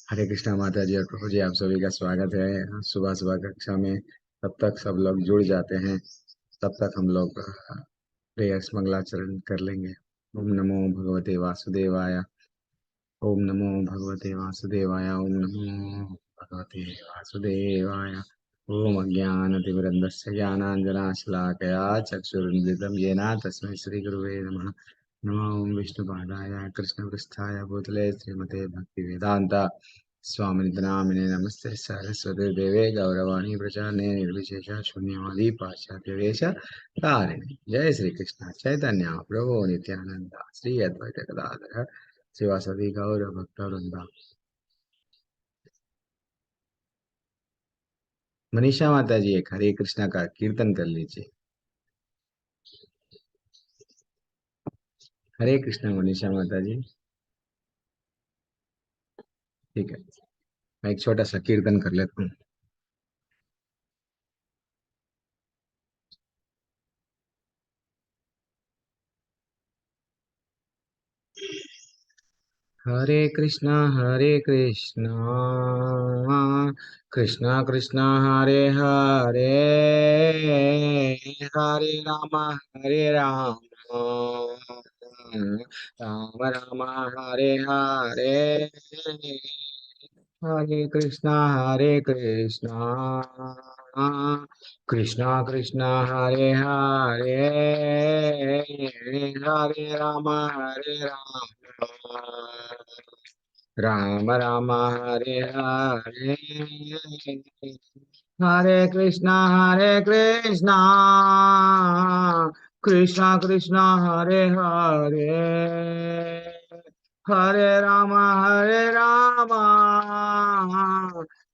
हरे कृष्णा माता जी और प्रभु जी, आप सभी का स्वागत है सुबह सुबह कक्षा में। तब तक सब लोग जुड़ जाते हैं, तब तक हम लोग प्रेयर्स मंगलाचरण कर लेंगे। ओम नमो भगवते वासुदेवाय। ओम नमो भगवते वासुदेवाय। ओम नमो भगवते वासुदेवाय। ओम अज्ञानतिमिरन्दस्य ज्ञानाञ्जनाशलाकया चक्षुरुन्मिलितं येन तस्मै श्रीगुरुवे नमः। नमो विष्णुपादाय कृष्णपृष्ठाय भूतले श्रीमते भक्तिवेदान्त स्वामिनिधि नामिने नमस्ते सरस्वती देवे गौरवाणी प्रचारणे निर्विशेष शून्यवादी पाश्चात्य वेश तारिणे। जय श्री कृष्ण चैतन्य प्रभु नित्यानंद श्री अद्वैत गदाधर शिवासदि गौर भक्तवृंदा। मनीषा माता जी एक हरे कृष्णा का कीर्तन कर लीजिए। हरे कृष्णा मनीषा माता जी। ठीक है, मैं एक छोटा सा कीर्तन कर लेता हूँ। हरे कृष्णा कृष्णा कृष्णा हरे हरे, हरे राम हरे राम, राम राम हरे हरे, हरे कृष्णा कृष्णा कृष्णा हरे हरे, हरे राम राम राम हरे हरे, हरे कृष्णा कृष्णा कृष्णा हरे हरे, हरे राम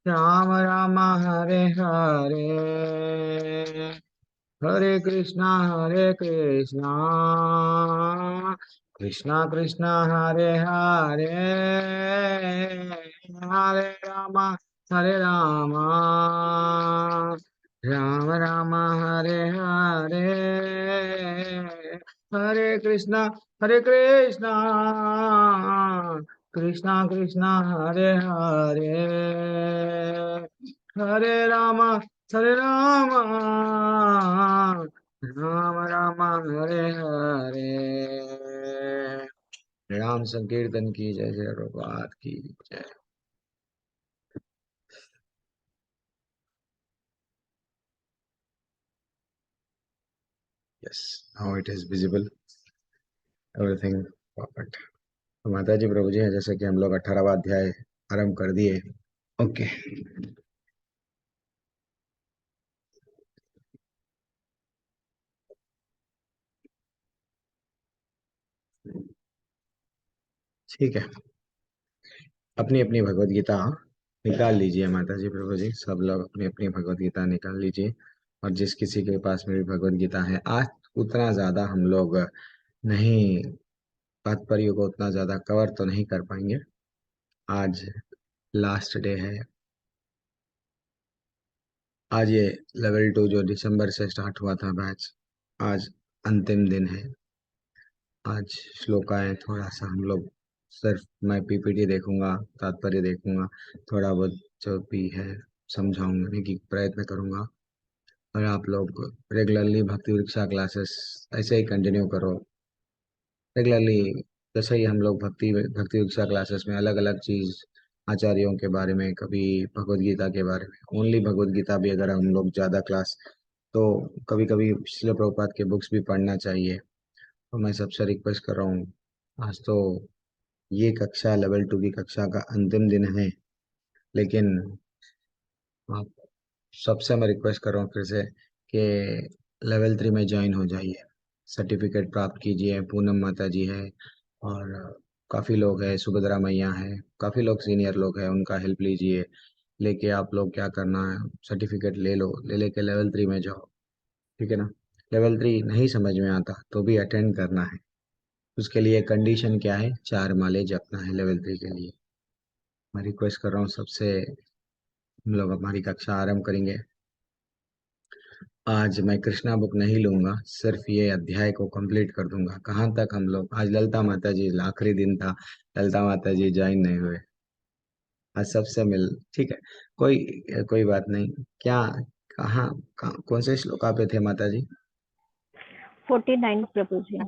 राम राम हरे हरे, हरे कृष्णा कृष्णा कृष्णा हरे हरे, हरे राम राम राम हरे हरे, हरे कृष्णा कृष्णा कृष्णा हरे हरे, हरे राम राम राम हरे हरे। राम संकीर्तन की जय, जय प्रभात की जय। Yes, now it is visible, everything perfect. तो माता जी प्रभु जी हैं, जैसे कि हम लोग 18वां अध्याय आरंभ कर दिए। ओके, ठीक है। अपनी अपनी भगवत गीता निकाल लीजिए माता जी प्रभु जी, सब लोग अपनी अपनी भगवत गीता निकाल लीजिए। और जिस किसी के पास में भी भगवत गीता है, आज उतना ज्यादा हम लोग नहीं, तात्पर्य को उतना ज्यादा कवर तो नहीं कर पाएंगे। आज लास्ट डे है। आज ये लेवल 2 जो दिसंबर से स्टार्ट हुआ था बैच, आज अंतिम दिन है। आज श्लोकाएं थोड़ा सा हम लोग, सिर्फ मैं पीपीटी देखूंगा, तात्पर्य देखूंगा, थोड़ा बहुत जो भी है समझाऊंगा की प्रयत्न करूंगा। और आप लोग रेगुलरली भक्ति वृक्षा क्लासेस ऐसे ही कंटिन्यू करो। रेगुलरली जैसे ही हम लोग भक्ति भक्ति वृक्षा क्लासेस में अलग अलग चीज, आचार्यों के बारे में, कभी भगवत गीता के बारे में, ओनली भगवत गीता भी अगर हम लोग ज्यादा क्लास, तो कभी कभी श्रील प्रभुपाद के बुक्स भी पढ़ना चाहिए। तो मैं सबसे रिक्वेस्ट कर रहा हूँ, आज तो ये कक्षा लेवल 2 की कक्षा का अंतिम दिन है, लेकिन आप सबसे मैं रिक्वेस्ट कर रहा हूँ फिर से कि लेवल 3 में ज्वाइन हो जाइए, सर्टिफिकेट प्राप्त कीजिए। पूनम माता जी है, और काफ़ी लोग हैं, सुभद्रा मैया है, काफ़ी लोग सीनियर लोग हैं, उनका हेल्प लीजिए। लेके आप लोग क्या करना है, सर्टिफिकेट ले लो, ले लेके लेवल 3 में जाओ। ठीक है ना? लेवल 3 नहीं समझ में आता तो भी अटेंड करना है। उसके लिए कंडीशन क्या है, 4 माले जपना है लेवल 3 के लिए। मैं रिक्वेस्ट कर रहा हूँ सबसे, हम लोग हमारी कक्षा आरंभ करेंगे। आज मैं कृष्णा बुक नहीं लूंगा, सिर्फ ये अध्याय को कंप्लीट कर दूंगा। कहाँ तक हम लोग, आज ललिता माता जी आखिरी दिन था, ललिता माता जी ज्वाइन नहीं हुए। आज सबसे मिल, ठीक है। कोई कोई बात नहीं। क्या, कौन से श्लोका पे थे माता जी? 49 प्रभु जी।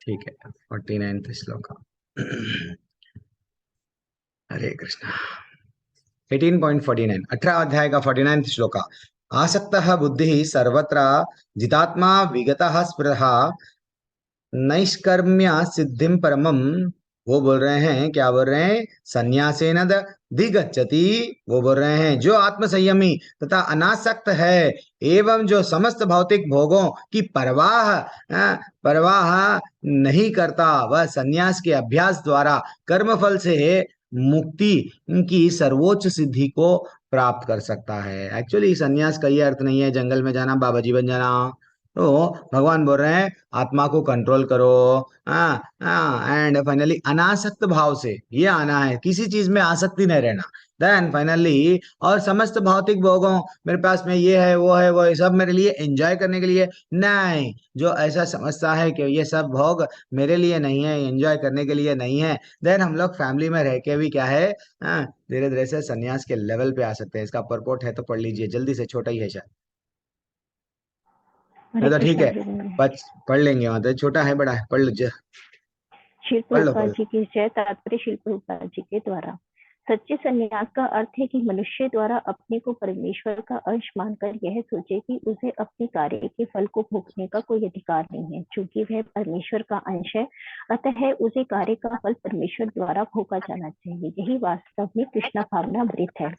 ठीक है, 49th श्लोका। हरे कृष्णा। 18.49, 18 अध्याय का 49th श्लोका। आसक्तः बुद्धिः सर्वत्र जितात्मा विगतः स्पृहा नैष्कर्म्य सिद्धिम परमम। वो बोल रहे हैं, क्या बोल रहे हैं? संन्यासेन दिगच्छति। वो बोल रहे हैं जो आत्म संयमी तथा अनासक्त है एवं जो समस्त भौतिक भोगों की परवाह नहीं करता, वह संन्यास के अभ्यास द्वारा कर्मफल से मुक्ति की सर्वोच्च सिद्धि को प्राप्त कर सकता है। एक्चुअली संन्यास का ये अर्थ नहीं है जंगल में जाना, बाबा जी बन जाना। तो भगवान बोल रहे हैं आत्मा को कंट्रोल करो। हाँ हाँ, एंड फाइनली अनासक्त भाव से ये आना है, किसी चीज में आसक्ति नहीं रहना। देन फाइनली, और समस्त भौतिक भोगों, मेरे पास में ये है वो है वो है, सब मेरे लिए एंजॉय करने के लिए नहीं। जो ऐसा समझता है कि ये सब भोग मेरे लिए नहीं है, एंजॉय करने के लिए नहीं है, देन हम लोग फैमिली में रह के भी क्या है, हाँ, धीरे धीरे से सन्यास के लेवल पे आ सकते हैं। इसका परपोर्ट है तो पढ़ लीजिए जल्दी से, छोटा ही है शायद। हरे नहीं तो ठीक कृष्णा है, प्रभु। पढ़ लेंगे, मतलब छोटा है बड़ा है, पढ़ लीजिए। शिल पढ़ लो प्रभुपाद पढ़ लो। जी की जय। तात्पर्य शिल प्रभुपाद जी के द्वारा। सच्चे संन्यास का अर्थ है कि मनुष्य द्वारा अपने को परमेश्वर का अंश मानकर यह सोचे कि उसे अपने कार्य के फल को भोगने का कोई अधिकार नहीं है, चूंकि वह परमेश्वर का अंश है। अतः उसे कार्य का फल परमेश्वर द्वारा भोगा जाना चाहिए। यही वास्तव में कृष्ण भावनामृत है।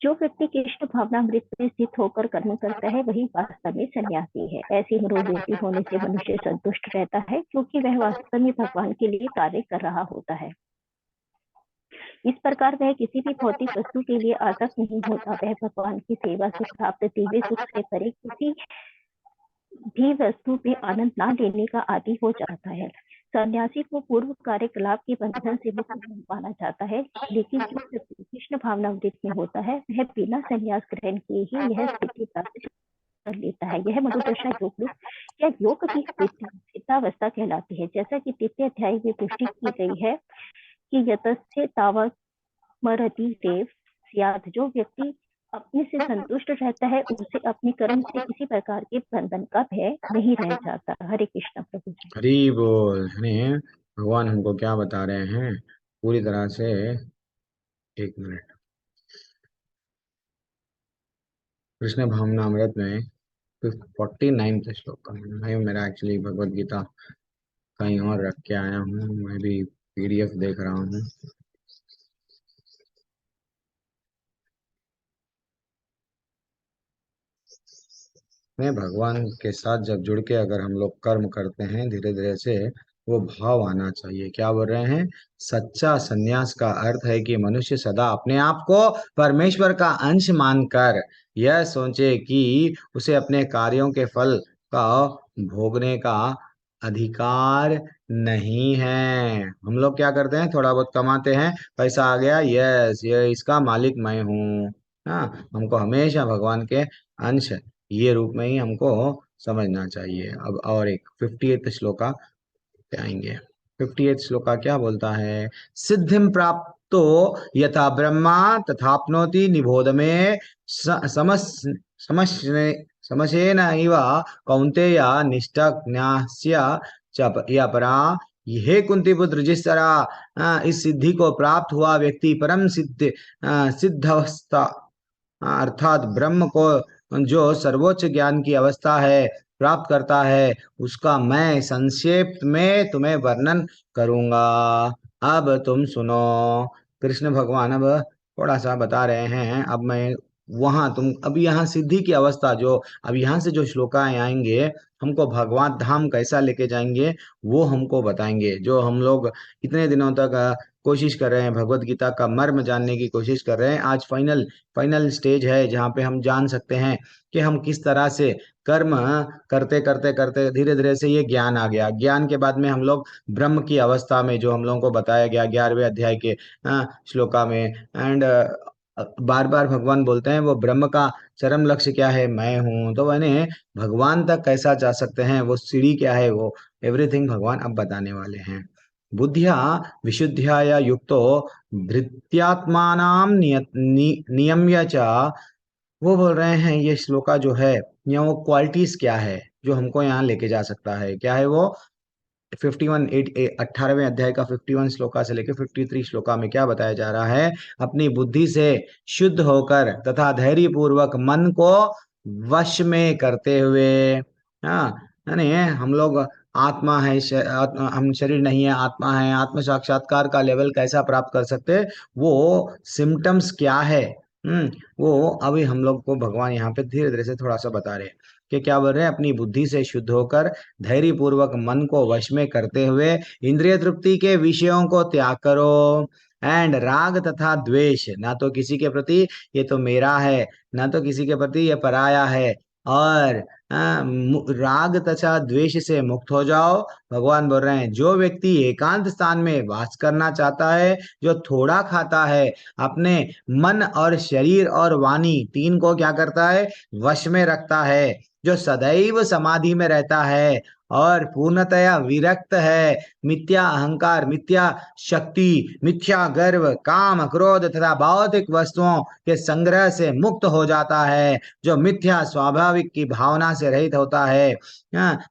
जो व्यक्ति कृष्ण भावनामृत में स्थित होकर कर्म करता है वही वास्तव में सन्यासी है। ऐसी मनोवृत्ति होने से मनुष्य संतुष्ट रहता है, क्योंकि वह वास्तव में भगवान के लिए कार्य कर रहा होता है। इस प्रकार वह किसी भी भौतिक वस्तु के लिए आसक्त नहीं होता। वह भगवान की सेवा से प्राप्त दिव्य सुख से परे किसी भी वस्तु में आनंद ना लेने का आदि हो जाता है। सन्यासी को पूर्व कार्यकलाप के बंधन से मुक्त माना जाता है, लेकिन जो व्यक्ति कृष्ण भावनामृत में होता है वह बिना संन्यास ग्रहण किए ही यह स्थिति प्राप्त कर लेता है। यह मधुदशा योग रूप या योग की स्थितावस्था कहलाती है। जैसा कि 3 अध्याय में पुष्टि की गई है कि यतस्य तावत् स्मरति देव स्यात्। जो व्यक्ति अपने से संतुष्ट रहता है उसे अपने कर्म से किसी प्रकार के बंधन का भय नहीं रह जाता। हरे कृष्ण प्रभु जी। हरी बोल। यानी भगवान हमको क्या बता रहे हैं पूरी तरह से? एक मिनट। कृष्ण भावनामृत में 49th श्लोक में, भाई मेरा एक्चुअली भगवत गीता कहीं और रख के आया हूँ, मैं भी पीडीएफ देख रहा हूँ। मैं भगवान के साथ जब जुड़ के अगर हम लोग कर्म करते हैं, धीरे धीरे से वो भाव आना चाहिए। क्या बोल रहे हैं? सच्चा सन्यास का अर्थ है कि मनुष्य सदा अपने आप को परमेश्वर का अंश मानकर यह सोचे कि उसे अपने कार्यों के फल का भोगने का अधिकार नहीं है। हम लोग क्या करते हैं, थोड़ा बहुत कमाते हैं, पैसा आ गया, यस ये इसका मालिक मैं हूँ। हाँ, हमको हमेशा भगवान के अंश ये रूप में ही हमको समझना चाहिए। अब और एक 58th श्लोका पे आएंगे। 58th श्लोका क्या बोलता है? सिद्धिम प्राप्तो यथा ब्रह्मा तथाप्नोति निबोध में समश्ने समशेन इव कौन्तेय निष्ठज्ञस्य या परा। हे कुंती पुत्र, जिस तरह इस सिद्धि को प्राप्त हुआ व्यक्ति परम सिद्धावस्था, अर्थात ब्रह्म को जो सर्वोच्च ज्ञान की अवस्था है प्राप्त करता है, उसका मैं संक्षेप में तुम्हें वर्णन करूंगा। अब तुम सुनो। कृष्ण भगवान अब थोड़ा सा बता रहे हैं। अब मैं वहां तुम अब यहाँ सिद्धि की अवस्था जो अब यहाँ से जो श्लोकाएं आएंगे, हमको भगवान धाम कैसा लेके जाएंगे वो हमको बताएंगे। जो हम लोग इतने दिनों तक कोशिश कर रहे हैं, भगवत गीता का मर्म जानने की कोशिश कर रहे हैं, आज फाइनल फाइनल स्टेज है जहाँ पे हम जान सकते हैं कि हम किस तरह से कर्म करते करते करते धीरे धीरे से ये ज्ञान आ गया। ज्ञान के बाद में हम लोग ब्रह्म की अवस्था में, जो हम लोगों को बताया गया 11वें अध्याय के श्लोका में, एंड बार बार भगवान बोलते हैं वो ब्रह्म का चरम लक्ष्य क्या है, मैं हूँ। तो मैंने भगवान तक कैसा जा सकते हैं, वो सीढ़ी क्या है, वो एवरीथिंग भगवान अब बताने वाले हैं। बुद्धिया विशुद्ध्या युक्तो धृत्यात्मानां नियम्य च। वो बोल रहे हैं ये श्लोका जो है, या वो क्वालिटीज क्या है जो हमको यहाँ लेके जा सकता है, क्या है वो। 51 18वें अध्याय का 51 श्लोका से लेकर 53 श्लोका में क्या बताया जा रहा है। अपनी बुद्धि से शुद्ध होकर तथा धैर्य पूर्वक मन को वश में करते हुए, हाँ, यानी हम लोग आत्मा है, हम शरीर नहीं है, आत्मा है, आत्म साक्षात्कार का लेवल कैसा प्राप्त कर सकते हैं, वो सिम्टम्स क्या है। वो अभी हम लोग को भगवान यहाँ पे धीरे धीरे से थोड़ा सा बता रहे हैं कि क्या बोल रहे हैं। अपनी बुद्धि से शुद्ध होकर धैर्य पूर्वक मन को वश में करते हुए इंद्रिय तृप्ति के विषयों को त्याग करो। एंड राग तथा द्वेष, ना तो किसी के प्रति ये तो मेरा है, ना तो किसी के प्रति ये पराया है, और राग तथा द्वेष से मुक्त हो जाओ। भगवान बोल रहे हैं जो व्यक्ति एकांत स्थान में वास करना चाहता है, जो थोड़ा खाता है, अपने मन और शरीर और वाणी तीन को क्या करता है, वश में रखता है, जो सदैव समाधि में रहता है और पूर्णतया विरक्त है, मिथ्या अहंकार, मिथ्या शक्ति, मिथ्या गर्व, काम, क्रोध तथा भौतिक वस्तुओं के संग्रह से मुक्त हो जाता है, जो मिथ्या स्वाभाविक की भावना से रहित होता है,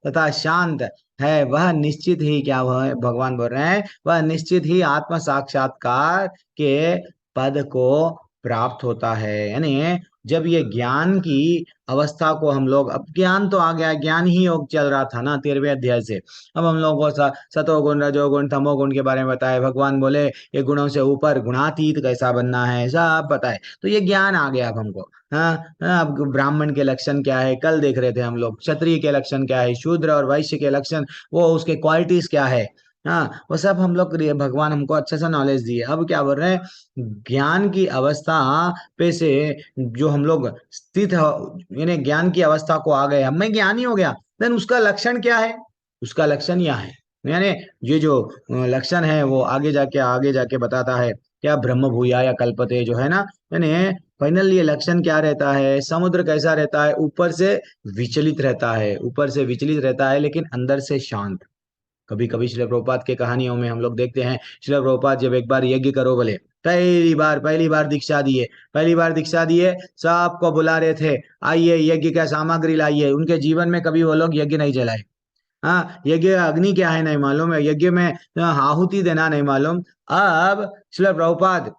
तथा शांत है, वह निश्चित ही क्या, वह भगवान बोल रहे हैं, वह निश्चित ही आत्म साक्षात्कार के पद को प्राप्त होता है। यानी जब ये ज्ञान की अवस्था को हम लोग, अब ज्ञान तो आ गया, ज्ञान ही योग चल रहा था ना 13वें अध्याय से। अब हम लोग को सतोगुण, रजोगुण, तमोगुण के बारे में बताए, भगवान बोले ये गुणों से ऊपर गुणातीत कैसा बनना है, सब बताए, तो ये ज्ञान आ गया अब हमको। हाँ हाँ, अब ब्राह्मण के लक्षण क्या है कल देख रहे थे हम लोग, क्षत्रिय के लक्षण क्या है, शूद्र और वैश्य के लक्षण, वो उसके क्वालिटीज क्या है, हाँ, वो सब हम लोग भगवान हमको अच्छा सा नॉलेज दिए। अब क्या बोल रहे हैं, ज्ञान की अवस्था पे से जो हम लोग स्थित यानी ज्ञान की अवस्था को आ गए, अब मैं ज्ञानी हो गया, देन उसका लक्षण क्या है, उसका लक्षण यह है, यानी ये जो लक्षण है वो आगे जाके बताता है। क्या ब्रह्म भूयाय कल्पते जो है ना, यानी फाइनल ये लक्षण क्या रहता है, समुद्र कैसा रहता है, ऊपर से विचलित रहता है, ऊपर से विचलित रहता है लेकिन अंदर से शांत। कभी कभी श्रील प्रभुपाद के कहानियों में हम लोग देखते हैं, श्रील प्रभुपाद जब एक बार यज्ञ करो बोले, पहली बार दीक्षा दिए, सबको बुला रहे थे, आइए यज्ञ का सामग्री लाइए, उनके जीवन में कभी वो लोग यज्ञ नहीं जलाए। हाँ, यज्ञ अग्नि क्या है नहीं मालूम है, यज्ञ में आहुति देना नहीं मालूम। अब श्रील प्रभुपाद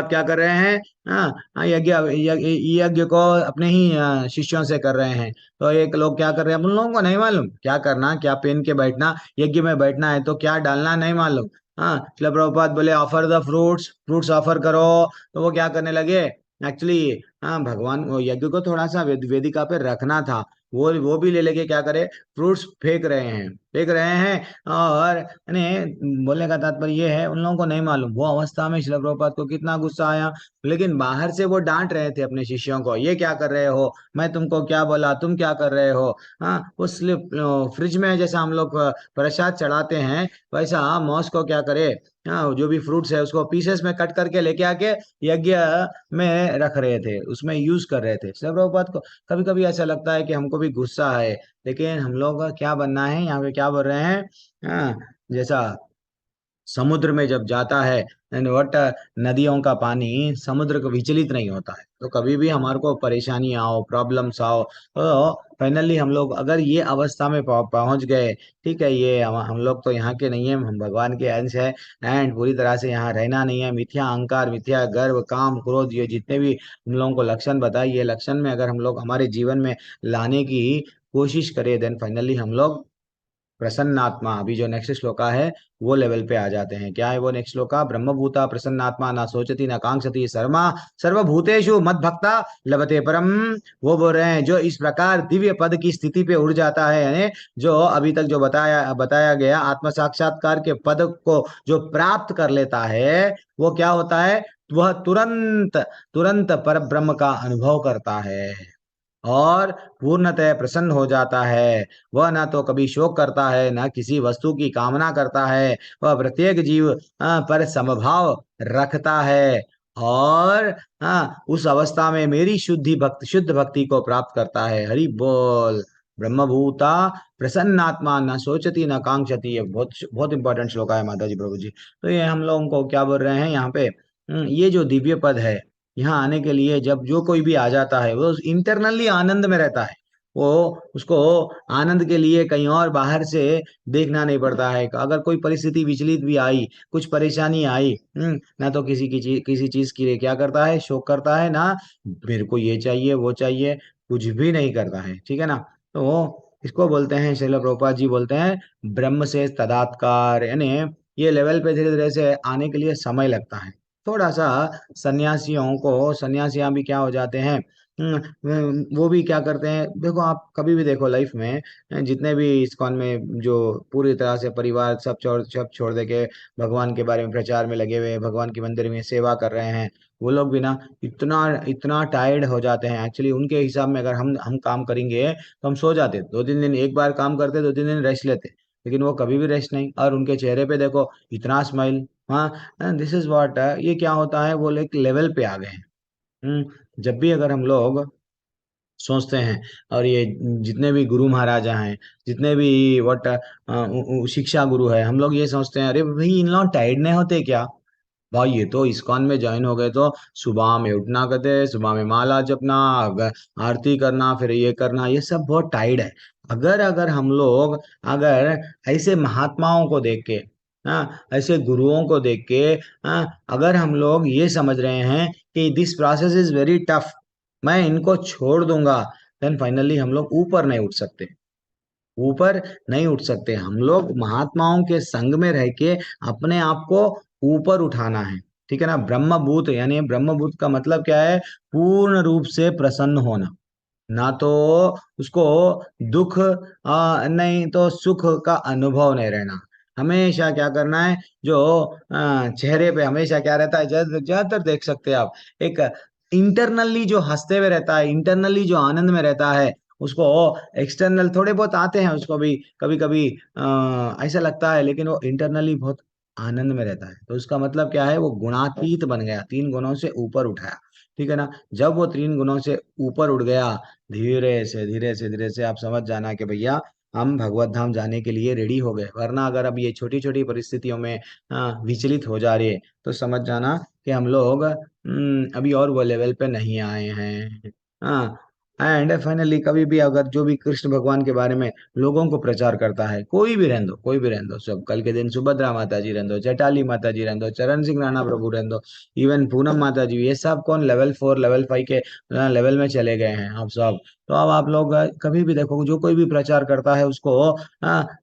क्या कर रहे हैं, हाँ हाँ, यज्ञ यज्ञ यज्ञ को अपने ही शिष्यों से कर रहे हैं। तो एक लोग क्या कर रहे हैं, उन लोगों को नहीं मालूम क्या करना, क्या पहन के बैठना, यज्ञ में बैठना है तो क्या डालना नहीं मालूम। हाँ, श्रील प्रभुपाद बोले offer the fruits, fruits offer करो, तो वो क्या करने लगे, एक्चुअली हाँ, भगवान वो यज्ञ को थोड़ा सा वेदिका पे रखना था, वो भी ले लेके क्या करे, फ्रूट्स फेंक रहे हैं। और बोलने का तात्पर्य ये है, उन लोगों को नहीं मालूम वो अवस्था में श्रील प्रभुपाद को कितना गुस्सा आया, लेकिन बाहर से वो डांट रहे थे अपने शिष्यों को, ये क्या कर रहे हो, मैं तुमको क्या बोला, तुम क्या कर रहे हो। हाँ, वो स्लिप फ्रिज में जैसा हम लोग प्रसाद चढ़ाते हैं, वैसा मौस को क्या करे, हाँ, जो भी फ्रूट्स है उसको पीसेस में कट करके लेके आके यज्ञ में रख रहे थे, उसमें यूज कर रहे थे। श्रील प्रभुपाद को कभी कभी ऐसा लगता है कि हमको भी गुस्सा है, लेकिन हम लोग का क्या बनना है, यहाँ पे क्या बोल रहे हैं, हाँ, जैसा समुद्र में जब जाता है, एंड वट, नदियों का पानी समुद्र को विचलित नहीं होता है, तो कभी भी हमारे को परेशानी आओ, प्रॉब्लम्स आओ, तो फाइनली हम लोग अगर ये अवस्था में पहुंच गए, ठीक है, ये हम लोग तो यहाँ के नहीं है, हम भगवान के अंश है, एंड पूरी तरह से यहाँ रहना नहीं है, मिथ्या अहंकार, मिथ्या गर्व, काम, क्रोध, ये जितने भी हम लोगों को लक्षण बताए, ये लक्षण में अगर हम लोग हमारे जीवन में लाने की कोशिश करें, देन फाइनली हम लोग प्रसन्नात्मा, अभी जो नेक्स्ट श्लोका है वो लेवल पे आ जाते हैं। क्या है वो नेक्स्ट श्लोका, ब्रह्मभूता प्रसन्नात्मा न सोचती न कांक्षति शर्मा सर्वभूतेषु मद भक्ता लभते परम। वो बोल रहे हैं जो इस प्रकार दिव्य पद की स्थिति पे उड़ जाता है, यानी जो अभी तक जो बताया बताया गया आत्म साक्षात्कार के पद को जो प्राप्त कर लेता है, वो क्या होता है, वह तुरंत तुरंत पर ब्रह्म का अनुभव करता है और पूर्णतः प्रसन्न हो जाता है। वह ना तो कभी शोक करता है, ना किसी वस्तु की कामना करता है, वह प्रत्येक जीव पर समभाव रखता है, और उस अवस्था में मेरी शुद्ध भक्ति को प्राप्त करता है। हरि बोल। ब्रह्मभूता प्रसन्नात्मा न सोचती न कांक्षती। ये बहुत बहुत इंपॉर्टेंट श्लोक है माता जी प्रभु जी। तो ये हम लोगों को क्या बोल रहे हैं यहाँ पे, ये जो दिव्य पद है, यहाँ आने के लिए जब जो कोई भी आ जाता है वो इंटरनली आनंद में रहता है। वो उसको आनंद के लिए कहीं और बाहर से देखना नहीं पड़ता है। अगर कोई परिस्थिति विचलित भी आई, कुछ परेशानी आई, ना तो किसी चीज के लिए क्या करता है, शोक करता है ना, मेरे को ये चाहिए वो चाहिए, कुछ भी नहीं करता है। ठीक है ना। तो इसको बोलते हैं, श्रील प्रभुपाद जी बोलते हैं ब्रह्म से तदात्कार, यानी ये लेवल पे धीरे धीरे से आने के लिए समय लगता है थोड़ा सा। सन्यासियां भी क्या हो जाते हैं, वो भी क्या करते हैं, देखो आप कभी भी देखो लाइफ में, जितने भी इस्कॉन में जो पूरी तरह से परिवार सब छोड़ दे के भगवान के बारे में प्रचार में लगे हुए हैं, भगवान के मंदिर में सेवा कर रहे हैं, वो लोग भी ना इतना इतना टायर्ड हो जाते हैं। एक्चुअली उनके हिसाब में अगर हम काम करेंगे तो हम सो जाते, 2-3 दिन एक बार काम करते, 2-3 दिन रेस्ट लेते, लेकिन वो कभी भी रेस्ट नहीं। और उनके चेहरे पे देखो इतना स्माइल। हाँ, दिस इज व्हाट, ये क्या होता है, वो एक लेवल पे आ गए हैं। जब भी अगर हम लोग सोचते हैं, और ये जितने भी गुरु महाराजा हैं, जितने भी वट शिक्षा गुरु है, हम लोग ये सोचते हैं अरे भाई इन लोग टायर्ड नहीं होते क्या। भाई ये तो इस्कॉन में ज्वाइन हो गए तो सुबह में उठना करते, सुबह में माला जपना, आरती करना, फिर ये करना, ये सब बहुत टाइड है। अगर अगर हम लोग, अगर ऐसे महात्माओं को देख के, ऐसे गुरुओं को देख के, अगर हम लोग ये समझ रहे हैं कि this process is very tough, मैं इनको छोड़ दूंगा, देन फाइनली हम लोग ऊपर नहीं उठ सकते। ऊपर नहीं उठ सकते। हम लोग महात्माओं के संग में रह के अपने आप को ऊपर उठाना है। ठीक है ना। ब्रह्मभूत, यानी ब्रह्मभूत का मतलब क्या है, पूर्ण रूप से प्रसन्न होना। ना तो उसको दुख, नहीं तो सुख का अनुभव नहीं रहना। हमेशा क्या करना है, जो चेहरे पे हमेशा क्या रहता है, ज्यादातर देख सकते हैं आप, एक इंटरनली जो हंसते हुए रहता है, इंटरनली जो आनंद में रहता है, उसको एक्सटर्नल थोड़े बहुत आते हैं, उसको भी कभी कभी ऐसा लगता है, लेकिन वो इंटरनली बहुत आनंद में रहता है। तो उसका मतलब क्या है, वो गुणातीत बन गया, 3 गुणों से ऊपर उठाया। ठीक है ना। जब वो 3 गुणों से ऊपर उठ गया, धीरे से आप समझ जाना कि भैया हम भगवत धाम जाने के लिए रेडी हो गए। वरना अगर अब ये छोटी छोटी परिस्थितियों में विचलित हो जा रही है, तो समझ जाना कि हम लोग अभी और वो लेवल पे नहीं आए हैं। हाँ। एंड फाइनली कभी भी अगर जो भी कृष्ण भगवान के बारे में लोगों को प्रचार करता है, कोई भी रहने दो, कोई भी रहने दो, सब कल के दिन सुभद्रा माता जी रहने दो, चैटाली माता जी रहने दो, चरण सिंह राणा प्रभु रहने दो, इवन पूनम माता जी, ये सब कौन लेवल 4 लेवल 5 के लेवल में चले गए हैं आप सब। तो अब आप लोग कभी भी देखो, जो कोई भी प्रचार करता है उसको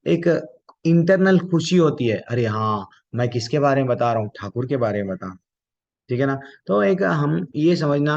एक इंटरनल खुशी होती है, अरे हाँ मैं किसके बारे में बता रहा हूँ, ठाकुर के बारे में बता रहा हूँ। ठीक है ना। तो एक हम ये समझना,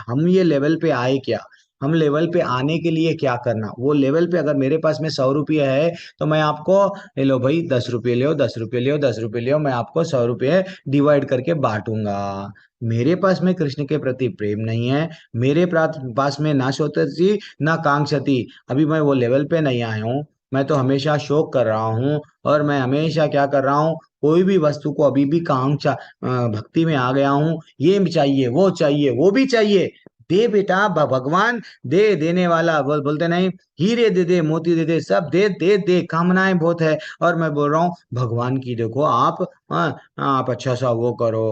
हम ये लेवल पे आए क्या, हम लेवल पे आने के लिए क्या करना। वो लेवल पे अगर मेरे पास में 100 रुपये है, तो मैं आपको, ले लो भाई 10 रुपये ले, 10 रुपये ले, 10 रुपये ले, मैं आपको 100 रुपये डिवाइड करके बांटूंगा। मेरे पास में कृष्ण के प्रति प्रेम नहीं है, मेरे पास में ना सोचती ना कांक्षती, अभी मैं वो लेवल पे नहीं आया हूँ। मैं तो हमेशा शोक कर रहा हूँ, और मैं हमेशा क्या कर रहा हूँ, कोई भी वस्तु को अभी भी कांक्षा, भक्ति में आ गया हूँ, ये भी चाहिए वो चाहिए वो भी चाहिए। दे बेटा, भगवान दे, देने वाला, बोलते नहीं, हीरे दे दे मोती दे दे, सब दे दे दे, कामनाएं बहुत है। और मैं बोल रहा हूँ भगवान की देखो आप, आप अच्छा सा वो करो।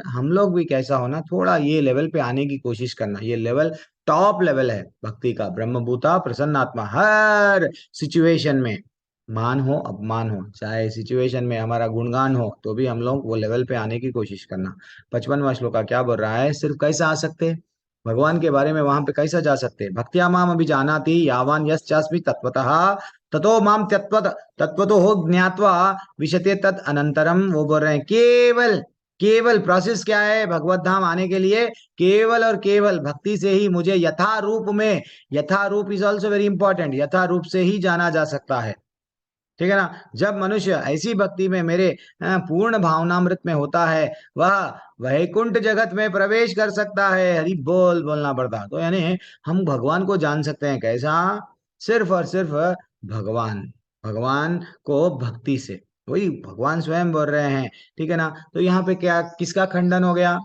हम लोग भी कैसा होना, थोड़ा ये लेवल पे आने की कोशिश करना। ये लेवल टॉप लेवल है भक्ति का, ब्रह्मभूता प्रसन्नात्मा। हर सिचुएशन में, मान हो अपमान हो, चाहे सिचुएशन में हमारा गुणगान हो, तो भी हम लोग वो लेवल पे आने की कोशिश करना। 55वां श्लोक का क्या बोल रहा है, सिर्फ कैसे आ सकते हैं भगवान के बारे में, वहां पे कैसा जा सकते हैं, भक्तिया माम अभिजानाति यावान यश्चास्मि तत्वतः ततो माम तत्वतो हो ज्ञात्वा विशते तद अनंतरम। वो बोल रहे हैं केवल, केवल प्रोसेस क्या है भगवत धाम आने के लिए, केवल और केवल भक्ति से ही मुझे यथा रूप में, यथा रूप इज ऑल्सो वेरी इंपॉर्टेंट, यथा रूप से ही जाना जा सकता है। ठीक है ना। जब मनुष्य ऐसी भक्ति में मेरे पूर्ण भावनामृत में होता है, वह वैकुंठ जगत में प्रवेश कर सकता है। हरि बोल बोलना पड़ता। तो यानी हम भगवान को जान सकते हैं कैसा, सिर्फ और सिर्फ भगवान, भगवान को भक्ति से। वही भगवान स्वयं बोल रहे हैं। ठीक है ना। तो यहाँ पे क्या, किसका खंडन हो गया,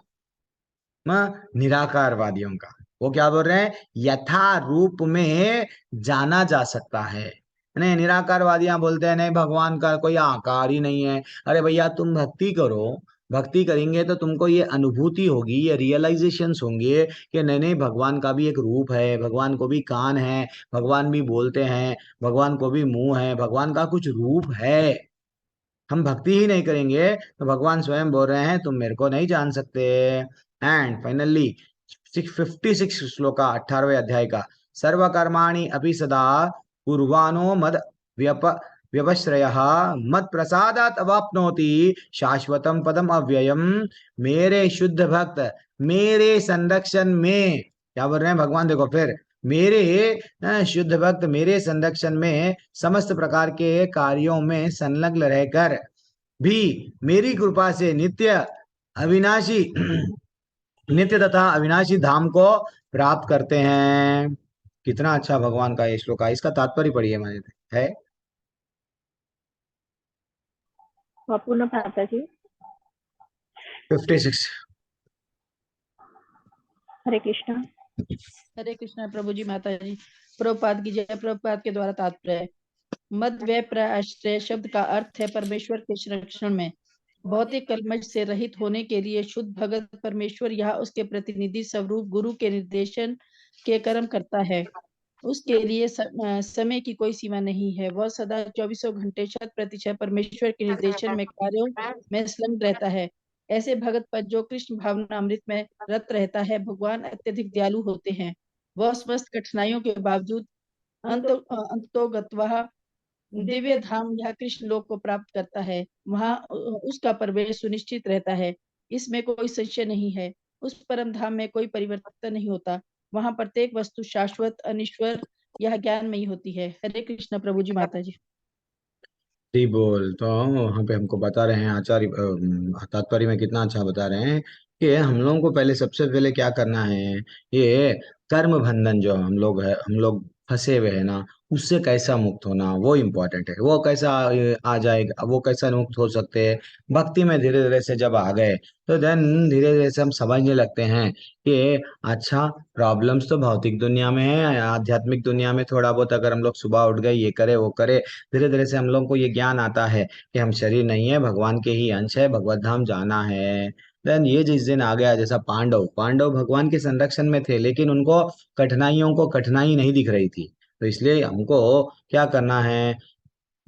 निराकारवादियों का। वो क्या बोल रहे हैं, यथा रूप में जाना जा सकता है। नहीं, निराकारवादियां बोलते हैं नहीं भगवान का कोई आकार ही नहीं है। अरे भैया तुम भक्ति करो, भक्ति करेंगे तो तुमको ये अनुभूति होगी, ये रियलाइजेशंस होंगे कि नहीं नहीं भगवान का भी एक रूप है, भगवान को भी कान है, भगवान भी बोलते हैं, भगवान को भी मुंह है, भगवान का कुछ रूप है। हम भक्ति ही नहीं करेंगे तो भगवान स्वयं बोल रहे हैं तुम मेरे को नहीं जान सकते। एंड फाइनली 656 श्लोका 18वें अध्याय का, सर्व कर्माणि अपि सदा कुर्वाणो मद व्यप व्यवश्रय मत प्रसादात अवाप्नोति शाश्वतम पदम अव्ययम। मेरे शुद्ध भक्त मेरे संरक्षण में, क्या बोल रहे हैं भगवान देखो फिर, मेरे शुद्ध भक्त मेरे संरक्षण में समस्त प्रकार के कार्यों में संलग्न रहकर भी मेरी कृपा से नित्य अविनाशी नित्य तथा अविनाशी धाम को प्राप्त करते हैं। कितना अच्छा भगवान का ये श्लोक है, इसका तात्पर्य पढ़िए मैंने है। पुनः माता जी। 56। हरे कृष्णा। हरे कृष्णा प्रभु जी माता जी। प्रभुपाद की जय। प्रभुपाद के द्वारा तात्पर्य, मद व प्रश्रय शब्द का अर्थ है परमेश्वर के संरक्षण में भौतिक कलमश से रहित होने के लिए शुद्ध भगत परमेश्वर या उसके प्रतिनिधि स्वरूप गुरु के निर्देशन के कर्म करता है। उसके लिए समय की कोई सीमा नहीं है। वह सदा 24 घंटे 100% परमेश्वर के निर्देशन में कार्यों में संलग्न रहता है। ऐसे भगत पर जो कृष्ण भावना अमृत में रत रहता है, भगवान अत्यधिक दयालु होते हैं। वह समस्त कठिनाइयों के बावजूद अंतोगत्वा दिव्य धाम या कृष्ण लोक को प्राप्त करता है। वहां उसका प्रवेश सुनिश्चित रहता है, इसमें कोई संशय नहीं है। उस परम धाम में कोई परिवर्तन नहीं होता। वहां प्रत्येक वस्तु शाश्वत अनिश्वर यह ज्ञान में ही होती है। हरे कृष्ण प्रभु जी माता जी। जी बोल, तो वहाँ पे हमको बता रहे हैं आचार्य तात्पर्य में कितना अच्छा बता रहे हैं कि हम लोगों को पहले सबसे पहले क्या करना है, ये कर्म बंधन जो हम लोग फंसे हुए हैं ना, उससे कैसा मुक्त होना वो इम्पोर्टेंट है। वो कैसा आ जाएगा, वो कैसा मुक्त हो सकते हैं, भक्ति में धीरे धीरे से जब आ गए तो देन धीरे धीरे से हम समझने लगते हैं कि अच्छा, प्रॉब्लम्स तो भौतिक दुनिया में है, आध्यात्मिक दुनिया में थोड़ा बहुत अगर हम लोग सुबह उठ गए ये करे वो करे, धीरे धीरे से हम लोग को ये ज्ञान आता है कि हम शरीर नहीं है, भगवान के ही अंश है, भगवत धाम जाना है। देन ये जिस दिन आ गया, जैसा पांडव पांडव भगवान के संरक्षण में थे लेकिन उनको कठिनाइयों को कठिनाई नहीं दिख रही थी, तो इसलिए हमको क्या करना है,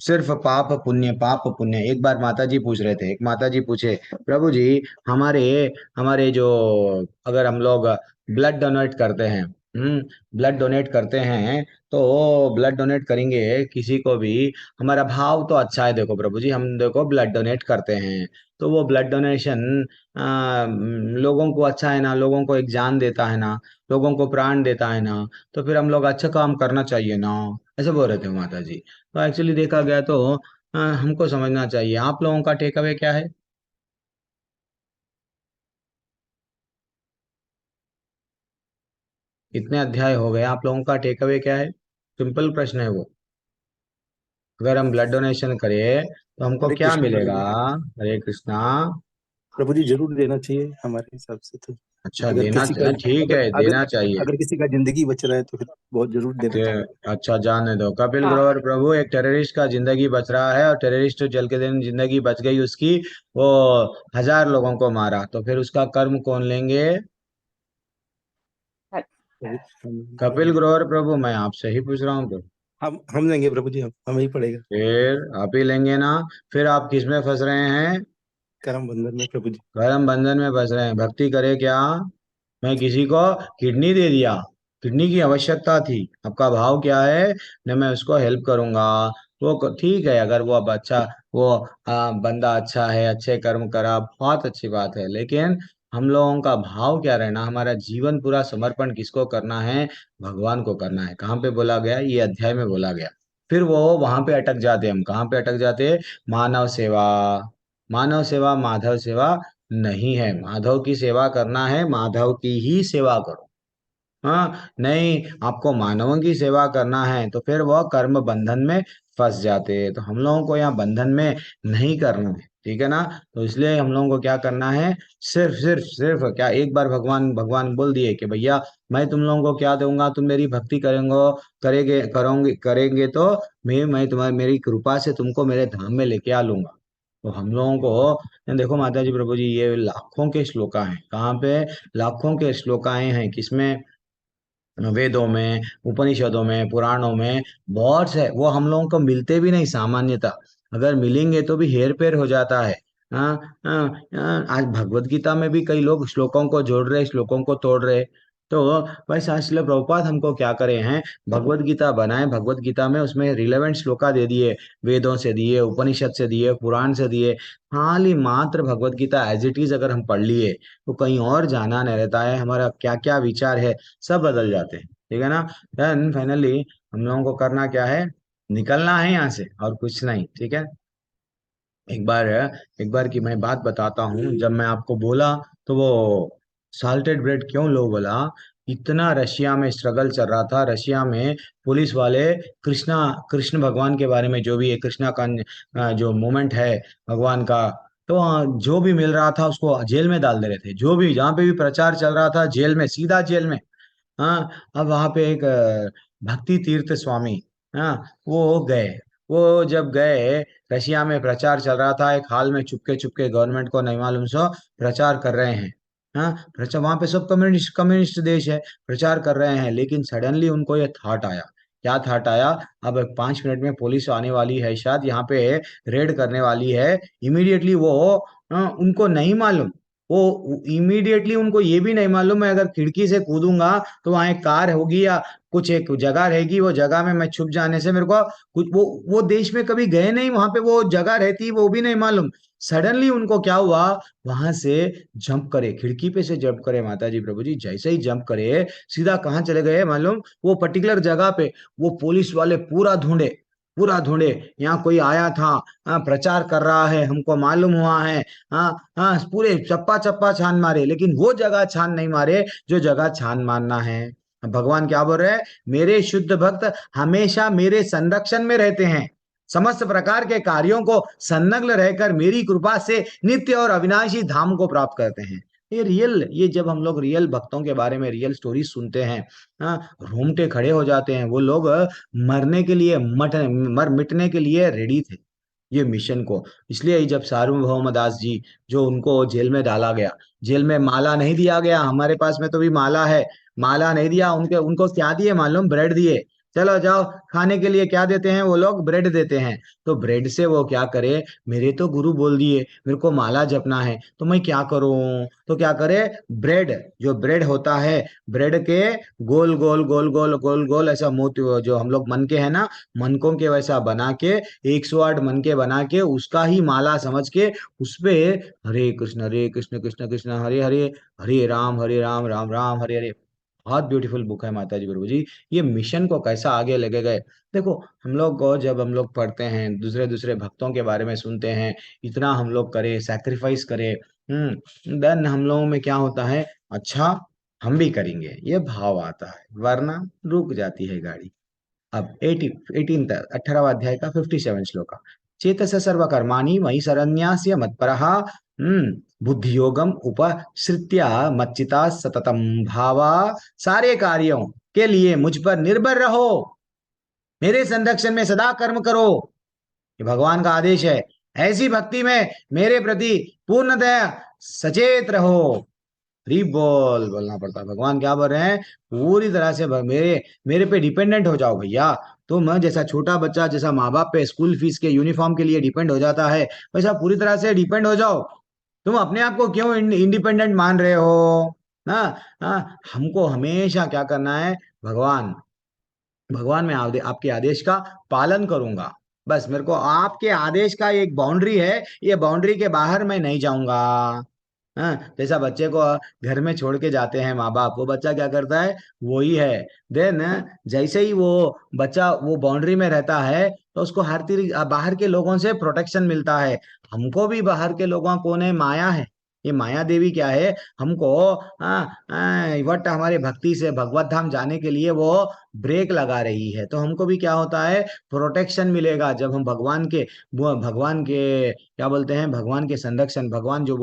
सिर्फ पाप पुण्य पाप पुण्य। एक बार माता जी पूछ रहे थे, एक माता जी पूछे, प्रभु जी हमारे हमारे जो, अगर हम लोग ब्लड डोनेट करते हैं, ब्लड डोनेट करते हैं, तो ब्लड डोनेट करेंगे किसी को भी, हमारा भाव तो अच्छा है, देखो प्रभु जी हम देखो ब्लड डोनेट करते हैं, तो वो ब्लड डोनेशन लोगों को अच्छा है ना, लोगों को एक जान देता है ना, लोगों को प्राण देता है ना, तो फिर हम लोग अच्छा काम करना चाहिए ना, ऐसे बोल रहे थे माता जी। तो एक्चुअली देखा गया तो हमको समझना चाहिए। आप लोगों का टेक अवे क्या है? इतने अध्याय हो गए, आप लोगों का टेक अवे क्या है? सिंपल प्रश्न है वो। अगर हम ब्लड डोनेशन करें तो हमको हरे क्या कृष्ण प्रभु मिलेगा? जी। हरे कृष्णा। प्रभु जी जरूर देना चाहिए हमारे हिसाब से तो। अच्छा अगर देना किसी का चाहिए, ठीक अगर है अगर देना चाहिए। अगर किसी का जिंदगी बच रहा है तो फिर बहुत जरूर देना ते, चाहिए। अच्छा जाने दो, कपिल ग्रोवर प्रभु, एक टेररिस्ट का जिंदगी बच रहा है और टेररिस्ट जल के दिन जिंदगी बच गई उसकी, वो 1000 लोगों को मारा, तो फिर उसका कर्म कौन लेंगे? प्रभु, कपिल ग्रोवर प्रभु, मैं आपसे ही पूछ रहा हूँ तो। हम लेंगे प्रभु जी, हम हमें ही पड़ेगा। फिर आप ही लेंगे ना? फिर आप किस में फंस रहे हैं? कर्म बंधन में प्रभु जी। कर्म बंधन में फंस रहे हैं। भक्ति करे क्या? मैं किसी को किडनी दे दिया, किडनी की आवश्यकता थी, आपका भाव क्या है, न मैं उसको हेल्प करूंगा, ठीक है, अगर वो अब अच्छा, वो बंदा अच्छा है, अच्छे कर्म करा, बहुत अच्छी बात है, लेकिन हम लोगों का भाव क्या रहना, हमारा जीवन पूरा समर्पण किसको करना है? भगवान को करना है। कहाँ पे बोला गया? ये अध्याय में बोला गया। फिर वो वहां पे अटक जाते, हम कहाँ पे अटक जाते? मानव सेवा। मानव सेवा माधव सेवा नहीं है, माधव की सेवा करना है, माधव की ही सेवा करो। हाँ नहीं, आपको मानवों की सेवा करना है तो फिर वह कर्म बंधन में फंस जाते हैं। तो हम लोगों को यहाँ बंधन में नहीं करना है, ठीक है ना। तो इसलिए हम लोगों को क्या करना है, सिर्फ सिर्फ सिर्फ क्या, एक बार भगवान भगवान बोल दिए कि भैया मैं तुम लोगों को क्या दूंगा, तुम मेरी भक्ति करेंगे, करोगे करेंगे तो मैं तुम्हारी मेरी कृपा से तुमको मेरे धाम में लेके आ लूंगा। तो हम लोगों को देखो माता जी प्रभु जी, ये लाखों के श्लोका हैं, कहाँ पे, लाखों के श्लोकाएं हैं, किसमें, वेदों में, उपनिषदों में, पुराणों में, बहुत से, वो हम लोगों को मिलते भी नहीं सामान्यता, अगर मिलेंगे तो भी हेर फेर हो जाता है। हाँ, हाँ, हाँ, आज भगवत गीता में भी कई लोग श्लोकों को जोड़ रहे, श्लोकों को तोड़ रहे। तो वैसे आज श्रील प्रभुपाद हमको क्या करे हैं, भगवत गीता बनाए, भगवत गीता में उसमें रिलेवेंट श्लोका दे दिए, वेदों से दिए, उपनिषद से दिए, पुराण से दिए, खाली मात्र Bhagavad Gita as it is अगर हम पढ़ लिए तो कहीं और जाना नहीं रहता है, हमारा क्या क्या विचार है सब बदल जाते हैं, ठीक है ना। देन फाइनली हम लोगों को करना क्या है, निकलना है यहाँ से और कुछ नहीं, ठीक है। एक बार एक बार की मैं बात बताता हूँ, जब मैं आपको बोला तो वो साल्टेड ब्रेड क्यों लो बोला, इतना रशिया में स्ट्रगल चल रहा था, रशिया में पुलिस वाले कृष्णा, कृष्ण भगवान के बारे में जो भी है, कृष्णा का जो मोमेंट है भगवान का, तो जो भी मिल रहा था उसको जेल में डाल दे रहे थे, जो भी जहाँ पे भी प्रचार चल रहा था जेल में, सीधा जेल में। हाँ, अब वहां पे एक भक्ति तीर्थ स्वामी, हाँ, वो गए, वो जब गए, रशिया में प्रचार चल रहा था, एक हाल में चुपके चुपके, गवर्नमेंट को नहीं मालूम, सो प्रचार कर रहे हैं। हाँ, प्रचार वहां पे सब कम्युनिस्ट कम्युनिस्ट देश है, प्रचार कर रहे हैं, लेकिन सडनली उनको ये थॉट आया, क्या थॉट आया, अब 5 मिनट में पुलिस आने वाली है, शायद यहाँ पे रेड करने वाली है, इमीडिएटली वो उनको नहीं मालूम, वो इमीडिएटली उनको ये भी नहीं मालूम, मैं अगर खिड़की से कूदूंगा तो वहां एक कार होगी या कुछ एक जगह रहेगी, वो जगह में मैं छुप जाने से मेरे को कुछ, वो देश में कभी गए नहीं, वहां पे वो जगह रहती वो भी नहीं मालूम। सडनली उनको क्या हुआ, वहां से जंप करे, खिड़की पे से जंप करे माता जी प्रभु जी, जैसे ही जंप करे सीधा कहाँ चले गए मालूम, वो पर्टिकुलर जगह पे, वो पुलिस वाले पूरा ढूंढे, पूरा ढूंढे, यहाँ कोई आया था, प्रचार कर रहा है, हमको मालूम हुआ है, हाँ, हाँ, पूरे चप्पा चप्पा छान मारे, लेकिन वो जगह छान नहीं मारे जो जगह छान मारना है। भगवान क्या बोल रहे हैं, मेरे शुद्ध भक्त हमेशा मेरे संरक्षण में रहते हैं, समस्त प्रकार के कार्यों को संलग्न रहकर मेरी कृपा से नित्य और अविनाशी धाम को प्राप्त करते हैं। ये रियल, ये जब हम लोग रियल भक्तों के बारे में रियल स्टोरी सुनते हैं, हाँ, रोंगटे खड़े हो जाते हैं, वो लोग मरने के लिए, मर मिटने के लिए रेडी थे ये मिशन को। इसलिए ही जब सार्वभौम दास जी, जो उनको जेल में डाला गया, जेल में माला नहीं दिया गया, हमारे पास में तो भी माला है, माला नहीं दिया, उनके उनको क्या दिए मालूम, ब्रेड दिए, चलो जाओ खाने के लिए, क्या देते हैं वो लोग, ब्रेड देते हैं। तो ब्रेड से वो क्या करे, मेरे तो गुरु बोल दिए मेरे को माला जपना है, तो मैं क्या करूं, तो क्या करे, ब्रेड, जो ब्रेड होता है, ब्रेड के गोल गोल गोल गोल गोल गोल ऐसा मोती, जो हम लोग मन के है ना, मनकों के वैसा बना के, 108 मन के बना के, उसका ही माला समझ के, उसपे हरे कृष्ण कृष्ण कृष्ण हरे हरे, हरे राम राम राम हरे हरे। बहुत ब्यूटीफुल बुक है माता जी प्रभु जी। ये मिशन को कैसा आगे लेके गए, देखो, हम लोग को जब हम लोग पढ़ते हैं, दूसरे दूसरे भक्तों के बारे में सुनते हैं, इतना हम लोग करे, सैक्रिफाइस करे, देन हम लोगों में क्या होता है, अच्छा हम भी करेंगे, ये भाव आता है, वरना रुक जाती है गाड़ी। अब 18वां अध्याय का 57 श्लोक, चेतस सर्वकर्माणि मयि सरन्यास्य मत्परः, बुद्धि योगम उपसृत्य मच्चिता सततम भावा, सारे कार्यों के लिए मुझ पर निर्भर रहो, मेरे संरक्षण में सदा कर्म करो, ये भगवान का आदेश है। ऐसी भक्ति में मेरे प्रति पूर्णतः सचेत रहो, बोलना पड़ता है। भगवान क्या बोल रहे हैं, पूरी तरह से मेरे मेरे पे डिपेंडेंट हो जाओ भैया। तो मैं जैसा छोटा बच्चा, जैसा माँ बाप पे स्कूल फीस के यूनिफॉर्म के लिए डिपेंड हो जाता है, वैसा पूरी तरह से डिपेंड हो जाओ। तुम अपने आप को क्यों इंडिपेंडेंट मान रहे हो, हाँ, हाँ, हमको हमेशा क्या करना है, भगवान, भगवान मैं आपके आदेश का पालन करूंगा, बस मेरे को आपके आदेश का एक बाउंड्री है, ये बाउंड्री के बाहर मैं नहीं जाऊंगा। हाँ, जैसा बच्चे को घर में छोड़ के जाते हैं माँ बाप, वो बच्चा क्या करता है, वो ही है। देन जैसे ही वो बच्चा वो बाउंड्री में रहता है, तो उसको हर बाहर के लोगों से प्रोटेक्शन मिलता है। हमको भी बाहर के लोगों को ने माया है, ये माया देवी क्या है, हमको वट हमारे भक्ति से भगवत धाम जाने के लिए वो ब्रेक लगा रही है। तो हमको भी क्या होता है, प्रोटेक्शन मिलेगा जब हम भगवान के क्या बोलते हैं, भगवान के संरक्षण, भगवान जो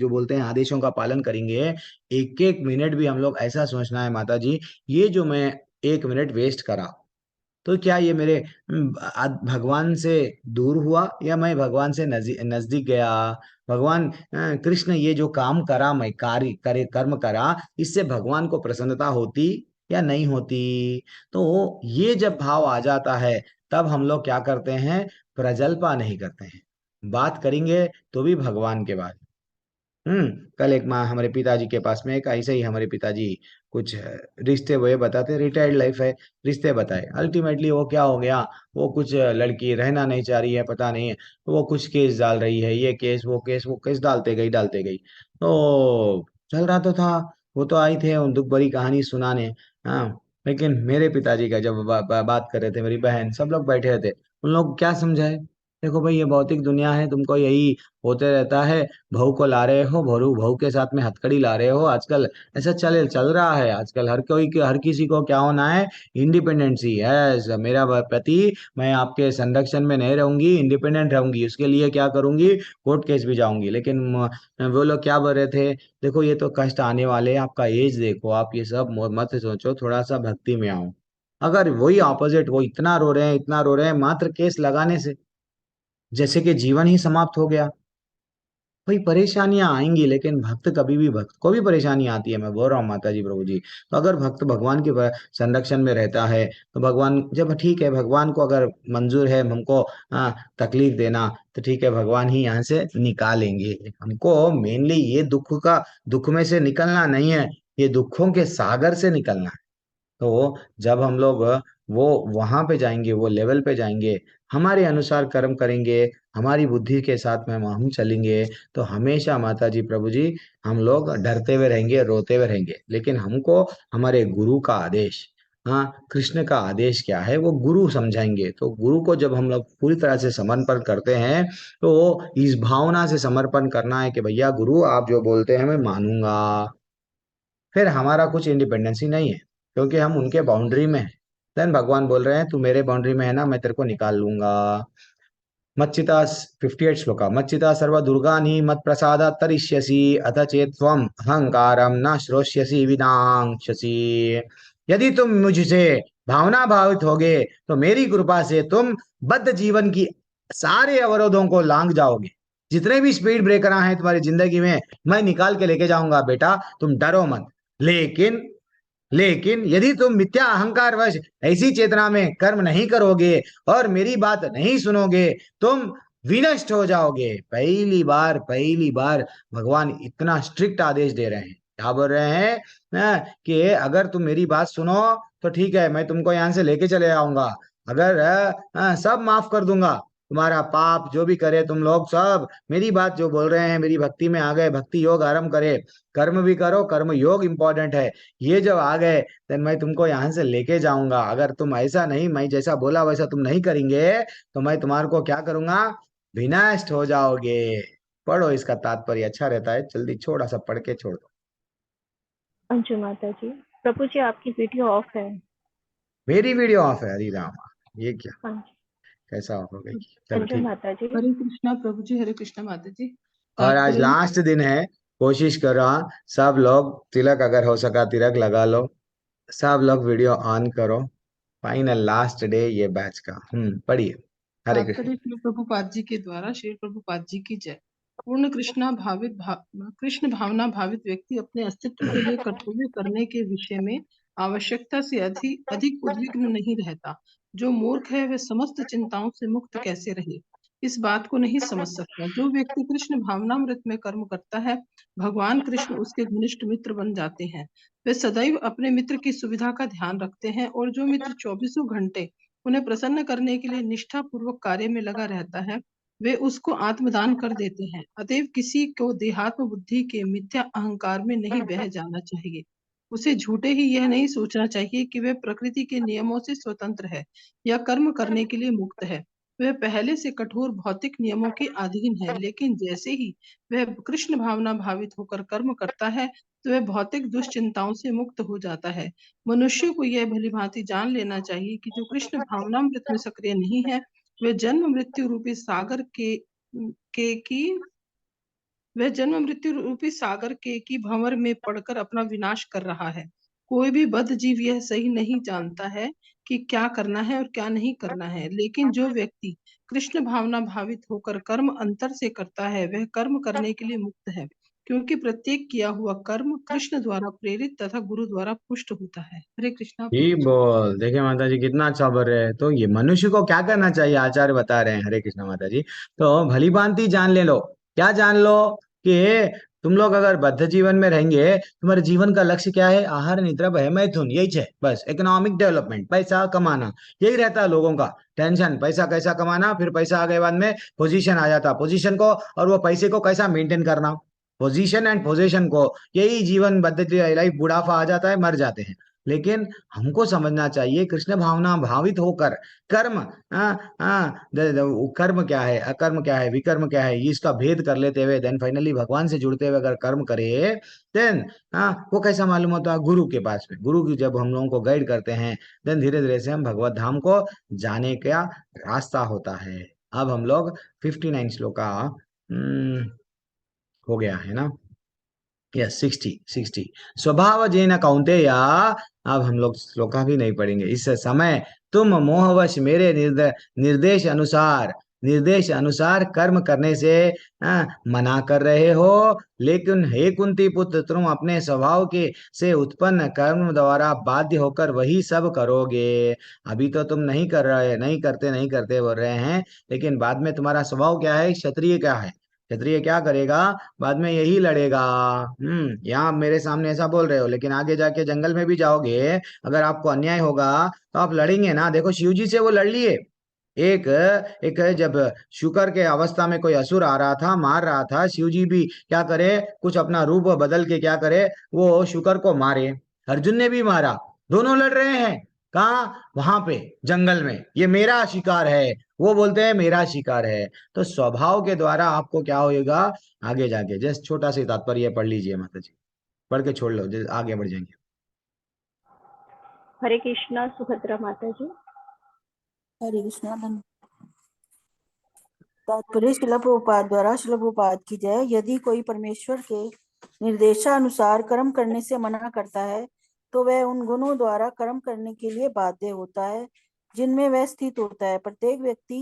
बोलते हैं आदेशों का पालन करेंगे। एक एक मिनट भी हम लोग ऐसा सोचना है माता जी, ये जो मैं 1 मिनट वेस्ट करा, तो क्या ये मेरे भगवान से दूर हुआ या मैं भगवान से नजदीक गया। भगवान कृष्ण ये जो काम करा, मैं कार्य करे कर्म करा, इससे भगवान को प्रसन्नता होती या नहीं होती। तो ये जब भाव आ जाता है, तब हम लोग क्या करते हैं, प्रजल्पा नहीं करते हैं, बात करेंगे तो भी भगवान के बारे। कल एक माँ हमारे पिताजी के पास में, एक ऐसे ही हमारे पिताजी कुछ रिश्ते वो बताते, रिटायर्ड लाइफ है, रिश्ते बताए, अल्टीमेटली वो क्या हो गया, वो कुछ लड़की रहना नहीं चाह रही है, पता नहीं है, तो वो कुछ केस डाल रही है, ये केस वो केस डालते गई। तो चल रहा तो था, वो तो आई थे उन दुख भरी कहानी सुनाने। हाँ, लेकिन मेरे पिताजी का जब बात कर रहे थे, मेरी बहन सब लोग बैठे रहते, उन लोग क्या समझाए, देखो भाई ये भौतिक दुनिया है, तुमको यही होते रहता है, बहू को ला रहे हो, बहू बहू के साथ में हथकड़ी ला रहे हो आजकल, ऐसा चल रहा है आजकल, हर किसी को क्या होना है, इंडिपेंडेंसी है। मेरा पति, मैं आपके संरक्षण में नहीं रहूंगी, इंडिपेंडेंट रहूंगी, उसके लिए क्या करूंगी, कोर्ट केस भी जाऊंगी। लेकिन वो लोग क्या बोल रहे थे, देखो ये तो कष्ट आने वाले हैं, आपका एज देखो, आप ये सब मत सोचो, थोड़ा सा भक्ति में आओ। अगर वही ऑपोजिट, वो इतना रो रहे हैं मात्र केस लगाने से, जैसे कि जीवन ही समाप्त हो गया। भाई परेशानियां आएंगी, लेकिन भक्त कभी भी, भक्त को भी परेशानी आती है, मैं बोल रहा हूँ माता जी प्रभु जी। तो अगर भक्त भगवान के संरक्षण में रहता है, तो भगवान जब ठीक है, भगवान को अगर मंजूर है हमको तकलीफ देना, तो ठीक है, भगवान ही यहाँ से निकालेंगे। हमको मेनली ये दुख में से निकलना नहीं है, ये दुखों के सागर से निकलना है। तो जब हम लोग वो वहां पे जाएंगे, वो लेवल पे जाएंगे, हमारे अनुसार कर्म करेंगे, हमारी बुद्धि के साथ में हम चलेंगे, तो हमेशा माता जी प्रभु जी हम लोग डरते हुए रहेंगे, रोते हुए रहेंगे। लेकिन हमको हमारे गुरु का आदेश, हाँ कृष्ण का आदेश क्या है, वो गुरु समझाएंगे। तो गुरु को जब हम लोग पूरी तरह से समर्पण करते हैं, तो इस भावना से समर्पण करना है कि भैया गुरु आप जो बोलते हैं मैं मानूंगा। फिर हमारा कुछ इंडिपेंडेंसी नहीं है, क्योंकि हम उनके बाउंड्री में हैं। देन भगवान बोल रहे हैं तू मेरे बाउंड्री में है ना, मैं तेरे को निकाल लूंगा। मच्चिता 58 श्लोका, मच्चिता सर्व दुर्गानि मत प्रसादा तरिष्यसि अथ चेत त्वम अहंकारम न श्रोष्यसि विनांक्षसि। यदि तुम मुझसे भावना भावित होगे, तो मेरी कृपा से तुम बद्ध जीवन की सारे अवरोधों को लांग जाओगे। जितने भी स्पीड ब्रेकर हैं तुम्हारी जिंदगी में, मैं निकाल के लेके जाऊंगा बेटा, तुम डरो मत। लेकिन लेकिन यदि तुम मिथ्या अहंकार वश ऐसी चेतना में कर्म नहीं करोगे और मेरी बात नहीं सुनोगे, तुम विनष्ट हो जाओगे। पहली बार भगवान इतना स्ट्रिक्ट आदेश दे रहे हैं। क्या बोल रहे हैं कि अगर तुम मेरी बात सुनो, तो ठीक है, मैं तुमको यहां से लेके चले आऊंगा। अगर सब माफ कर दूंगा, तुम्हारा पाप जो भी करे तुम लोग सब, मेरी बात जो बोल रहे हैं, मेरी भक्ति में आ गए, भक्ति योग आरंभ करे, कर्म भी करो, कर्म योग इंपॉर्टेंट है, ये जब आ गए, देन मैं तुमको यहाँ से लेके जाऊंगा। अगर तुम ऐसा नहीं, मैं जैसा बोला वैसा तुम नहीं करेंगे, तो मैं तुम्हारे को क्या करूंगा, विनष्ट हो जाओगे। पढ़ो, इसका तात्पर्य अच्छा रहता है, जल्दी छोटा सा पढ़ के छोड़ दो। अंजू माता जी, प्रभु जी आपकी वीडियो ऑफ है। मेरी वीडियो ऑफ है, हरी राम, ये क्या, हाँ जी, कैसा ऑफ हो गई, चलो अंजू ठीक। माता जी। हरे कृष्णा प्रभु जी, हरे कृष्णा माता जी। और आज तात्पर्य लास्ट दिन है, कोशिश करो सब लोग तिलक, अगर हो सका तिलक लगा लो, सब लोग वीडियो ऑन करो। फाइनल लास्ट डे ये बैच का। पढ़िए। हरे कृष्ण। तात्पर्य श्री प्रभुपाद जी के द्वारा। श्री प्रभुपाद जी की जय। पूर्ण कृष्ण भावना भावित व्यक्ति अपने अस्तित्व के लिए कर्तव्य करने के विषय में आवश्यकता से अधिक अधिक उद्विग्न नहीं रहता। जो मूर्ख है वह समस्त चिंताओं से मुक्त कैसे रहे, इस बात को नहीं समझ सकता। जो व्यक्ति कृष्ण भावनामृत में कर्म करता है, भगवान कृष्ण उसके घनिष्ठ मित्र बन जाते हैं। वे सदैव अपने मित्र की सुविधा का ध्यान रखते हैं, और जो मित्र 24 घंटे उन्हें प्रसन्न करने के लिए निष्ठा पूर्वक कार्य में लगा रहता है, वे उसको आत्मदान कर देते हैं। अतएव किसी को देहात्म बुद्धि के मिथ्या अहंकार में नहीं बह जाना चाहिए। उसे झूठे ही यह नहीं सोचना चाहिए कि वह प्रकृति के नियमों से स्वतंत्र है या कर्म करने के लिए मुक्त है। वह पहले से कठोर भौतिक नियमों के अधीन है, लेकिन जैसे ही वह कृष्ण भावना भावित होकर कर्म करता है तो वह भौतिक दुश्चिंताओं से मुक्त हो जाता है। मनुष्य को यह भलीभांति जान लेना चाहिए कि जो कृष्ण भावनामृत में सक्रिय नहीं है वह जन्म मृत्यु रूपी सागर की भंवर में पड़कर अपना विनाश कर रहा है। कोई भी बद्ध जीव यह सही नहीं जानता है कि क्या करना है और क्या नहीं करना है, लेकिन जो व्यक्ति कृष्ण भावना भावित होकर कर्म अंतर से करता है वह कर्म करने के लिए मुक्त है, क्योंकि प्रत्येक किया हुआ कर्म कृष्ण द्वारा प्रेरित तथा गुरु द्वारा पुष्ट होता है। हरे कृष्णा। जी बोल। देखिए माता जी कितना अच्छा बोल रहे हैं। तो ये मनुष्य को क्या करना चाहिए, आचार्य बता रहे हैं। हरे कृष्णा माता जी। तो भली भांति जान ले लो। क्या जान लो कि तुम लोग अगर बद्ध जीवन में रहेंगे, तुम्हारे जीवन का लक्ष्य क्या है? आहार निद्रा भय मैथुन, यही है बस। इकोनॉमिक डेवलपमेंट, पैसा कमाना, यही रहता है लोगों का टेंशन। पैसा कैसा कमाना, फिर पैसा आ गए बाद में पोजीशन आ जाता, पोजीशन को और वो पैसे को कैसा मेंटेन करना, पोजीशन एंड पोजीशन को, यही जीवन बद्ध लाइफ। बुढ़ापा आ जाता है, मर जाते हैं। लेकिन हमको समझना चाहिए कृष्ण भावना भावित होकर कर्म, कर्म क्या है, अकर्म क्या है, विकर्म क्या है, इसका भेद कर लेते हुए देन फाइनली भगवान से जुड़ते हुए अगर कर्म करे, देन वो कैसा मालूम होता है? गुरु के पास में, गुरु की जब हम लोगों को गाइड करते हैं देन धीरे धीरे से हम भगवत धाम को जाने का रास्ता होता है। अब हम लोग 59 श्लोका हो गया है ना? यस, 60 स्वभाव जेन कौन्तेय। अब हम लोग श्लोका भी नहीं पढ़ेंगे इस समय। तुम मोहवश मेरे निर्देश अनुसार कर्म करने से मना कर रहे हो, लेकिन हे कुंती पुत्र, तुम अपने स्वभाव के से उत्पन्न कर्म द्वारा बाध्य होकर वही सब करोगे। अभी तो तुम नहीं करते बोल रहे हैं, लेकिन बाद में तुम्हारा स्वभाव क्या है? क्षत्रिय क्या है? क्षत्रिय क्या करेगा? बाद में यही लड़ेगा। यहाँ मेरे सामने ऐसा बोल रहे हो, लेकिन आगे जाके जंगल में भी जाओगे, अगर आपको अन्याय होगा तो आप लड़ेंगे ना। देखो शिव जी से वो लड़ लिए। एक एक जब शुकर के अवस्था में कोई असुर आ रहा था, मार रहा था, शिव जी भी क्या करे, कुछ अपना रूप बदल के क्या करे, वो शुकर को मारे। अर्जुन ने भी मारा, दोनों लड़ रहे हैं। कहाँ? वहां पे जंगल में। ये मेरा शिकार है, वो बोलते हैं मेरा शिकार है। तो स्वभाव के द्वारा आपको क्या होगा आगे जाके? जस्ट छोटा सा तात्पर्य पढ़ लीजिए माता जी, पढ़ के छोड़ लो, आगे बढ़ जाएंगे। हरे कृष्णा सुभद्रा माता जी। हरे कृष्णा। तात्पर्य शिला प्रभुपाद द्वारा। शिला प्रभुपाद की जय। यदि कोई परमेश्वर के निर्देशानुसार कर्म करने से मना करता है तो वह उन गुणों द्वारा कर्म करने के लिए बाध्य होता है जिनमें वह स्थित होता है। प्रत्येक व्यक्ति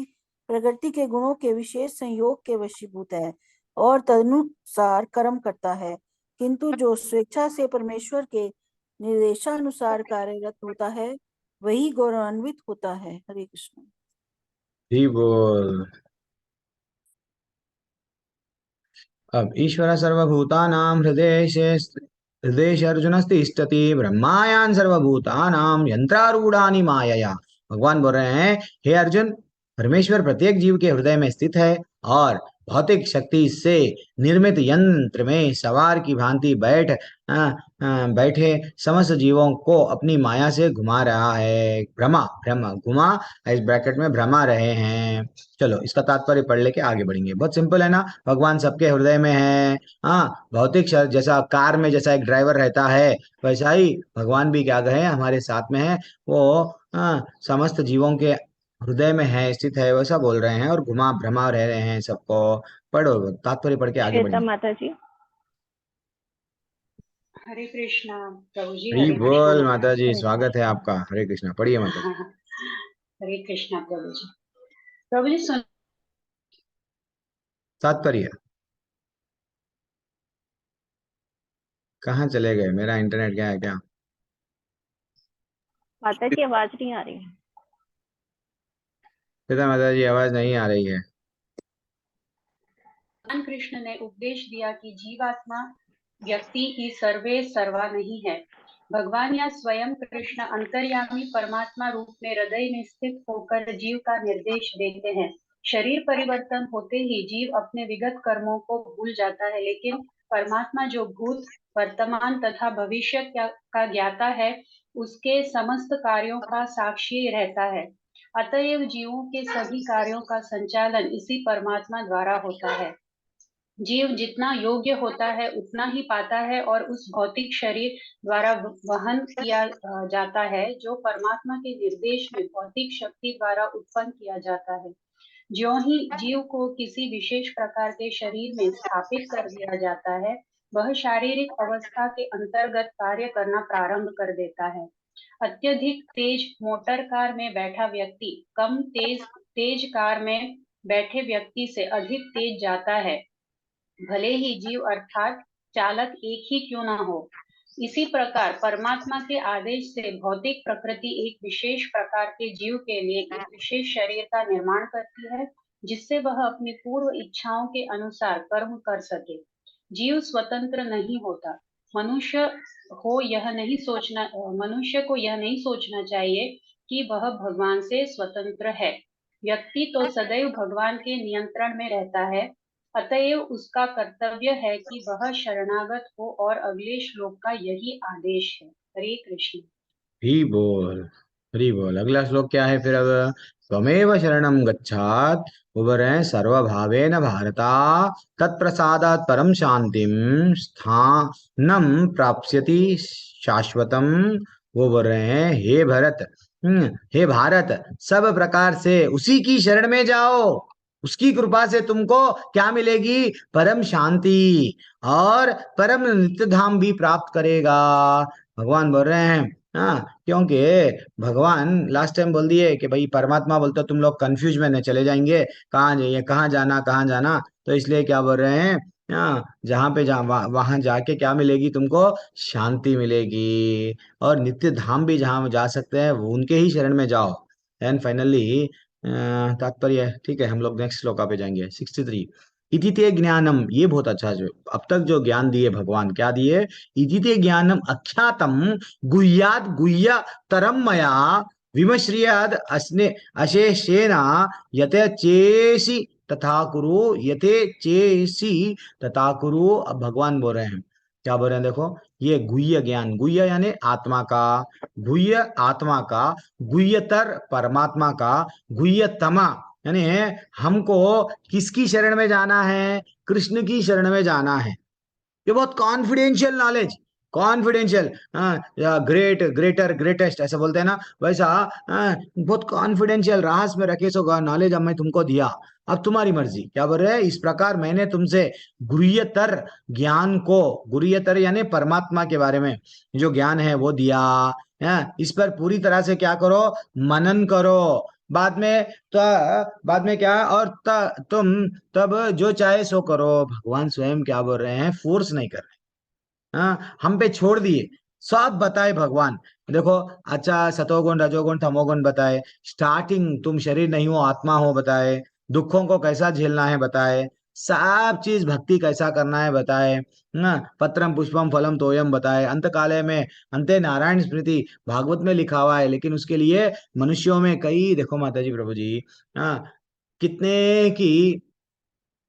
प्रकृति के गुणों के विशेष संयोग के वशीभूत है और तदनुसार कर्म करता है, किंतु जो स्वेच्छा से परमेश्वर के निर्देशानुसार कार्यरत होता है वही गौरवान्वित होता है। हरे कृष्ण। जी बोल। अब ईश्वर सर्वभूतानां हृदय अर्जुनस्तिष्ठति ब्रह्मायान सर्वभूतानां यंत्रारूढ़ानि मायया। भगवान बोल रहे हैं, हे अर्जुन, परमेश्वर प्रत्येक जीव के हृदय में स्थित है और भौतिक शक्ति से निर्मित यंत्र में सवार की भांति बैठे समस्त जीवों को अपनी माया से घुमा रहा है। घुमा इस ब्रैकेट में भ्रमा रहे हैं। चलो इसका तात्पर्य पढ़ लेके आगे बढ़ेंगे। बहुत सिंपल है ना? भगवान सबके हृदय में है। भौतिक शरीर जैसा कार में जैसा एक ड्राइवर रहता है, वैसा ही भगवान भी क्या कहे हमारे साथ में है। वो समस्त जीवों के हृदय में है, स्थित है, वैसा बोल रहे हैं और घुमा भ्रमा रह रहे हैं सबको। पढ़ो, तात्पर्य पढ़ के आगे श्वेता बढ़ेंगे। माता जी। हरे कृष्णा प्रभु जी। हरी हरे कृष्णा बोल माता जी, स्वागत है कृष्णा। आपका। हरे कृष्णा, पढ़िए माता जी। हरे कृष्णा प्रभु जी। प्रभु जी सुन। तात्पर्य कहाँ चले गए? मेरा इंटरनेट क्या है क्या? माता जी आवाज नहीं आ रही है। पिता माता जी आवाज नहीं आ रही है। भगवान कृष्ण ने उपदेश दिया कि जीवात्मा व्यक्ति ही सर्वे सर्वा नहीं है। भगवान या स्वयं कृष्ण अंतर्यामी परमात्मा रूप में हृदय में स्थित होकर जीव का निर्देश देते हैं। शरीर परिवर्तन होते ही जीव अपने विगत कर्मों को भूल जाता है, लेकिन परमात्मा जो भूत वर्तमान तथा भविष्य का ज्ञाता है, उसके समस्त कार्यों का साक्षी रहता है। अतएव जीवों के सभी कार्यों का संचालन इसी परमात्मा द्वारा होता है। जीव जितना योग्य होता है उतना ही पाता है और उस भौतिक शरीर द्वारा वहन किया जाता है जो परमात्मा के निर्देश में भौतिक शक्ति द्वारा उत्पन्न किया जाता है। ज्यों ही जीव को किसी विशेष प्रकार के शरीर में स्थापित कर दिया जाता है, वह शारीरिक अवस्था के अंतर्गत कार्य करना प्रारंभ कर देता है। अत्यधिक तेज मोटर कार में बैठा व्यक्ति कम तेज कार में बैठे व्यक्ति से अधिक तेज जाता है, भले ही जीव अर्थात चालक एक ही क्यों ना हो। इसी प्रकार परमात्मा के आदेश से भौतिक प्रकृति एक विशेष प्रकार के जीव के लिए एक विशेष शरीर का निर्माण करती है, जिससे वह अपनी पूर्व इच्छाओं के अनुसार कर्म कर सके। जीव स्वतंत्र नहीं होता। मनुष्य को यह नहीं सोचना चाहिए कि वह भगवान से स्वतंत्र है। व्यक्ति तो सदैव भगवान के नियंत्रण में रहता है, अतएव उसका कर्तव्य है कि वह शरणागत हो और अगले श्लोक का यही आदेश है। हरे कृष्ण। हरी बोल। अगला श्लोक क्या है फिर? अब त्वमेव शरणं गच्छात् उबरें सर्वभावेन भारता तत्प्रसादात् परम शांतिम स्थानम प्राप्स्यति शाश्वतम। उबरें हे भरत, हे भारत, सब प्रकार से उसी की शरण में जाओ। उसकी कृपा से तुमको क्या मिलेगी? परम शांति और परम नित्य धाम भी प्राप्त करेगा। भगवान बोल रहे हैं। हाँ, क्योंकि भगवान लास्ट टाइम बोल दिए कि भाई परमात्मा बोलते तुम लोग कंफ्यूज में चले जाएंगे, कहाँ जाइए, कहाँ जाना। तो इसलिए क्या बोल रहे हैं? हाँ, जहाँ पे वहां जाके क्या मिलेगी तुमको? शांति मिलेगी और नित्य धाम भी जहाँ जा सकते हैं वो उनके ही शरण में जाओ। एंड फाइनली तात्पर्य, ठीक है, हम लोग नेक्स्ट श्लोका पे जाएंगे 63। इति ते ज्ञानम, ये बहुत अच्छा, जो अब तक जो ज्ञान दिए भगवान, क्या दिए? इति ते ज्ञानम अख्यातम गुह्याद गुह्य तरम मया विमश्रियाद अस्ने अशेषेना यते चेसी तथा कुरु, यते चेसी तथा कुरु। अब भगवान बोल रहे हैं, क्या बोल रहे हैं? देखो, ये गुह्य ज्ञान, गुह्य यानी आत्मा का, गुह्य आत्मा का, गुह्यतर परमात्मा का, गुह्यतमा यानी हमको किसकी शरण में जाना है? कृष्ण की शरण में जाना है। ये बहुत confidential knowledge, confidential, greater greatest ऐसा बोलते हैं ना, वैसा बहुत कॉन्फिडेंशियल रहस्य में रखे सो नॉलेज अब मैं तुमको दिया, अब तुम्हारी मर्जी। क्या बोल रहे हैं? इस प्रकार मैंने तुमसे गुह्यतर ज्ञान को, गुह्यतर यानी परमात्मा के बारे में जो ज्ञान है वो दिया है। इस पर पूरी तरह से क्या करो? मनन करो। बाद में तो बाद में क्या? और तुम तब जो चाहे सो करो। भगवान स्वयं क्या बोल रहे हैं? फोर्स नहीं कर रहे। हाँ, हम पे छोड़ दिए, सब बताए भगवान। देखो, अच्छा, सतोगुण रजोगुण तमोगुण बताए, स्टार्टिंग तुम शरीर नहीं हो आत्मा हो बताए, दुखों को कैसा झेलना है बताए, सब चीज भक्ति कैसा करना है बताए, ना पत्रम पुष्पम फलम तोयम बताए, अंत काले में अंते नारायण स्मृति भागवत में लिखा हुआ है। लेकिन उसके लिए मनुष्यों में कई, देखो माता जी प्रभु जी, हाँ, कितने की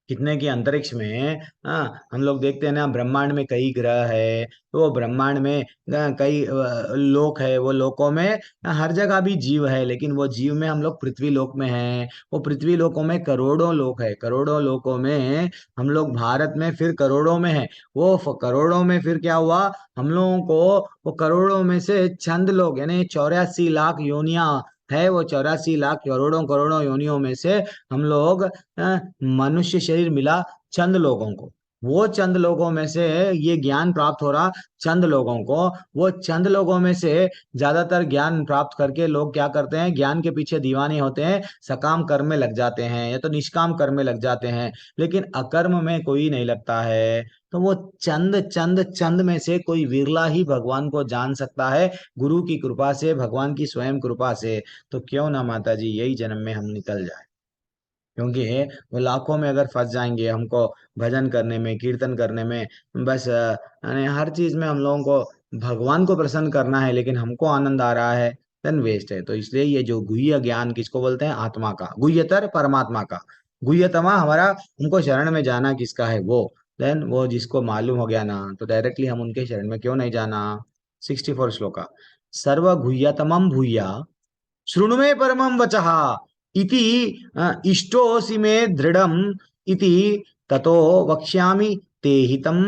कितने की अंतरिक्ष में, हम लोग देखते हैं ना, ब्रह्मांड में कई ग्रह है, तो वो ब्रह्मांड में कई लोक है, वो लोकों में हर जगह भी जीव है, लेकिन वो जीव में हम लोग पृथ्वी लोक में हैं। वो पृथ्वी लोकों में करोड़ों लोक है, करोड़ों लोकों में हम लोग भारत में फिर करोड़ों में है। वो करोड़ों में फिर क्या हुआ? हम लोगों को वो करोड़ों में से चंद लोग यानी 84 लाख योनियां है, वो 84 लाख करोड़ों करोड़ों योनियों में से हम लोग मनुष्य शरीर मिला चंद लोगों को। वो चंद लोगों में से ये ज्ञान प्राप्त हो रहा चंद लोगों को। वो चंद लोगों में से ज्यादातर ज्ञान प्राप्त करके लोग क्या करते हैं? ज्ञान के पीछे दीवाने होते हैं, सकाम कर्म में लग जाते हैं या तो निष्काम कर्म में लग जाते हैं, लेकिन अकर्म में कोई नहीं लगता है। तो वो चंद चंद चंद में से कोई विरला ही भगवान को जान सकता है, गुरु की कृपा से, भगवान की स्वयं कृपा से। तो क्यों ना माता जी यही जन्म में हम निकल जाए, क्योंकि वो लाखों में अगर फंस जाएंगे, हमको भजन करने में, कीर्तन करने में, बस यानी हर चीज में हम लोगों को भगवान को प्रसन्न करना है, लेकिन हमको आनंद आ रहा है, देन वेस्ट है। तो इसलिए ये जो गुह्य ज्ञान किसको बोलते हैं? आत्मा का, गुह्यतर परमात्मा का, गुह्यतमा हमारा, उनको शरण में जाना किसका है? वो देन वो जिसको मालूम हो गया ना, तो डायरेक्टली हम उनके शरण में क्यों नहीं जाना? 64 श्लोका। सर्व गुह्यतमम भूया शृणु मे परमं वचः इति इष्टोऽसि मे दृढ़म इति ततो वक्ष्यामि ते हितम।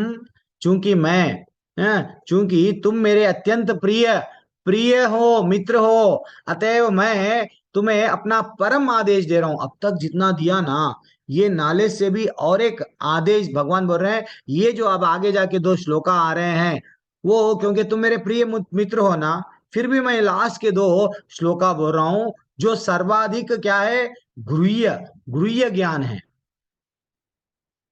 चूंकि मैं चूंकि तुम मेरे अत्यंत प्रिय प्रिय हो, मित्र हो, अतएव मैं तुम्हें अपना परम आदेश दे रहा हूं। अब तक जितना दिया ना, ये नॉलेज से भी और एक आदेश भगवान बोल रहे हैं। ये जो अब आगे जाके 2 श्लोका आ रहे हैं, वो क्योंकि तुम मेरे प्रिय मित्र हो ना, फिर भी मैं लास्ट के 2 श्लोका बोल रहा हूं जो सर्वाधिक क्या है, गृह्य गृह्य ज्ञान है।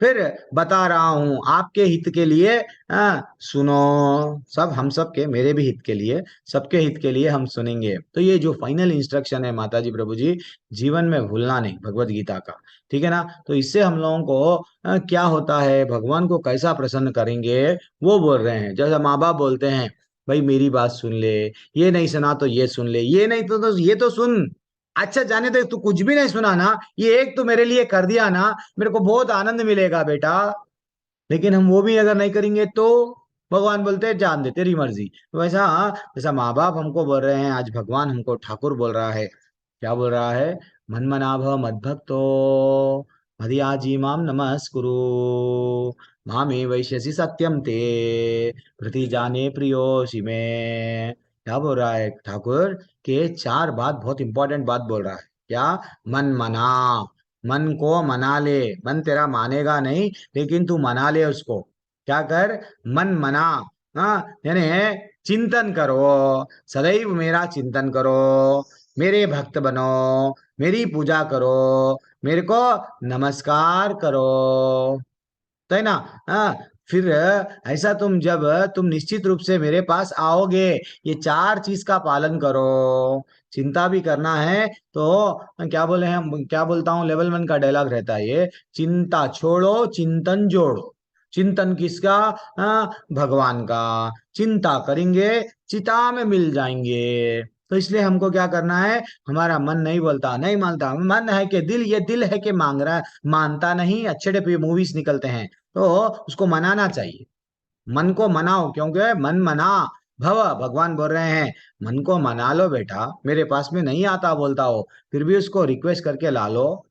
फिर बता रहा हूं आपके हित के लिए, सुनो। सब हम सब के, मेरे भी हित के लिए, सबके हित के लिए हम सुनेंगे। तो ये जो फाइनल इंस्ट्रक्शन है माता जी प्रभु जी, जीवन में भूलना नहीं भगवत गीता का, ठीक है ना। तो इससे हम लोगों को क्या होता है, भगवान को कैसा प्रसन्न करेंगे वो बोल रहे हैं। जैसे माँ बाप बोलते हैं, भाई मेरी बात सुन ले, ये नहीं सुना तो ये सुन ले, ये नहीं तो ये तो सुन। अच्छा जाने दे, तू कुछ भी नहीं सुना ना, ये एक तो मेरे लिए कर दिया ना, मेरे को बहुत आनंद मिलेगा बेटा। लेकिन हम वो भी अगर नहीं करेंगे तो भगवान बोलते हैं जान दे तेरी मर्जी। तो वैसा जैसा माँ बाप हमको बोल रहे हैं, आज भगवान हमको ठाकुर बोल रहा है। क्या बोल रहा है? मन्मनाभ मद्भक्तो मदयाजी माम नमस्कुरु मामे वैश्यसि सत्यम ते प्रतिजाने प्रियोसि में। क्या बोल रहा है ठाकुर के? 4 बात, बहुत इंपॉर्टेंट बात बोल रहा है। क्या? मन मना, मन को मना ले। मन तेरा मानेगा नहीं, लेकिन तू मना ले उसको। क्या कर? मन मना। हाँ, यानी चिंतन करो, सदैव मेरा चिंतन करो, मेरे भक्त बनो, मेरी पूजा करो, मेरे को नमस्कार करो, तो है ना। हाँ, फिर ऐसा तुम जब तुम निश्चित रूप से मेरे पास आओगे, ये 4 चीज का पालन करो। चिंता भी करना है तो क्या बोले हैं, क्या बोलता हूँ, लेवल 1 का डायलॉग रहता है ये, चिंता छोड़ो चिंतन जोड़ो। चिंतन किसका? भगवान का। चिंता करेंगे, चिता में मिल जाएंगे। तो इसलिए हमको क्या करना है, हमारा मन नहीं बोलता, नहीं मानता, मन है कि दिल, ये दिल है कि मांग रहा है, मानता नहीं। अच्छे मूवीज निकलते हैं, तो उसको मनाना चाहिए। मन को मनाओ, क्योंकि मन मना भव, भगवान बोल रहे हैं मन को मना लो बेटा। मेरे पास में नहीं आता बोलता हो, फिर भी उसको रिक्वेस्ट करके ला लो।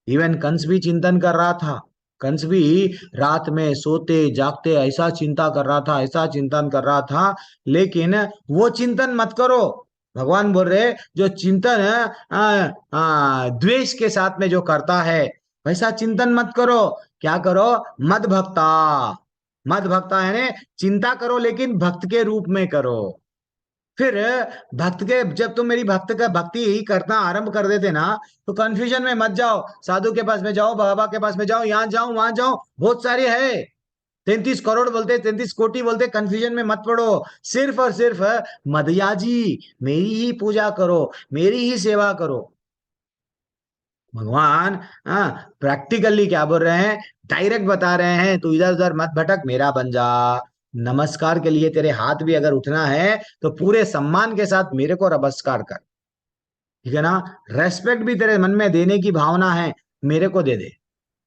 इवन कंस भी चिंतन कर रहा था। कंस भी रात में सोते जागते ऐसा चिंता कर रहा था, ऐसा चिंतन कर रहा था। लेकिन वो चिंतन मत करो। भगवान बोल रहे जो चिंतन द्वेष के साथ में जो करता है, वैसा चिंतन मत करो। क्या करो? मद भक्ता। मद भक्ता यानी चिंता करो, लेकिन भक्त के रूप में करो। फिर भक्त के, जब तुम मेरी भक्त का भक्ति ही करना आरंभ कर देते ना, तो कंफ्यूजन में मत जाओ। साधु के पास में जाओ, बाबा के पास में जाओ, यहाँ जाओ वहां जाओ, बहुत सारे है। 33 करोड़ बोलते, 33 कोटि बोलते, कंफ्यूजन में मत पड़ो। सिर्फ और सिर्फ मदयाजी, मेरी ही पूजा करो, मेरी ही सेवा करो। भगवान प्रैक्टिकली क्या बोल रहे हैं, डायरेक्ट बता रहे हैं, तू इधर उधर मत भटक, मेरा बन जा। नमस्कार के लिए तेरे हाथ भी अगर उठना है तो पूरे सम्मान के साथ मेरे को नमस्कार कर, ठीक है ना। रेस्पेक्ट भी तेरे मन में देने की भावना है, मेरे को दे दे,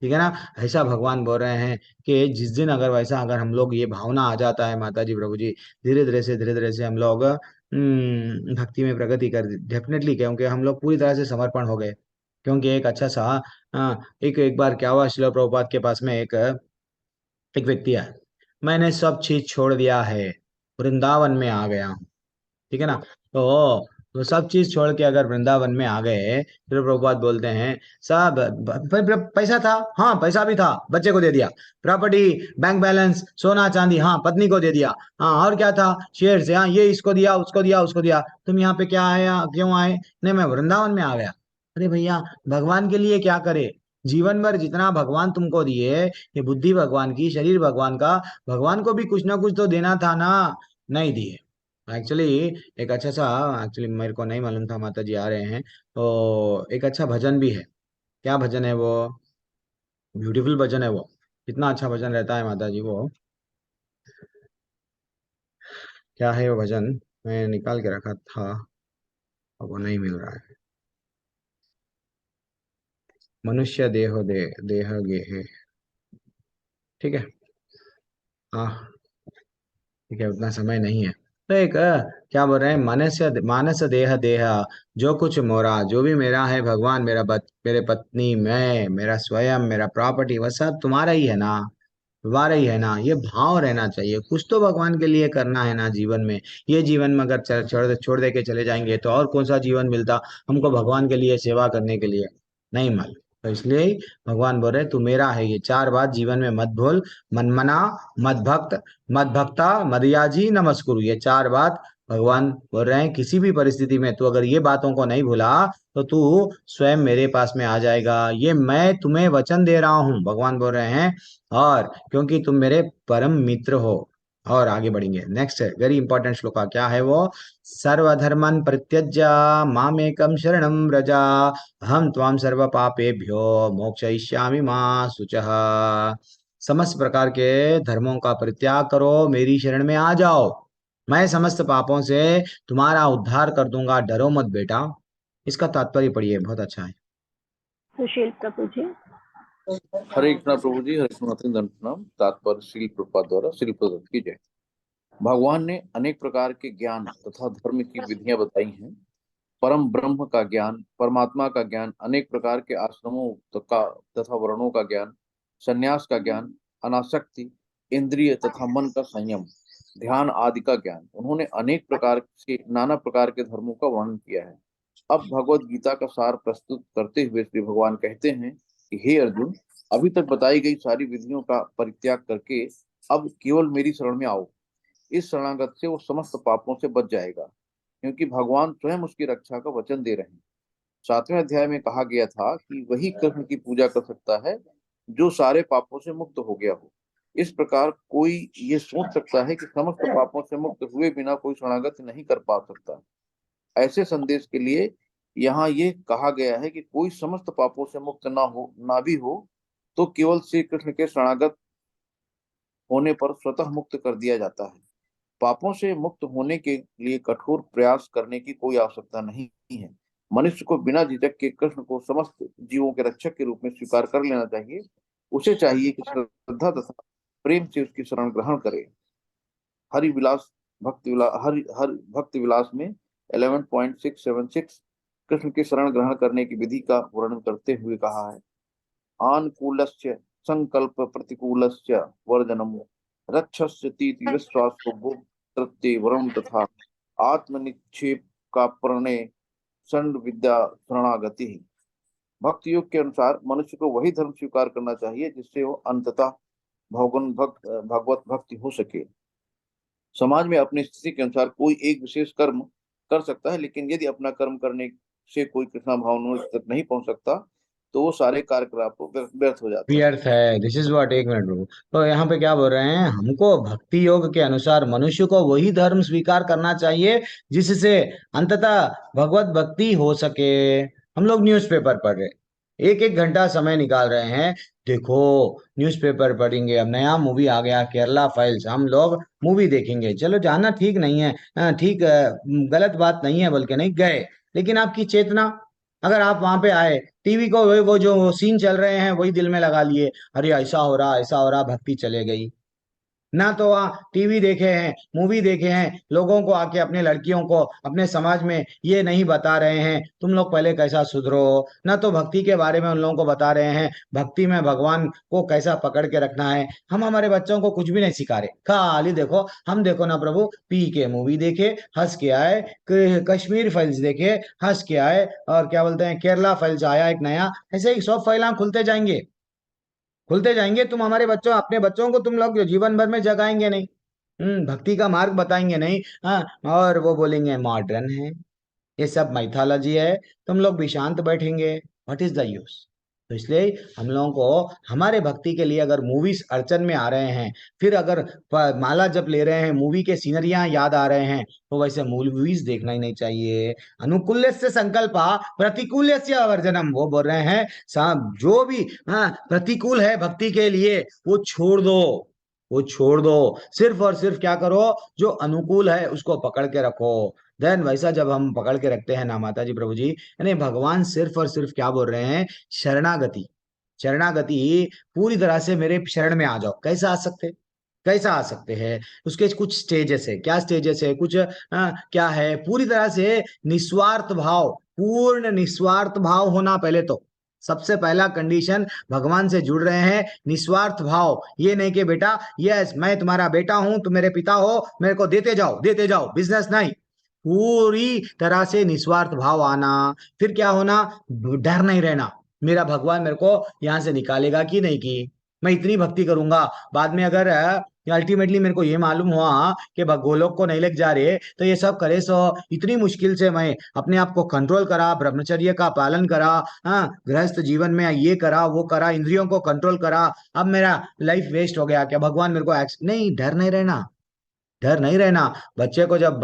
ठीक है ना। ऐसा भगवान बोल रहे हैं कि जिस दिन अगर वैसा अगर हम लोग ये भावना आ जाता है माता जी प्रभु जी, धीरे धीरे से हम लोग भक्ति में प्रगति कर डेफिनेटली, क्योंकि हम लोग पूरी तरह से समर्पण हो गए। क्योंकि एक अच्छा सा एक एक बार क्या हुआ, श्रील प्रभुपाद के पास में एक एक व्यक्ति है, मैंने सब चीज छोड़ दिया है, वृंदावन में आ गया हूँ, ठीक है ना। तो सब चीज छोड़ के अगर वृंदावन में आ गए, फिर प्रभुपाद बोलते हैं सब पैसा था, हाँ पैसा भी था, बच्चे को दे दिया। प्रॉपर्टी, बैंक बैलेंस, सोना चांदी, हाँ पत्नी को दे दिया। हाँ और क्या था? शेयर से, हाँ ये इसको दिया, उसको दिया, उसको दिया। तुम यहाँ पे क्या आया, क्यों आए? नहीं मैं वृंदावन में आ गया। अरे भैया, भगवान के लिए क्या करे? जीवन भर जितना भगवान तुमको दिए, ये बुद्धि भगवान की, शरीर भगवान का, भगवान को भी कुछ ना कुछ तो देना था ना, नहीं दिए। एक्चुअली एक अच्छा सा, एक्चुअली मेरे को नहीं मालूम था, माता जी आ रहे हैं, तो एक अच्छा भजन भी है। क्या भजन है वो? ब्यूटीफुल भजन है वो। कितना अच्छा भजन रहता है माता जी वो। क्या है वो भजन? मैं निकाल के रखा था, अब वो नहीं मिल रहा है। मनुष्य देहो दे देह गेहे, ठीक है। हाँ ठीक है, उतना समय नहीं है। तो एक क्या बोल रहे हैं, मानस मानस देह देह, जो कुछ मोरा, जो भी मेरा है भगवान, मेरे पत्नी, मैं, मेरा स्वयं, मेरा प्रॉपर्टी, वह सब तुम्हारा ही है ना, तुम्हारा ही है ना। ये भाव रहना चाहिए, कुछ तो भगवान के लिए करना है ना जीवन में। ये जीवन में अगर छोड़ दे के चले जाएंगे तो और कौन सा जीवन मिलता हमको भगवान के लिए सेवा करने के लिए, नहीं मालूम। तो इसलिए ही भगवान बोल रहे तू मेरा है, ये चार बात जीवन में मत भूल। मनमना, मद भक्त, मद भक्ता, मदयाजी, नमस्कुरु, ये चार बात भगवान बोल रहे हैं। किसी भी परिस्थिति में तू अगर ये बातों को नहीं भूला तो तू स्वयं मेरे पास में आ जाएगा, ये मैं तुम्हें वचन दे रहा हूँ, भगवान बोल रहे हैं। और क्योंकि तुम मेरे परम मित्र हो। और आगे बढ़ेंगे, नेक्स्ट है वेरी इंपॉर्टेंट श्लोका, क्या है वो, सर्वधर्मन परित्यज्य मामेकम शरणम व्रजा, हम त्वाम सर्व पापेभ्यो मोक्षयिष्यामि मा शुचः। समस्त प्रकार के धर्मों का परित्याग करो, मेरी शरण में आ जाओ, मैं समस्त पापों से तुम्हारा उद्धार कर दूंगा, डरो मत बेटा। इसका तात्पर्य पढ़िए, बहुत अच्छा है। सुशील प्रभु जी। हरे कृष्णा प्रभु जी, हरे कृष्णा दंड प्रणाम। तात्पर्य श्रील प्रभुपाद द्वारा, श्रील प्रदत्त की जय। भगवान ने अनेक प्रकार के ज्ञान तथा धर्म की विधियां बताई हैं। परम ब्रह्म का ज्ञान, परमात्मा का ज्ञान, अनेक प्रकार के आश्रमों का तथा वर्णों का ज्ञान, संन्यास का ज्ञान, अनासक्ति, इंद्रिय तथा मन का संयम, ध्यान आदि का ज्ञान, उन्होंने अनेक प्रकार से नाना प्रकार के धर्मों का वर्णन किया है। अब भगवत गीता का सार प्रस्तुत करते हुए श्री भगवान कहते हैं कि हे अर्जुन, अभी तक बताई गई सारी विधियों का परित्याग करके अब केवल मेरी शरण में आओ। इस शरणागत से वो समस्त पापों से बच जाएगा, क्योंकि भगवान स्वयं उसकी रक्षा का वचन दे रहे हैं। 7वें अध्याय में कहा गया था कि वही कृष्ण की पूजा कर सकता है जो सारे पापों से मुक्त हो गया हो। इस प्रकार कोई ये सोच सकता है कि समस्त पापों से मुक्त हुए बिना कोई शरणागत नहीं कर पा सकता। ऐसे संदेश के लिए यहाँ ये कहा गया है कि कोई समस्त पापों से मुक्त ना भी हो तो केवल श्री कृष्ण के शरणागत होने पर स्वतः मुक्त कर दिया जाता है। पापों से मुक्त होने के लिए कठोर प्रयास करने की कोई आवश्यकता नहीं है। मनुष्य को बिना झिझक के कृष्ण को समस्त जीवों के रक्षक के रूप में स्वीकार कर लेना चाहिए। उसे चाहिए कि श्रद्धा तथा प्रेम से उसकी शरण ग्रहण करे। हरि विलास भक्ति विलास हर भक्ति विलास में 11.676 कृष्ण की शरण ग्रहण करने की विधि का वर्णन करते हुए कहा है, आनुकूलस्य संकल्प प्रतिकूलस्य वर्जनम रक्षस्यतीति विश्वासो गोत्रत्ते वरुण तथा आत्मनिक्षेप का प्रणय संड विद्या शरणागति। भक्ति योग के अनुसार मनुष्य को वही धर्म स्वीकार करना चाहिए जिससे वो अंततः भगवत भक्ति हो सके। समाज में अपनी स्थिति के अनुसार कोई एक विशेष कर्म कर सकता है, लेकिन यदि अपना कर्म करने से कोई कृष्णा भावना तक नहीं पहुंच सकता तो वो सारे कार्यकलाप व्यर्थ हो जाते हैं। व्यर्थ है, दिस इज व्हाट, एक मिनट रुको। तो यहाँ पे क्या बोल रहे हैं, हमको भक्ति योग के अनुसार मनुष्य को वही धर्म स्वीकार करना चाहिए जिससे अंततः भगवत भक्ति हो सके। हम लोग न्यूज़पेपर पढ़ रहे, एक एक घंटा समय निकाल रहे हैं, देखो न्यूज़पेपर पढ़ेंगे, अब नया मूवी आ गया केरला फाइल्स, हम लोग मूवी देखेंगे, चलो जाना ठीक नहीं है, ठीक गलत बात नहीं है, बल्कि नहीं गए, लेकिन आपकी चेतना, अगर आप वहां पे आए, टीवी को वो जो सीन चल रहे हैं वही दिल में लगा लिए, अरे ऐसा हो रहा ऐसा हो रहा, भक्ति चले गई ना। तो टीवी देखे हैं, मूवी देखे हैं, लोगों को आके, अपने लड़कियों को अपने समाज में ये नहीं बता रहे हैं तुम लोग पहले कैसा सुधरो, ना तो भक्ति के बारे में उन लोगों को बता रहे हैं भक्ति में भगवान को कैसा पकड़ के रखना है। हम हमारे बच्चों को कुछ भी नहीं सिखा रहे, खाली देखो, हम देखो ना प्रभु, पी के मूवी देखे हंस के आए, कश्मीर फाइल्स देखे हंस के आए, और क्या बोलते हैं केरला फाइल्स आया एक नया, ऐसे ही सब फाइल खुलते जाएंगे। तुम हमारे बच्चों, अपने बच्चों को तुम लोग जीवन भर में जगाएंगे नहीं, भक्ति का मार्ग बताएंगे नहीं, हाँ, और वो बोलेंगे मॉडर्न है, ये सब माइथोलॉजी है, तुम लोग भी शांत बैठेंगे, व्हाट इज द यूज। तो इसलिए हम लोगों को हमारे भक्ति के लिए अगर मूवीज अड़चन में आ रहे हैं, फिर अगर माला जब ले रहे हैं मूवी के सीनरियां याद आ रहे हैं, तो वैसे मूवीज देखना ही नहीं चाहिए। अनुकूल्य से संकल्प प्रतिकूल्य से वर्जनम, वो बोल रहे हैं जो भी प्रतिकूल है भक्ति के लिए वो छोड़ दो, वो छोड़ दो, सिर्फ और सिर्फ क्या करो, जो अनुकूल है उसको पकड़ के रखो। देन वैसा जब हम पकड़ के रखते हैं ना माता जी प्रभु जी, यानी भगवान सिर्फ और सिर्फ क्या बोल रहे हैं, शरणागति, शरणागति, पूरी तरह से मेरे शरण में आ जाओ। कैसे आ सकते, कैसा आ सकते हैं, उसके कुछ स्टेजेस है। क्या स्टेजेस है, कुछ क्या है, पूरी तरह से निस्वार्थ भाव, पूर्ण निस्वार्थ भाव होना। पहले तो सबसे पहला कंडीशन, भगवान से जुड़ रहे हैं, निस्वार्थ भाव। ये नहीं कि बेटा यस मैं तुम्हारा बेटा हूं, तुम मेरे पिता हो, मेरे को देते जाओ, बिजनेस नहीं। पूरी तरह से निस्वार्थ भाव आना। फिर क्या होना, डर नहीं रहना, मेरा भगवान मेरे को यहां से निकालेगा कि नहीं, की मैं इतनी भक्ति करूंगा, बाद में अगर अल्टीमेटली मेरे को ये मालूम हुआ कि गोलोक को नहीं लेके जा रहे, तो ये सब करे सो इतनी मुश्किल से मैं अपने आप को कंट्रोल करा, ब्रह्मचर्य का पालन करा, हाँ गृहस्थ जीवन में ये करा वो करा, इंद्रियों को कंट्रोल करा, अब मेरा लाइफ वेस्ट हो गया क्या, भगवान मेरे को नहीं, डर नहीं रहना, डर नहीं रहना। बच्चे को जब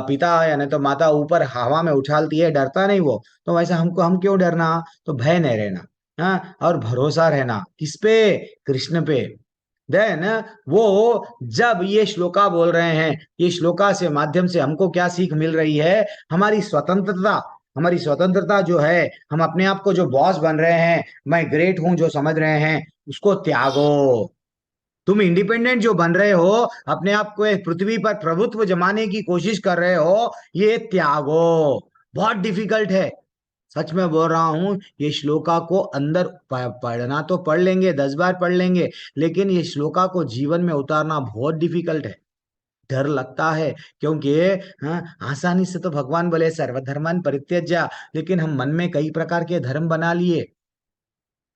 पिता या नहीं तो माता ऊपर हवा में उछालती है, डरता नहीं वो, तो वैसे हम क्यों डरना। तो भय नहीं रहना, हाँ, और भरोसा रहना किस पे, कृष्ण पे। देन वो जब ये श्लोका बोल रहे हैं, ये श्लोका से माध्यम से हमको क्या सीख मिल रही है, हमारी स्वतंत्रता जो है, हम अपने आप को जो बॉस बन रहे हैं, मैं ग्रेट हूं जो समझ रहे हैं, उसको त्यागो। तुम इंडिपेंडेंट जो बन रहे हो, अपने आप को एक पृथ्वी पर प्रभुत्व जमाने की कोशिश कर रहे हो, ये त्यागो। बहुत डिफिकल्ट है, सच में बोल रहा हूं। ये श्लोका को अंदर पढ़ना तो पढ़ लेंगे, 10 बार पढ़ लेंगे, लेकिन ये श्लोका को जीवन में उतारना बहुत डिफिकल्ट है। डर लगता है, क्योंकि हाँ, आसानी से तो भगवान बोले सर्वधर्मान परित्यज्य, लेकिन हम मन में कई प्रकार के धर्म बना लिए।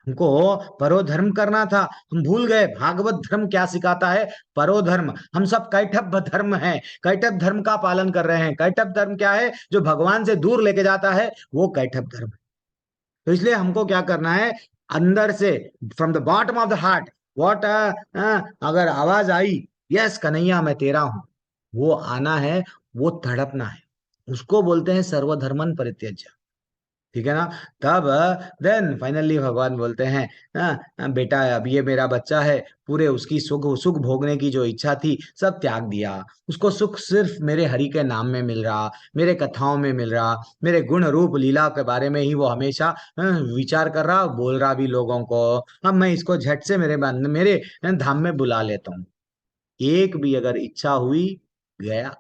हमको परोधर्म करना था, हम भूल गए भागवत धर्म क्या सिखाता है, परोधर्म। हम सब कैटभ धर्म है, कैटभ धर्म का पालन कर रहे हैं। कैटभ धर्म क्या है, जो भगवान से दूर लेके जाता है, वो कैटभ धर्म है। तो इसलिए हमको क्या करना है, अंदर से, from the bottom of the heart, what अगर आवाज आई, यस कन्हैया मैं तेरा हूं, वो आना है, वो तड़पना है, उसको बोलते हैं सर्वधर्मन परित्यज्य। ठीक है ना। तब देन फाइनली भगवान बोलते हैं, बेटा अब ये मेरा बच्चा है, पूरे उसकी सुख सुख भोगने की जो इच्छा थी सब त्याग दिया, उसको सुख सिर्फ मेरे हरि के नाम में मिल रहा, मेरे कथाओं में मिल रहा, मेरे गुण रूप लीला के बारे में ही वो हमेशा विचार कर रहा, बोल रहा भी लोगों को। अब मैं इसको झट से मेरे धाम में बुला लेता हूँ। एक भी अगर इच्छा हुई, गया,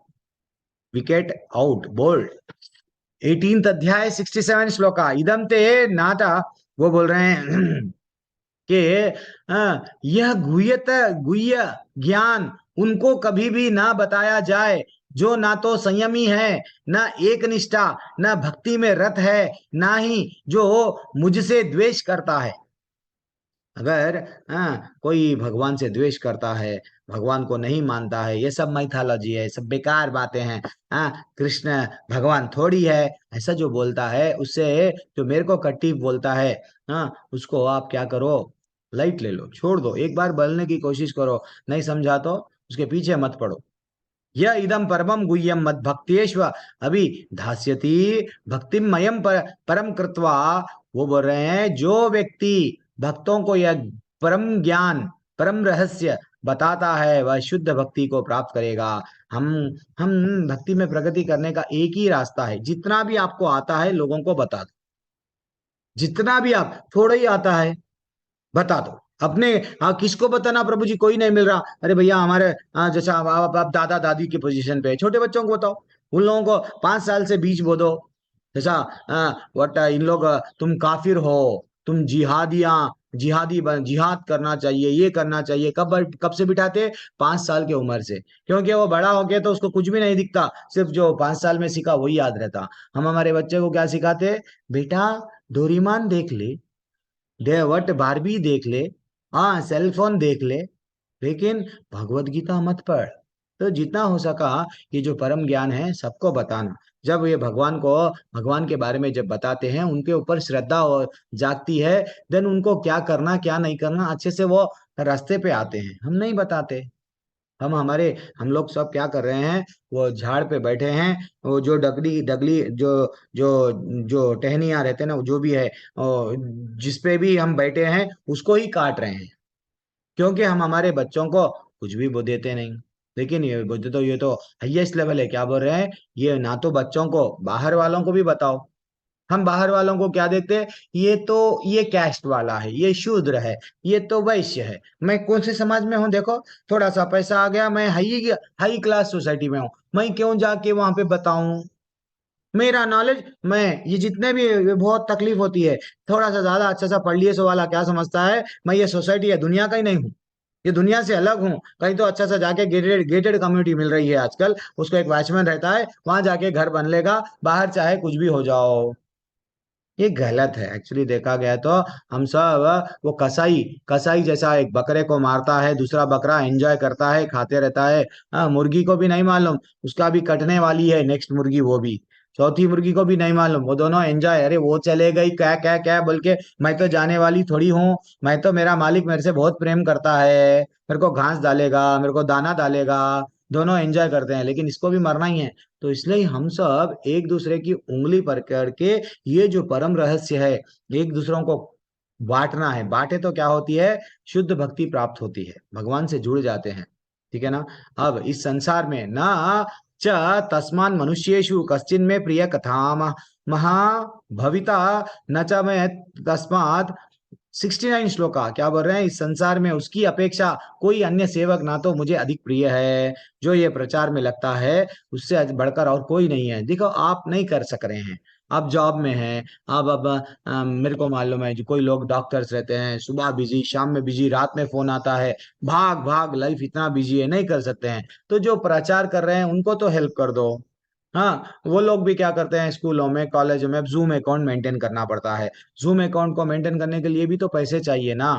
विकेट आउट, बोल्ड। 18th अध्याय 67 श्लोका, इदम ते नाटा। वो बोल रहे हैं कि यह गुह्य ज्ञान उनको कभी भी ना बताया जाए जो ना तो संयमी है, ना एक निष्ठा, ना भक्ति में रत है, ना ही जो मुझसे द्वेष करता है। अगर कोई भगवान से द्वेष करता है, भगवान को नहीं मानता है, ये सब माइथोलॉजी है, सब बेकार बातें हैं। कृष्ण भगवान थोड़ी है, ऐसा जो बोलता है, उससे जो मेरे को कट्टी बोलता है, उसको आप क्या करो, लाइट ले लो, छोड़ दो, एक बार बोलने की कोशिश करो, नहीं समझा तो उसके पीछे मत पड़ो। यह इदम परमम गुह्यम मद भक्तेश्व अभी धास्यति भक्तिमयम परम कृत्वा। वो बोल रहे हैं, जो व्यक्ति भक्तों को यह परम ज्ञान, परम रहस्य बताता है, वह शुद्ध भक्ति को प्राप्त करेगा। हम हम भक्ति में प्रगति करने का एक ही रास्ता है, जितना भी आपको आता है लोगों को बता दो, जितना भी आप, थोड़ा ही आता है बता दो अपने। किसको बताना प्रभु जी, कोई नहीं मिल रहा, अरे भैया हमारे जैसा आप दादा दादी की पोजीशन पे, छोटे बच्चों को बताओ, उन लोगों को 5 साल से बीज बो दो, जैसा वट इन लोग तुम काफिर हो, तुम जिहाद करना चाहिए, ये करना चाहिए, कब से बिठाते, 5 साल की उम्र से, क्योंकि वो बड़ा हो गया तो उसको कुछ भी नहीं दिखता, सिर्फ जो 5 साल में सीखा वही याद रहता। हम हमारे बच्चे को क्या सिखाते, बेटा डोरीमान देख ले, वट बारबी देख ले, हाँ सेलफोन देख ले, लेकिन भगवत गीता मत पढ़। तो जितना हो सका ये जो परम ज्ञान है सबको बताना। जब ये भगवान के बारे में जब बताते हैं, उनके ऊपर श्रद्धा जागती है, देन उनको क्या करना क्या नहीं करना अच्छे से वो रास्ते पे आते हैं। हम नहीं बताते, हम लोग सब क्या कर रहे हैं, वो झाड़ पे बैठे हैं, वो जो डगली डगली जो जो जो टहनियां रहते हैं ना, जो भी है, जिस पे भी हम बैठे हैं उसको ही काट रहे हैं, क्योंकि हम हमारे बच्चों को कुछ भी वो देते नहीं। लेकिन ये तो हाईएस्ट लेवल है, क्या बोल रहे हैं, ये ना तो बच्चों को बाहर वालों को भी बताओ, हम बाहर वालों को क्या देखते हैं, ये कैस्ट वाला है, ये शूद्र है, ये तो वैश्य है। मैं कौन से समाज में हूँ देखो, थोड़ा सा पैसा आ गया, मैं हाई हाई क्लास सोसाइटी में हूँ, मैं क्यों जाके वहां पे बताऊं। मेरा नॉलेज, मैं ये जितने भी, ये बहुत तकलीफ होती है, थोड़ा सा ज्यादा अच्छा सा पढ़ लिए सो वाला क्या समझता है, मैं ये सोसाइटी या दुनिया का ही नहीं हूँ, ये दुनिया से अलग हूँ। कहीं तो अच्छा सा जाके गेटेड गेटेड कम्युनिटी मिल रही है आजकल, उसको एक वॉचमैन रहता है, वहां जाके घर बन लेगा, बाहर चाहे कुछ भी हो जाओ। ये गलत है एक्चुअली देखा गया तो। हम सब वो कसाई कसाई जैसा, एक बकरे को मारता है, दूसरा बकरा एंजॉय करता है, खाते रहता है। हाँ, मुर्गी को भी नहीं मालूम उसका भी कटने वाली है नेक्स्ट मुर्गी, वो भी चौथी मुर्गी को भी नहीं मालूम, वो दोनों एंजॉय, अरे वो चले गई क्या क्या क्या बोल के, मैं तो जाने वाली थोड़ी हूँ, मैं तो, मेरा मालिक मेरे से बहुत प्रेम करता है, मेरे को घास डालेगा, मेरे को दाना डालेगा, दोनों एंजॉय करते हैं, लेकिन इसको भी मरना ही है। तो इसलिए हम सब एक दूसरे की उंगली पकड़ के, ये जो परम रहस्य है, एक दूसरों को बांटना है, बांटे तो क्या होती है, शुद्ध भक्ति प्राप्त होती है, भगवान से जुड़ जाते हैं। ठीक है ना। अब इस संसार में ना च तस्मान मनुष्येषु कश्चिन में प्रिय कथाम महाभविता न च मैं तस्मात् 69 श्लोका क्या बोल रहे हैं, इस संसार में उसकी अपेक्षा कोई अन्य सेवक ना तो मुझे अधिक प्रिय है, जो ये प्रचार में लगता है उससे बढ़कर और कोई नहीं है। देखो आप नहीं कर सक रहे हैं, आप जॉब में हैं, आप अब मेरे को मालूम है जो कोई लोग डॉक्टर्स रहते हैं, सुबह बिजी, शाम में बिजी, रात में फोन आता है, भाग भाग लाइफ इतना बिजी है, नहीं कर सकते हैं। तो जो प्रचार कर रहे हैं उनको तो हेल्प कर दो। हाँ, वो लोग भी क्या करते हैं, स्कूलों में कॉलेज में जूम अकाउंट मेंटेन करना पड़ता है, जूम अकाउंट को मेंटेन करने के लिए भी तो पैसे चाहिए ना,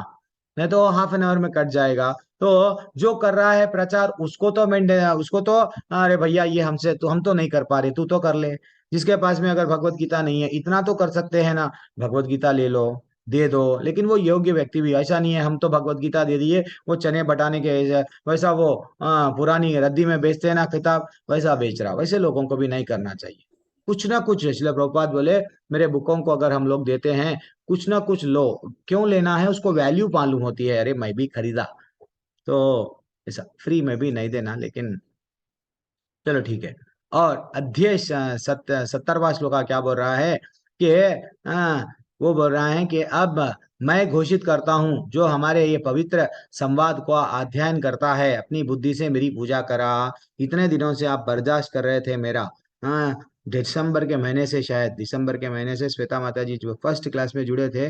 नहीं तो हाफ एन आवर में कट जाएगा। तो जो कर रहा है प्रचार उसको तो मेंटेन, उसको तो, अरे भैया ये हमसे तो, हम तो नहीं कर पा रहे, तू तो कर ले। जिसके पास में अगर भगवत गीता नहीं है, इतना तो कर सकते हैं ना, भगवत गीता ले लो, दे दो। लेकिन वो योग्य व्यक्ति भी, ऐसा नहीं है हम तो भगवत गीता दे दिए, वो चने बटाने के वैसा वो पुरानी रद्दी में बेचते हैं ना किताब, वैसा बेच रहा, वैसे लोगों को भी नहीं करना चाहिए। कुछ ना कुछ, इसलिए प्रभुपाद बोले मेरे बुकों को अगर हम लोग देते हैं, कुछ ना कुछ लो, क्यों लेना है, उसको वैल्यू मालूम होती है, अरे मैं भी खरीदा, तो ऐसा फ्री में भी नहीं देना। लेकिन चलो ठीक है। और अध्याय 70वां श्लोक क्या बोल रहा है कि वो बोल रहा है कि अब मैं घोषित करता हूँ, जो हमारे ये पवित्र संवाद को अध्ययन करता है, अपनी बुद्धि से मेरी पूजा करा। इतने दिनों से आप बर्दाश्त कर रहे थे मेरा, दिसंबर के महीने से, शायद दिसंबर के महीने से श्वेता माता जी जो फर्स्ट क्लास में जुड़े थे,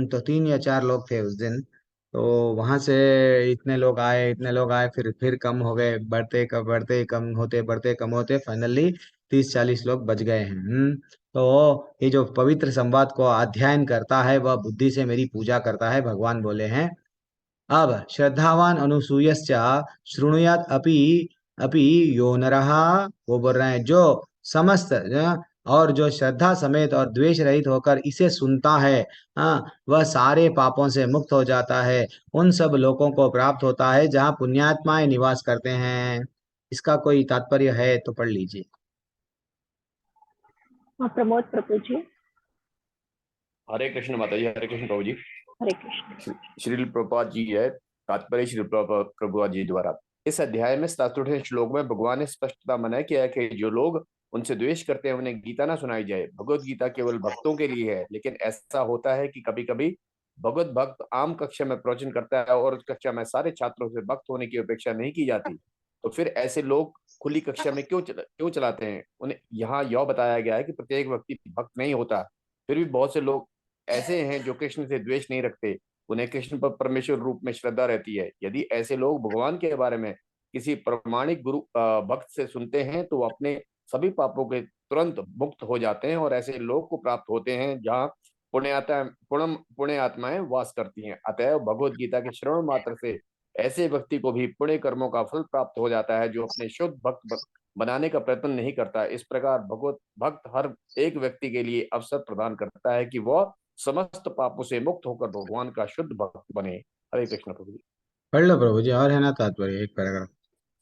तो 3 या 4 लोग थे उस दिन। तो वहां से इतने लोग आए, इतने लोग आए, फिर कम हो गए, बढ़ते कम होते, बढ़ते कम होते, फाइनली 30-40 लोग बच गए हैं। तो ये जो पवित्र संवाद को अध्ययन करता है वह बुद्धि से मेरी पूजा करता है, भगवान बोले हैं। अब श्रद्धावान अनुसूयश्च शृणुयात अपि अपि यो नरः, वो बोल रहे हैं जो समस्त और जो श्रद्धा समेत और द्वेष रहित होकर इसे सुनता है, वह सारे पापों से मुक्त हो जाता है, उन सब लोगों को प्राप्त होता है जहाँ पुण्यात्माएं निवास करते हैं। इसका कोई तात्पर्य है तो पढ़ लीजिए। प्रमोद प्रभु जी। हरे कृष्ण माता जी, हरे कृष्ण प्रभु जी। हरे कृष्ण। श्रील प्रभुपाद जी है, तात्पर्य श्री प्रभुपाद जी द्वारा। इस अध्याय में 67वें श्लोक में भगवान ने स्पष्टता मना किया है कि जो लोग उनसे द्वेष करते हैं उन्हें गीता ना सुनाई जाए। भगवत गीता केवल भक्तों के लिए है, लेकिन ऐसा होता है कि कभी कभी भगवत भक्त आम कक्षा में प्रवचन करता है और उस कक्षा में सारे छात्रों से भक्त होने की अपेक्षा नहीं की जाती, तो फिर ऐसे लोग खुली कक्षा में क्यों चलाते हैं। उन्हें यहाँ यह बताया गया है कि प्रत्येक व्यक्ति भक्त नहीं होता, फिर भी बहुत से लोग ऐसे हैं जो कृष्ण से द्वेष नहीं रखते, उन्हें कृष्ण पर परमेश्वर रूप में श्रद्धा रहती है। यदि ऐसे लोग भगवान के बारे में किसी प्रमाणिक गुरु भक्त से सुनते हैं तो वो अपने सभी पापों के तुरंत मुक्त हो जाते हैं और ऐसे लोग को प्राप्त होते हैं जहाँ पुण्य आत्माएं वास करती हैं। अतएव भगवत गीता के श्रवण मात्र से ऐसे व्यक्ति को भी पुण्य कर्मों का फल प्राप्त हो जाता है जो अपने शुद्ध भक्त बनाने का प्रयत्न नहीं करता। इस प्रकार भगवत भक्त हर एक व्यक्ति के लिए अवसर प्रदान करता है कि वह समस्त पापों से मुक्त होकर भगवान का शुद्ध भक्त बने। हरे कृष्ण प्रभु जी। पढ़ लो प्रभु जी, और है ना तात्पर्य एक पैराग्राफ।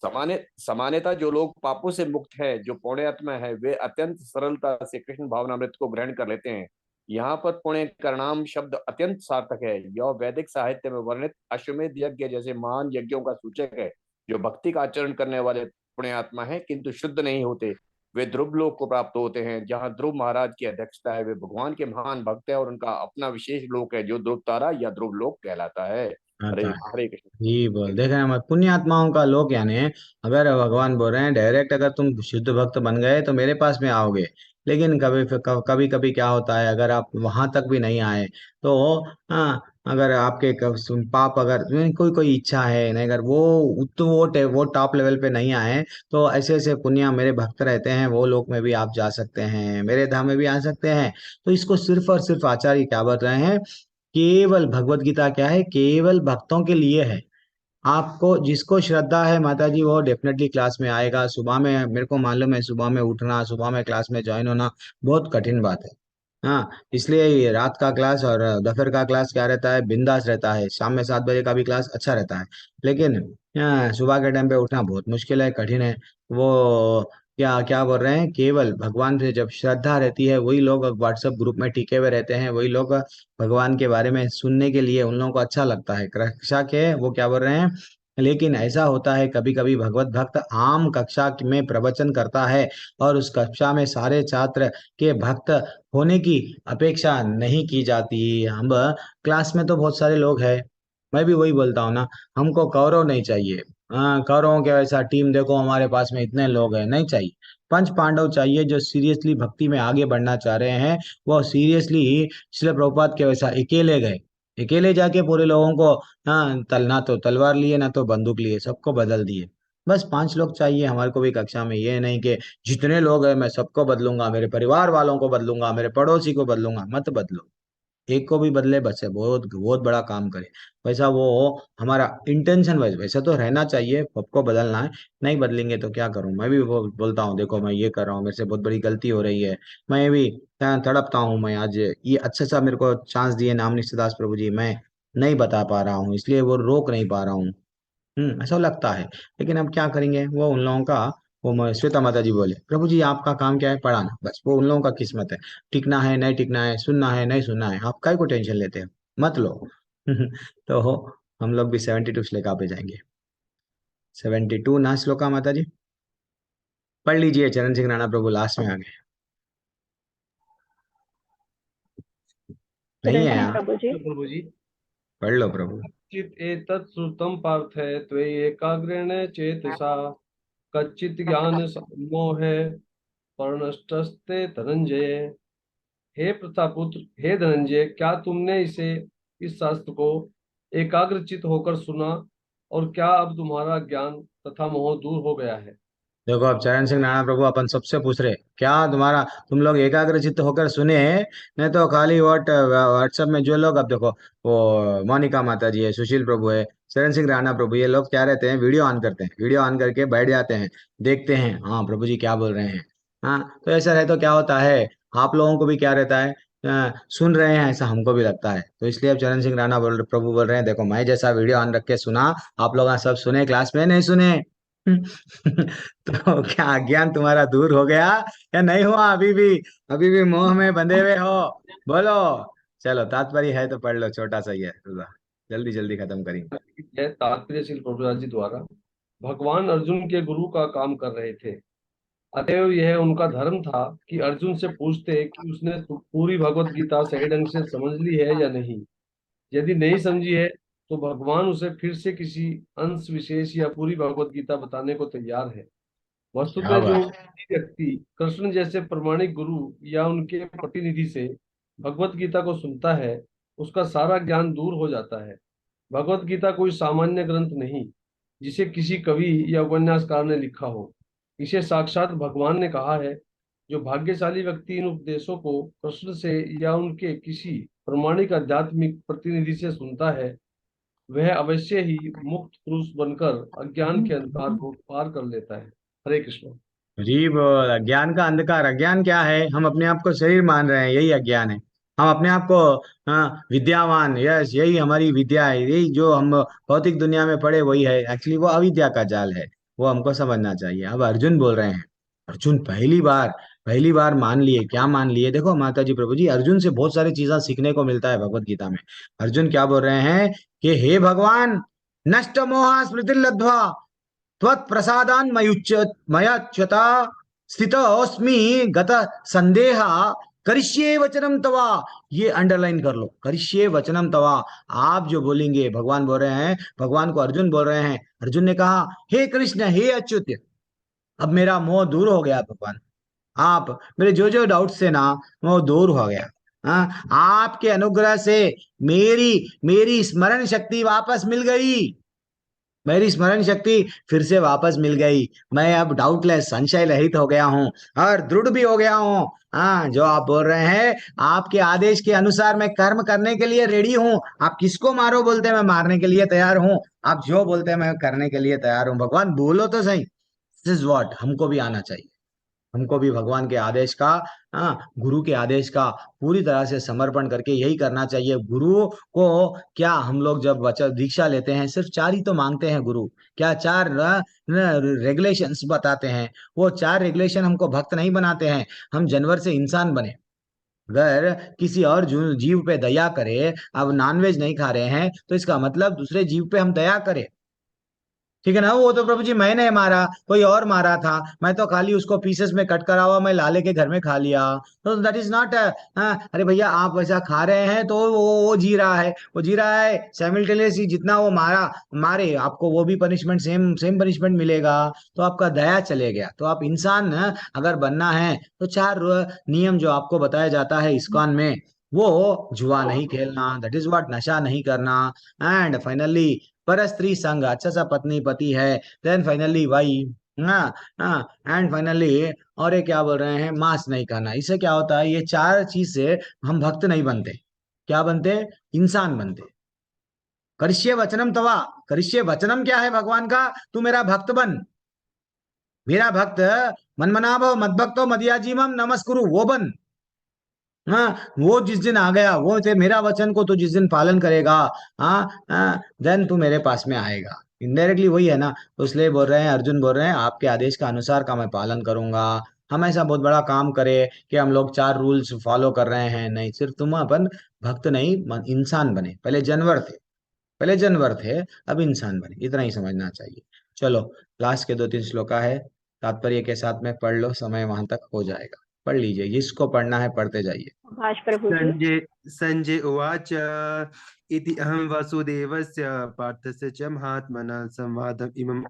सामान्यतः जो लोग पापों से मुक्त है, जो पुण्यात्मा है, वे अत्यंत सरलता से कृष्ण भावनामृत को ग्रहण कर लेते हैं। यहाँ पर पुण्य का नाम शब्द अत्यंत सार्थक है। यह वैदिक साहित्य में वर्णित अश्वमेध यज्ञ जैसे महान यज्ञों का सूचक है। जो भक्ति का आचरण करने वाले पुण्यात्मा है किंतु शुद्ध नहीं होते, वे ध्रुव लोक को प्राप्त होते हैं, जहाँ ध्रुव महाराज की अध्यक्षता है। वे भगवान के महान भक्त हैं और उनका अपना विशेष लोक है जो ध्रुव तारा या ध्रुव लोक कहलाता है। हरे आता है। हरे कृष्ण। जी बोल देख रहे हैं हम, पुण्य आत्माओं का लोक, यानी अगर भगवान बोल रहे हैं डायरेक्ट, अगर तुम शुद्ध भक्त बन गए तो मेरे पास में आओगे। लेकिन कभी कभी क्या होता है, अगर आप वहां तक भी नहीं आए तो हाँ, अगर आपके पाप, अगर कोई कोई इच्छा है नहीं, अगर वो टॉप लेवल पे नहीं आए, तो ऐसे ऐसे पुण्य मेरे भक्त रहते हैं, वो लोक में भी आप जा सकते हैं, मेरे धाम में भी आ सकते हैं। तो इसको सिर्फ और सिर्फ आचार्य क्या बोल रहे हैं, केवल भगवत गीता क्या है, केवल भक्तों के लिए है। आपको जिसको श्रद्धा है माता जी, वो डेफिनेटली क्लास में आएगा। सुबह में मेरे को मालूम है, सुबह में उठना, सुबह में क्लास में ज्वाइन होना बहुत कठिन बात है। हाँ, इसलिए ये रात का क्लास और दोपहर का क्लास क्या रहता है, बिंदास रहता है। शाम में 7 बजे का भी क्लास अच्छा रहता है। लेकिन सुबह के टाइम पे उठना बहुत मुश्किल है, कठिन है। वो क्या क्या बोल रहे हैं, केवल भगवान से जब श्रद्धा रहती है, वही लोग व्हाट्सएप ग्रुप में टिके हुए रहते हैं, वही लोग भगवान के बारे में सुनने के लिए उन लोगों को अच्छा लगता है। कक्षा के वो क्या बोल रहे हैं, लेकिन ऐसा होता है कभी कभी भगवत भक्त आम कक्षा में प्रवचन करता है और उस कक्षा में सारे छात्र के भक्त होने की अपेक्षा नहीं की जाती। हम क्लास में तो बहुत सारे लोग हैं, मैं भी वही बोलता हूँ ना, हमको कौरव नहीं चाहिए। हाँ, कौरवों के वैसा टीम देखो हमारे पास में इतने लोग हैं, नहीं चाहिए। पंच पांडव चाहिए जो सीरियसली भक्ति में आगे बढ़ना चाह रहे हैं। वो सीरियसली श्रील प्रभुपाद के वैसा अकेले गए, अकेले जाके पूरे लोगों को, हाँ, ना तो तलवार लिए ना तो बंदूक लिए, सबको बदल दिए। बस 5 लोग चाहिए हमारे को भी कक्षा में, ये नहीं कि जितने लोग हैं मैं सबको बदलूंगा, मेरे परिवार वालों को बदलूंगा, मेरे पड़ोसी को बदलूंगा। मत बदलो, एक को भी बदले बस है, बहुत बहुत बड़ा काम करे। वैसा वो हमारा इंटेंशन वैसा तो रहना चाहिए, सबको बदलना है। नहीं बदलेंगे तो क्या करूं, मैं भी वो बोलता हूँ, देखो मैं ये कर रहा हूँ, मेरे से बहुत बड़ी गलती हो रही है। मैं भी तड़पता हूँ, मैं आज ये अच्छा सा मेरे को चांस दिए नाम निश्चिदास प्रभु जी, मैं नहीं बता पा रहा हूँ, इसलिए वो रोक नहीं पा रहा हूँ। ऐसा लगता है। लेकिन अब क्या करेंगे, वो उन लोगों का, श्वेता माता जी बोले प्रभु जी आपका काम क्या है, पढ़ाना, बस वो उन लोगों का किस्मत है। टिकना है नहीं टिकना है, सुनना है नहीं सुनना है, आप काय को टेंशन लेते हो, मत लो। तो हम लोग भी 72 श्लोका पे जाएंगे। 72 ना श्लोका माता जी पढ़ लीजिए, चरण सिंह राणा प्रभु लास्ट में आ गए। नहीं है यहाँ, प्रभु जी। प्रभु जी पढ़ लो प्रभु। चित एतत् श्रुतं पार्थ त्वयि एकाग्रेण चेतसा कच्चित् ज्ञान मोहे परनष्टस्ते धनंजय। हे प्रतापुत्र, हे धनंजय, क्या तुमने इस शास्त्र को एकाग्रचित होकर सुना, और क्या अब तुम्हारा ज्ञान तथा मोह दूर हो गया है? देखो अब चरण सिंह राणा प्रभु अपन सबसे पूछ रहे, क्या तुम्हारा, तुम लोग एकाग्रचित्त होकर सुने हैं? नहीं तो खाली व्हाट्सएप में जो लोग, अब देखो वो मोनिका माता जी है, सुशील प्रभु है, चरण सिंह राणा प्रभु, ये लोग क्या रहते हैं, वीडियो ऑन करते हैं, वीडियो ऑन करके बैठ जाते हैं, देखते हैं हाँ प्रभु जी क्या बोल रहे हैं। हाँ, तो ऐसा रहे तो क्या होता है, आप लोगों को भी क्या रहता है, सुन रहे हैं ऐसा हमको भी लगता है। तो इसलिए अब चरण सिंह राणा प्रभु बोल रहे हैं, देखो मैं जैसा वीडियो ऑन रख के सुना, आप लोग सब सुने, क्लास में नहीं सुने। तो क्या अज्ञान तुम्हारा दूर हो गया या नहीं हुआ, अभी भी मोह में बंधे हुए हो? बोलो। चलो तात्पर्य है तो पढ़ लो, छोटा सा ही है, तो जल्दी जल्दी खत्म करेंगे। यह तात्पर्य श्री प्रभुदास जी द्वारा भगवान अर्जुन के गुरु का काम कर रहे थे। अतएव यह उनका धर्म था कि अर्जुन से पूछते कि उसने पूरी भगवत गीता सही ढंग से समझ ली है या नहीं। यदि नहीं समझी है तो भगवान उसे फिर से किसी अंश विशेष या पूरी भगवत गीता बताने को तैयार है। क्या वस्तुतः जो बात। व्यक्ति कृष्ण जैसे प्रमाणिक गुरु या उनके प्रतिनिधि से भगवत गीता को सुनता है, उसका सारा ज्ञान दूर हो जाता है। भगवत गीता कोई सामान्य ग्रंथ नहीं जिसे किसी कवि या उपन्यासकार ने लिखा हो। इसे साक्षात भगवान ने कहा है। जो भाग्यशाली व्यक्ति इन उपदेशों को कृष्ण से या उनके किसी प्रमाणिक आध्यात्मिक प्रतिनिधि से सुनता है, वह अवश्य ही मुक्त पुरुष बनकर अज्ञान के अंधकार को पार कर लेता है। हरे कृष्ण। जी बोल, अज्ञान का अंधकार, अज्ञान क्या है, हम अपने आप को शरीर मान रहे हैं, यही अज्ञान है। हम अपने आप को विद्यावान, यस यही हमारी विद्या है, यही जो हम भौतिक दुनिया में पढ़े वही है, एक्चुअली वो अविद्या का जाल है। वो हमको समझना चाहिए। अब अर्जुन बोल रहे हैं, अर्जुन पहली बार मान लिए, क्या मान लिए, देखो माता जी प्रभु जी, अर्जुन से बहुत सारी चीजें सीखने को मिलता है भगवत गीता में। अर्जुन क्या बोल रहे हैं कि हे भगवान, नष्ट मोह स्मृति लब्ध्वा त्वत्प्रसादान मयुच्यता स्थितोऽस्मि गत संदेह करिष्ये वचनम तवा। ये अंडरलाइन कर लो, करिष्ये वचनम तवा। आप जो बोलेंगे, भगवान बोल रहे हैं, भगवान को अर्जुन बोल रहे हैं। अर्जुन ने कहा, हे कृष्ण, हे अच्युत, अब मेरा मोह दूर हो गया भगवान। आप मेरे जो जो डाउट्स थे ना, वो दूर हो गया। हाँ, आपके अनुग्रह से मेरी मेरी स्मरण शक्ति वापस मिल गई। मेरी स्मरण शक्ति फिर से वापस मिल गई। मैं अब डाउटलेस, संशय रहित हो गया हूँ और दृढ़ भी हो गया हूँ। हाँ, जो आप बोल रहे हैं, आपके आदेश के अनुसार मैं कर्म करने के लिए रेडी हूँ। आप किसको मारो बोलते हैं, मैं मारने के लिए तैयार हूँ। आप जो बोलते हैं, मैं करने के लिए तैयार हूँ। भगवान बोलो तो सही। दिस इज व्हाट हमको भी आना चाहिए। हमको भी भगवान के आदेश का, हाँ, गुरु के आदेश का पूरी तरह से समर्पण करके यही करना चाहिए। गुरु को क्या, हम लोग जब वचन दीक्षा लेते हैं, सिर्फ 4 ही तो मांगते हैं गुरु। क्या 4 रेगुलेशंस बताते हैं? वो 4 रेगुलेशन हमको भक्त नहीं बनाते हैं, हम जानवर से इंसान बने। अगर किसी और जीव पे दया करे, अब नॉनवेज नहीं खा रहे हैं, तो इसका मतलब दूसरे जीव पे हम दया करें। ठीक है ना? वो तो प्रभु जी मैंने मारा, कोई और मारा था, मैं तो खाली उसको पीसेस में कट करा हुआ मैं लाले के घर में खा लिया। तो दैट इज नॉट। अरे भैया, आप वैसा खा रहे हैं तो वो जी रहा है, वो जी रहा है साइमल्टेनियसली। जितना वो मारे आपको, वो भी पनिशमेंट, सेम सेम पनिशमेंट मिलेगा। तो आपका दया चले गया। तो आप इंसान अगर बनना है तो 4 नियम जो आपको बताया जाता है इस्कॉन में, वो जुआ नहीं खेलना, दैट इज व्हाट, नशा नहीं करना, एंड फाइनली पर स्त्री संग, अच्छा सा पत्नी पति है, देन फाइनली भाई, हाँ हाँ, एंड फाइनली, और ये क्या बोल रहे हैं, मांस नहीं खाना। इससे क्या होता है, ये 4 चीज से हम भक्त नहीं बनते। क्या बनते? इंसान बनते। करिष्ये वचनम तवा। करिष्ये वचनम क्या है भगवान का? तू मेरा भक्त बन, मेरा भक्त, मनमना भव मद्भक्तो मदयाजीमम नमस्कुरु, वो बन। हाँ, वो जिस दिन आ गया, वो मेरा वचन को तू जिस दिन पालन करेगा, हाँ हाँ, देन तू मेरे पास में आएगा। इनडायरेक्टली वही है ना। तो इसलिए बोल रहे हैं, अर्जुन बोल रहे हैं, आपके आदेश का अनुसार का मैं पालन करूंगा। हम ऐसा बहुत बड़ा काम करे कि हम लोग 4 रूल्स फॉलो कर रहे हैं, नहीं। सिर्फ तुम अपन भक्त नहीं, इंसान बने। पहले जानवर थे, पहले जानवर थे, अब इंसान बने, इतना ही समझना चाहिए। चलो, लास्ट के 2-3 श्लोका है, तात्पर्य के साथ में पढ़ लो, समय वहां तक हो जाएगा। पढ़ लीजिए, जिसको पढ़ना है पढ़ते जाइए। भाष प्रभु जी। संजय उवाच इति अहं वासुदेवस्य पार्थस्य च महात्मना संवादम् इमम्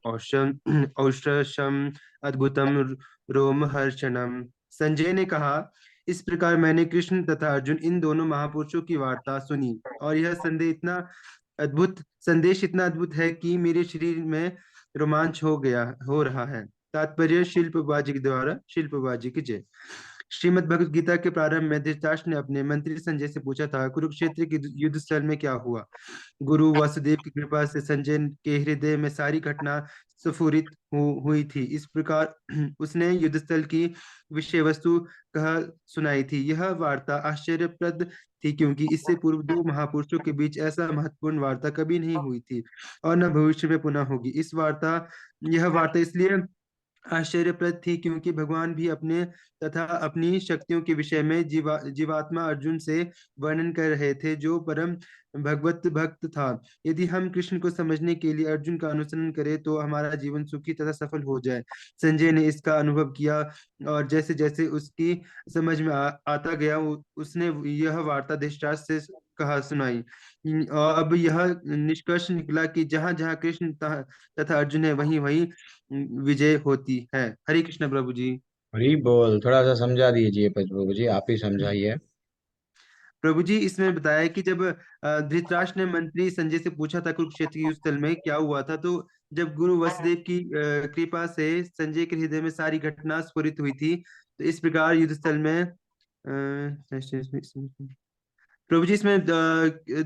औषधम् अद्भुतम रोमहर्षणम्। संजय ने कहा, इस प्रकार मैंने कृष्ण तथा अर्जुन, इन दोनों महापुरुषों की वार्ता सुनी, और यह संदेश इतना अद्भुत है कि मेरे शरीर में रोमांच हो रहा है। तात्पर्य शिल प्रभुपाद जी के द्वारा, शिल प्रभुपाद जी की जय। श्रीमद् भगवद गीता के प्रारंभ में धृतराष्ट्र ने अपने मंत्री संजय से पूछा था, कुरुक्षेत्र के युद्ध स्थल में क्या हुआ? गुरु वासुदेव की कृपा से संजय के हृदय में सारी घटना स्फुरित हुई थी। इस प्रकार उसने युद्ध स्थल की विषय वस्तु कह सुनाई थी। यह वार्ता आश्चर्यप्रद थी, क्योंकि इससे पूर्व 2 महापुरुषों के बीच ऐसा महत्वपूर्ण वार्ता कभी नहीं हुई थी और न भविष्य में पुनः होगी। यह वार्ता इसलिए आश्चर्यप्रद थी क्योंकि भगवान भी अपने तथा अपनी शक्तियों के विषय में जीवात्मा अर्जुन से वर्णन कर रहे थे, जो परम भगवत भक्त था। यदि हम कृष्ण को समझने के लिए अर्जुन का अनुसरण करें तो हमारा जीवन सुखी तथा सफल हो जाए। संजय ने इसका अनुभव किया, और जैसे जैसे उसकी समझ में आता गया, उसने यह वार्ता धृतराष्ट्र से कहा सुनाई। और अब यह निष्कर्ष निकला कि जहाँ जहाँ कृष्ण तथा अर्जुन है, वहीं वहीं विजय होती है। हरे कृष्ण प्रभु जी। हरी बोल। थोड़ा सा समझा दीजिए प्रभु जी, आप ही समझाइए। प्रभु जी, इसमें बताया कि जब धृतराष्ट्र ने मंत्री संजय से पूछा था कुरुक्षेत्र के युद्ध स्थल में क्या हुआ था, तो जब गुरु वसुदेव की कृपा से संजय के हृदय में सारी घटना स्फुरित हुई थी। तो इस प्रकार युद्ध स्थल में प्रभु जी, इसमें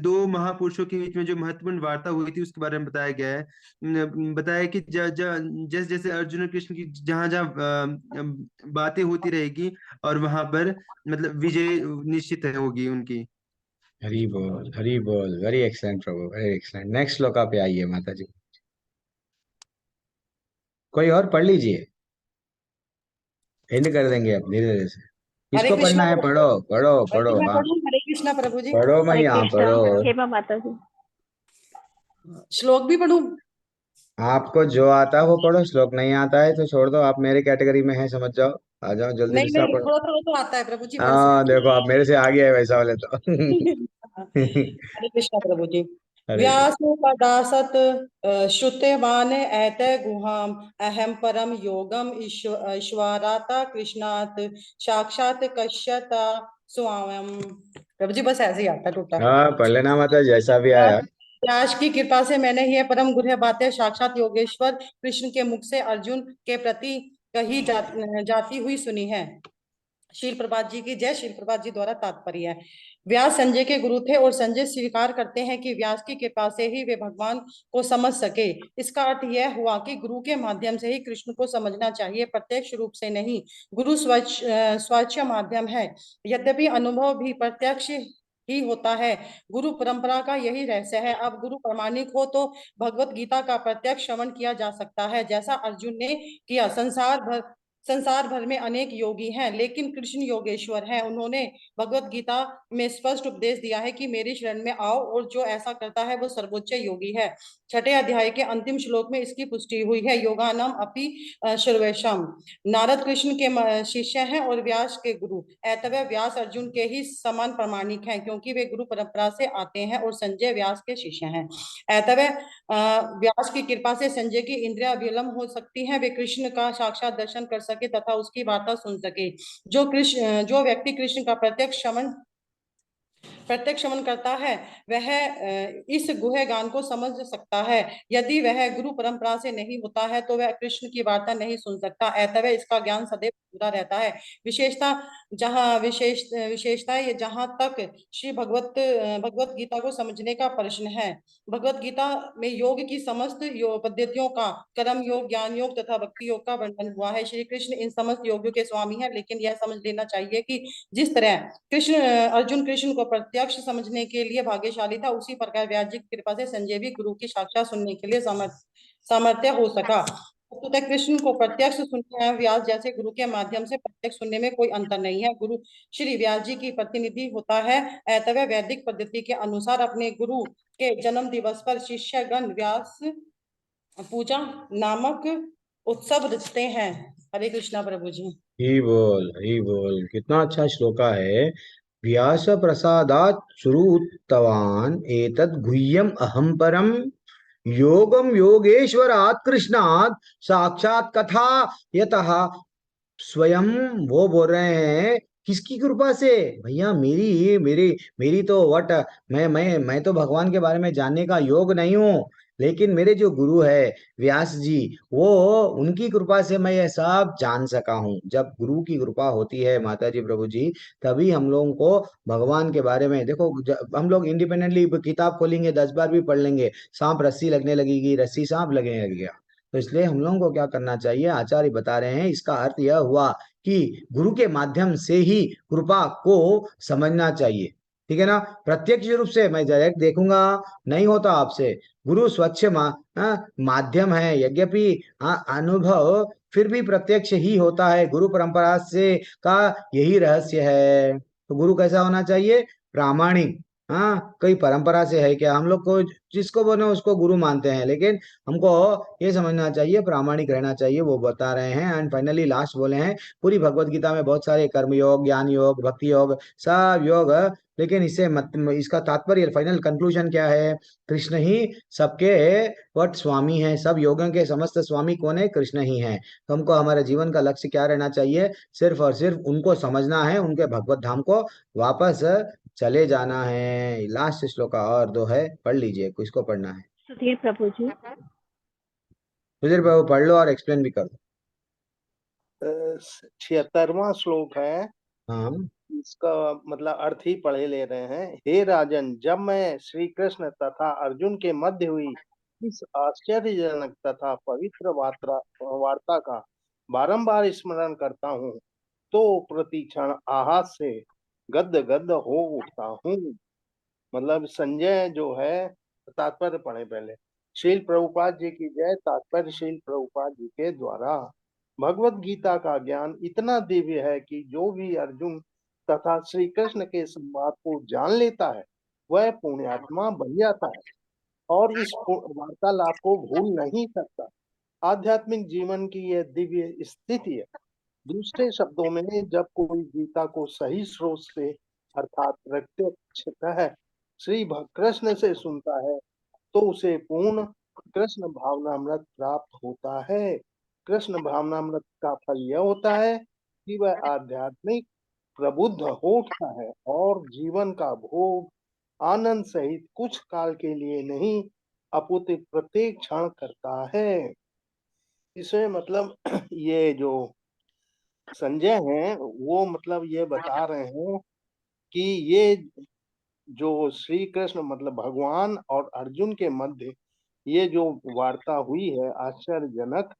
2 महापुरुषों के बीच में जो महत्वपूर्ण वार्ता हुई थी उसके बारे में बताया गया है। बताया कि जैसे जैसे अर्जुन और कृष्ण की जहां जहां बातें होती रहेगी, और वहां पर मतलब विजय निश्चित होगी उनकी। हरी बोल, हरी बोल। वेरी एक्सलेंट प्रभु, वेरी एक्सलेंट। नेक्स्ट श्लोका पे आइए माता जी। कोई और पढ़ लीजिए, एंड कर देंगे अब धीरे धीरे से। हरे किसको कृष्णा पढ़ना है? प्रभु। पढ़ो पढ़ो पढ़ो, मैं हाँ पढ़ूं? हरे कृष्णा प्रभु जी। पढ़ो हरे मैया, कृष्णा। पढ़ो। हेमा माता जी। श्लोक भी पढ़ूं? आपको जो आता है वो पढ़ो, श्लोक नहीं आता है तो छोड़ दो, आप मेरे कैटेगरी में है, समझ जाओ। आ जाओ जल्दी नहीं से आप नहीं, पढ़ो। थोड़ा थोड़ा तो आता है प्रभु जी मेरे हाँ से। देखो, आप मेरे से आगे है वैसा वाले तो। हरे कृष्णा प्रभु जी। अरे व्यासोपदासत श्रुत्यवान एतय गुहाम अहम परम योगम ईश्वराता कृष्णात साक्षात कश्यता स्वाम। प्रभु जी बस ऐसे ही आता है टूटा। हाँ पढ़ लेना माता, जैसा भी आया। व्यास की कृपा से मैंने ये परम गुह्य बातें साक्षात योगेश्वर कृष्ण के मुख से अर्जुन के प्रति कही जाती हुई सुनी है। शील प्रभात जी की जय। शील प्रभात जी द्वारा तात्पर्य है, व्यास संजय के गुरु थे और संजय स्वीकार करते हैं कि व्यास की कृपा से ही वे भगवान को समझ सके। इसका अर्थ यह हुआ कि गुरु के माध्यम से ही कृष्ण को समझना चाहिए, प्रत्यक्ष रूप से नहीं। गुरु स्वच्छ माध्यम है, यद्यपि अनुभव भी प्रत्यक्ष ही होता है। गुरु परंपरा का यही रहस्य है। अब गुरु प्रामाणिक हो तो भगवत गीता का प्रत्यक्ष श्रवण किया जा सकता है, जैसा अर्जुन ने किया। संसार भर में अनेक योगी हैं, लेकिन कृष्ण योगेश्वर हैं। उन्होंने भगवत गीता में स्पष्ट उपदेश दिया है कि मेरी शरण में आओ, और जो ऐसा करता है वो सर्वोच्च योगी है। छठे अध्याय के अंतिम श्लोक में इसकी पुष्टि हुई है। योगानाम अपि सर्वेशम। नारद कृष्ण के शिष्य हैं और व्यास के गुरु। अतः व्यास अर्जुन के ही समान प्रामाणिक हैं, क्योंकि वे गुरु परंपरा से आते हैं और संजय व्यास के शिष्य हैं। अतः व्यास की कृपा से संजय की इंद्रियां विलंब हो सकती हैं, वे कृष्ण का साक्षात दर्शन कर सके तथा उसकी वार्ता सुन सके। जो व्यक्ति कृष्ण का प्रत्यक्ष श्रवण करता है वह इस गुह्य ज्ञान को समझ सकता है। यदि वह गुरु परंपरा से नहीं होता है तो वह कृष्ण की वार्ता नहीं सुन सकता। अतः इसका ज्ञान सदैव पूरा रहता है। विशेषता ये जहां तक श्री भगवत गीता को समझने का प्रश्न है, भगवत गीता में योग की समस्त पद्धतियों का, कर्म योग, ज्ञान योग तथा भक्ति योग का वर्णन हुआ है। श्री कृष्ण इन समस्त योगों के स्वामी हैं, लेकिन यह समझ लेना चाहिए कि जिस तरह अर्जुन कृष्ण को प्रत्यक्ष समझने के लिए भाग्यशाली था, उसी प्रकार व्यास जी की कृपा से संजय भी गुरु की साक्षात सुनने के लिए सामर्थ्य हो सका। तो कृष्ण को प्रत्यक्ष सुनने व्यास जैसे गुरु के माध्यम से प्रत्यक्ष सुनने में कोई अंतर नहीं है। गुरु श्री व्यास जी की प्रतिनिधि होता है। अतः वैदिक पद्धति के अनुसार अपने गुरु के जन्म दिवस पर शिष्यगण व्यास पूजा नामक उत्सव रचते हैं। हरे कृष्णा प्रभु जी। ही बोल, कितना अच्छा श्लोका है। व्यास प्रसादात श्रुतवान एतद् गुह्यम अहम परम योगम योगेश्वरात् कृष्णात् साक्षात कथा यतः स्वयं। वो बोल रहे हैं किसकी कृपा से? भैया मेरी मेरी मेरी तो वट, मैं तो भगवान के बारे में जानने का योग नहीं हूँ, लेकिन मेरे जो गुरु है व्यास जी, वो उनकी कृपा से मैं ये सब जान सका हूँ। जब गुरु की कृपा होती है माता जी प्रभु जी, तभी हम लोगों को भगवान के बारे में देखो। हम लोग इंडिपेंडेंटली किताब खोलेंगे 10 बार भी पढ़ लेंगे, सांप रस्सी लगने लगेगी, रस्सी सांप लगने लगेगा। तो इसलिए हम लोगों को क्या करना चाहिए, आचार्य बता रहे हैं इसका अर्थ यह हुआ कि गुरु के माध्यम से ही कृपा को समझना चाहिए। ठीक है ना? प्रत्यक्ष रूप से मैं डायरेक्ट देखूंगा नहीं होता आपसे। गुरु स्वच्छ माध्यम है, यद्यपि अनुभव फिर भी प्रत्यक्ष ही होता है। गुरु परंपरा से का यही रहस्य है। तो गुरु कैसा होना चाहिए? प्रामाणिक। हाँ, कोई परंपरा से है क्या? हम लोग को जिसको बने उसको गुरु मानते हैं, लेकिन हमको ये समझना चाहिए, प्रामाणिक रहना चाहिए, वो बता रहे हैं। एंड फाइनली लास्ट बोले हैं, पूरी भगवत गीता में बहुत सारे कर्म योग, ज्ञान योग, भक्ति योग, सब योग है, लेकिन इसका तात्पर्य, फाइनल कंक्लूजन क्या है? कृष्ण ही सबके वट स्वामी है। सब योगों के समस्त स्वामी कौन है? कृष्ण ही है। तो हमको हमारे जीवन का लक्ष्य क्या रहना चाहिए? सिर्फ और सिर्फ उनको समझना है, उनके भगवत धाम को वापस चले जाना है। लास्ट श्लोक और दो है, पढ़ लीजिए, किसको पढ़ना है? सुधीर प्रभु जी। सुधीर बाबू पढ़ लो और एक्सप्लेन भी कर दो। 76वां श्लोक है। हाँ, इसका मतलब अर्थ ही पढ़े ले रहे हैं। हे राजन, जब मैं श्री कृष्ण तथा अर्जुन के मध्य हुई इस आश्चर्यजनक तथा पवित्र वार्ता का बारंबार स्मरण करता हूँ, तो प्रतिक्षण आहत से गद गद हो उठता हूँ। मतलब संजय जो है, तात्पर्य पढ़े पहले। शील प्रभुपाद जी की जय। तात्पर्य शील प्रभुपाद जी के द्वारा भगवत गीता का ज्ञान इतना दिव्य है कि जो भी अर्जुन तथा श्री कृष्ण के संवाद को जान लेता है वह पुण्यात्मा बन जाता है। और इस वार्तालाप को भूल नहीं सकता। आध्यात्मिक जीवन की यह दिव्य स्थिति है। दूसरे शब्दों में, जब कोई गीता को सही स्रोत से अर्थात प्रत्यक्षतः श्री कृष्ण से सुनता है तो उसे पूर्ण कृष्ण भावनामृत प्राप्त होता है। कृष्ण भावनामृत का फल यह होता है कि वह आध्यात्मिक प्रबुद्ध हो उठता है और जीवन का भोग आनंद सहित कुछ काल के लिए नहीं अपितु प्रत्येक क्षण करता है। इसमें मतलब ये जो संजय हैं वो मतलब ये बता रहे हैं कि ये जो श्री कृष्ण मतलब भगवान और अर्जुन के मध्य ये जो वार्ता हुई है आश्चर्यजनक,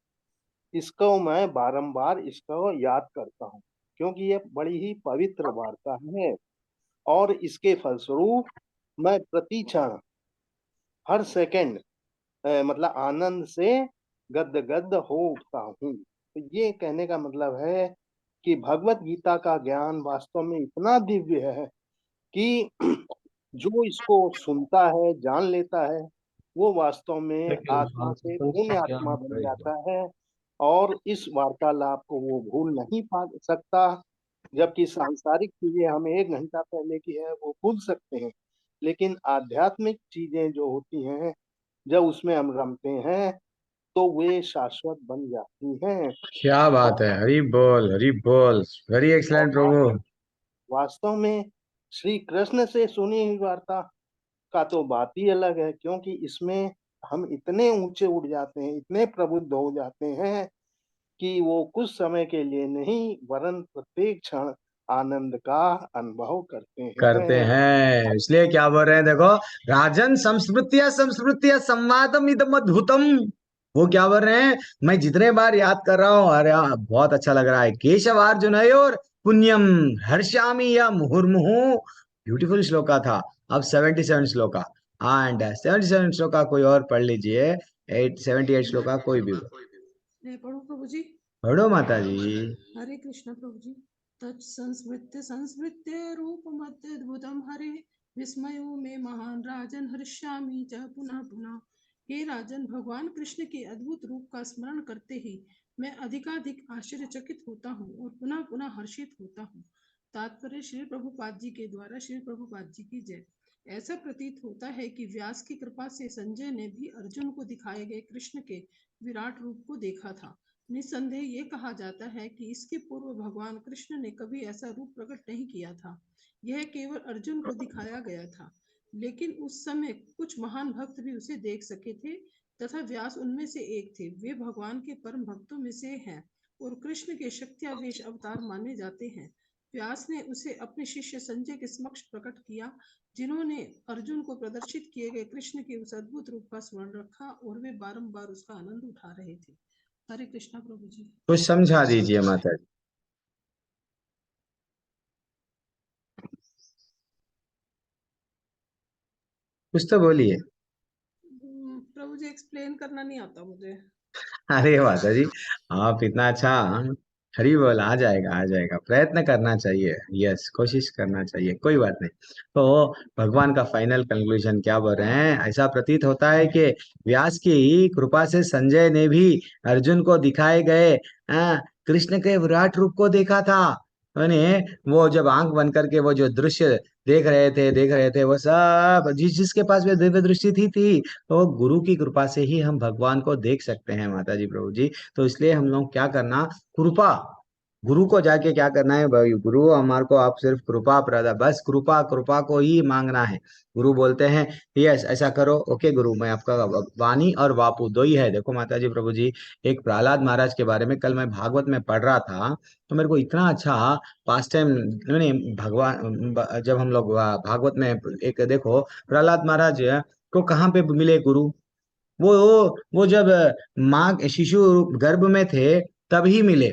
इसको मैं बारंबार इसको याद करता हूँ क्योंकि ये बड़ी ही पवित्र वार्ता है और इसके फलस्वरूप मैं प्रति क्षण हर सेकंड मतलब आनंद से गद गद हो उठता हूँ। तो ये कहने का मतलब है कि भगवत गीता का ज्ञान वास्तव में इतना दिव्य है कि जो इसको सुनता है, जान लेता है, वो वास्तव में आत्मा से पुण्य आत्मा बन जाता है और इस वार्तालाप को वो भूल नहीं पा सकता। जबकि सांसारिक चीजें हम 1 घंटा पहले की है वो भूल सकते हैं, लेकिन आध्यात्मिक चीजें जो होती हैं जब उसमें हम रमते हैं तो वे शाश्वत बन जाती हैं। क्या बात है, हरि बोल, वेरी एक्सलेंट प्रभु। वास्तव में श्री कृष्ण से सुनी हुई वार्ता का तो बात ही अलग है, क्योंकि इसमें हम इतने ऊंचे उठ जाते हैं, इतने प्रबुद्ध हो जाते हैं कि वो कुछ समय के लिए नहीं वरन प्रत्येक क्षण आनंद का अनुभव करते हैं। इसलिए क्या बोल रहे हैं देखो, राजन संस्मृत्य संवादम इदम अद्भुतम। वो क्या बोल रहे हैं, मैं जितने बार याद कर रहा हूँ, अरे बहुत अच्छा लग रहा है। केशवार्जुन और पुण्यम हर्षामि या मुहुर्मुहु। ब्यूटीफुल श्लोका था। अब 77 श्लोका एंड 77 श्लोका कोई और पढ़ लीजिए। 78 श्लोका कोई भी पढ़ो प्रभु जी। पढ़ो माता जी। हरे कृष्ण प्रभु जी। संस्मृत्य रूपमत्यद्भुतम हरे विस्मयो में महान राजन हर्ष्यामि च पुनः पुनः। हे राजन, भगवान कृष्ण के अद्भुत रूप का स्मरण करते ही मैं अधिकाधिक आश्चर्यचकित होता हूँ और पुनः पुनः हर्षित होता हूँ। तात्पर्य श्री प्रभुपाद जी के द्वारा श्री प्रभुपाद जी की जय। ऐसा प्रतीत होता है कि व्यास की कृपा से संजय ने भी अर्जुन को दिखाए गए कृष्ण के विराट रूप को देखा था। निस्संदेह ये कहा जाता है कि इसके पूर्व भगवान कृष्ण ने कभी ऐसा रूप प्रकट नहीं किया था। यह केवल अर्जुन को दिखाया गया था, लेकिन उस समय कुछ महान भक्त भी उसे देख सके थे तथा व्यास उनमें से एक थे। वे भगवान के परम भक्तों में से हैं और कृष्ण के शक्त्यावेश अवतार माने जाते हैं। व्यास ने उसे अपने शिष्य संजय के समक्ष प्रकट किया, जिन्होंने अर्जुन को प्रदर्शित किए गए कृष्ण के उस अद्भुत रूप का स्मरण रखा और वे बारंबार उसका आनंद उठा रहे थे। हरे कृष्णा प्रभु जी। कुछ समझा दीजिए माता जी। कुछ तो बोलिए। प्रभु जी, एक्सप्लेन करना नहीं आता मुझे। अरे माता जी, आप इतना अच्छा, हरी बोल, आ जाएगा, प्रयत्न करना चाहिए। यस, कोशिश करना चाहिए, कोई बात नहीं। तो भगवान का फाइनल कंक्लूजन क्या बोल रहे हैं, ऐसा प्रतीत होता है कि व्यास की कृपा से संजय ने भी अर्जुन को दिखाए गए कृष्ण के विराट रूप को देखा था। वो जब आंख बंद करके वो जो दृश्य देख रहे थे वो सब जिसके पास में दिव्य दृष्टि थी तो गुरु की कृपा से ही हम भगवान को देख सकते हैं माता जी प्रभु जी। तो इसलिए हम लोग क्या करना, कृपा, गुरु को जाके क्या करना है, भाई गुरु हमारे को आप सिर्फ कृपा प्रदा, बस कृपा को ही मांगना है। गुरु बोलते हैं यस ऐसा करो, ओके गुरु, मैं आपका वाणी और वापू दो ही है। देखो माता जी प्रभु जी, एक प्रहलाद महाराज के बारे में कल मैं भागवत में पढ़ रहा था तो मेरे को इतना अच्छा पास्ट टाइम नहीं, भगवान जब हम लोग भागवत में एक देखो प्रहलाद महाराज को कहाँ पे मिले गुरु, वो जब माँ शिशु गर्भ में थे तब ही मिले।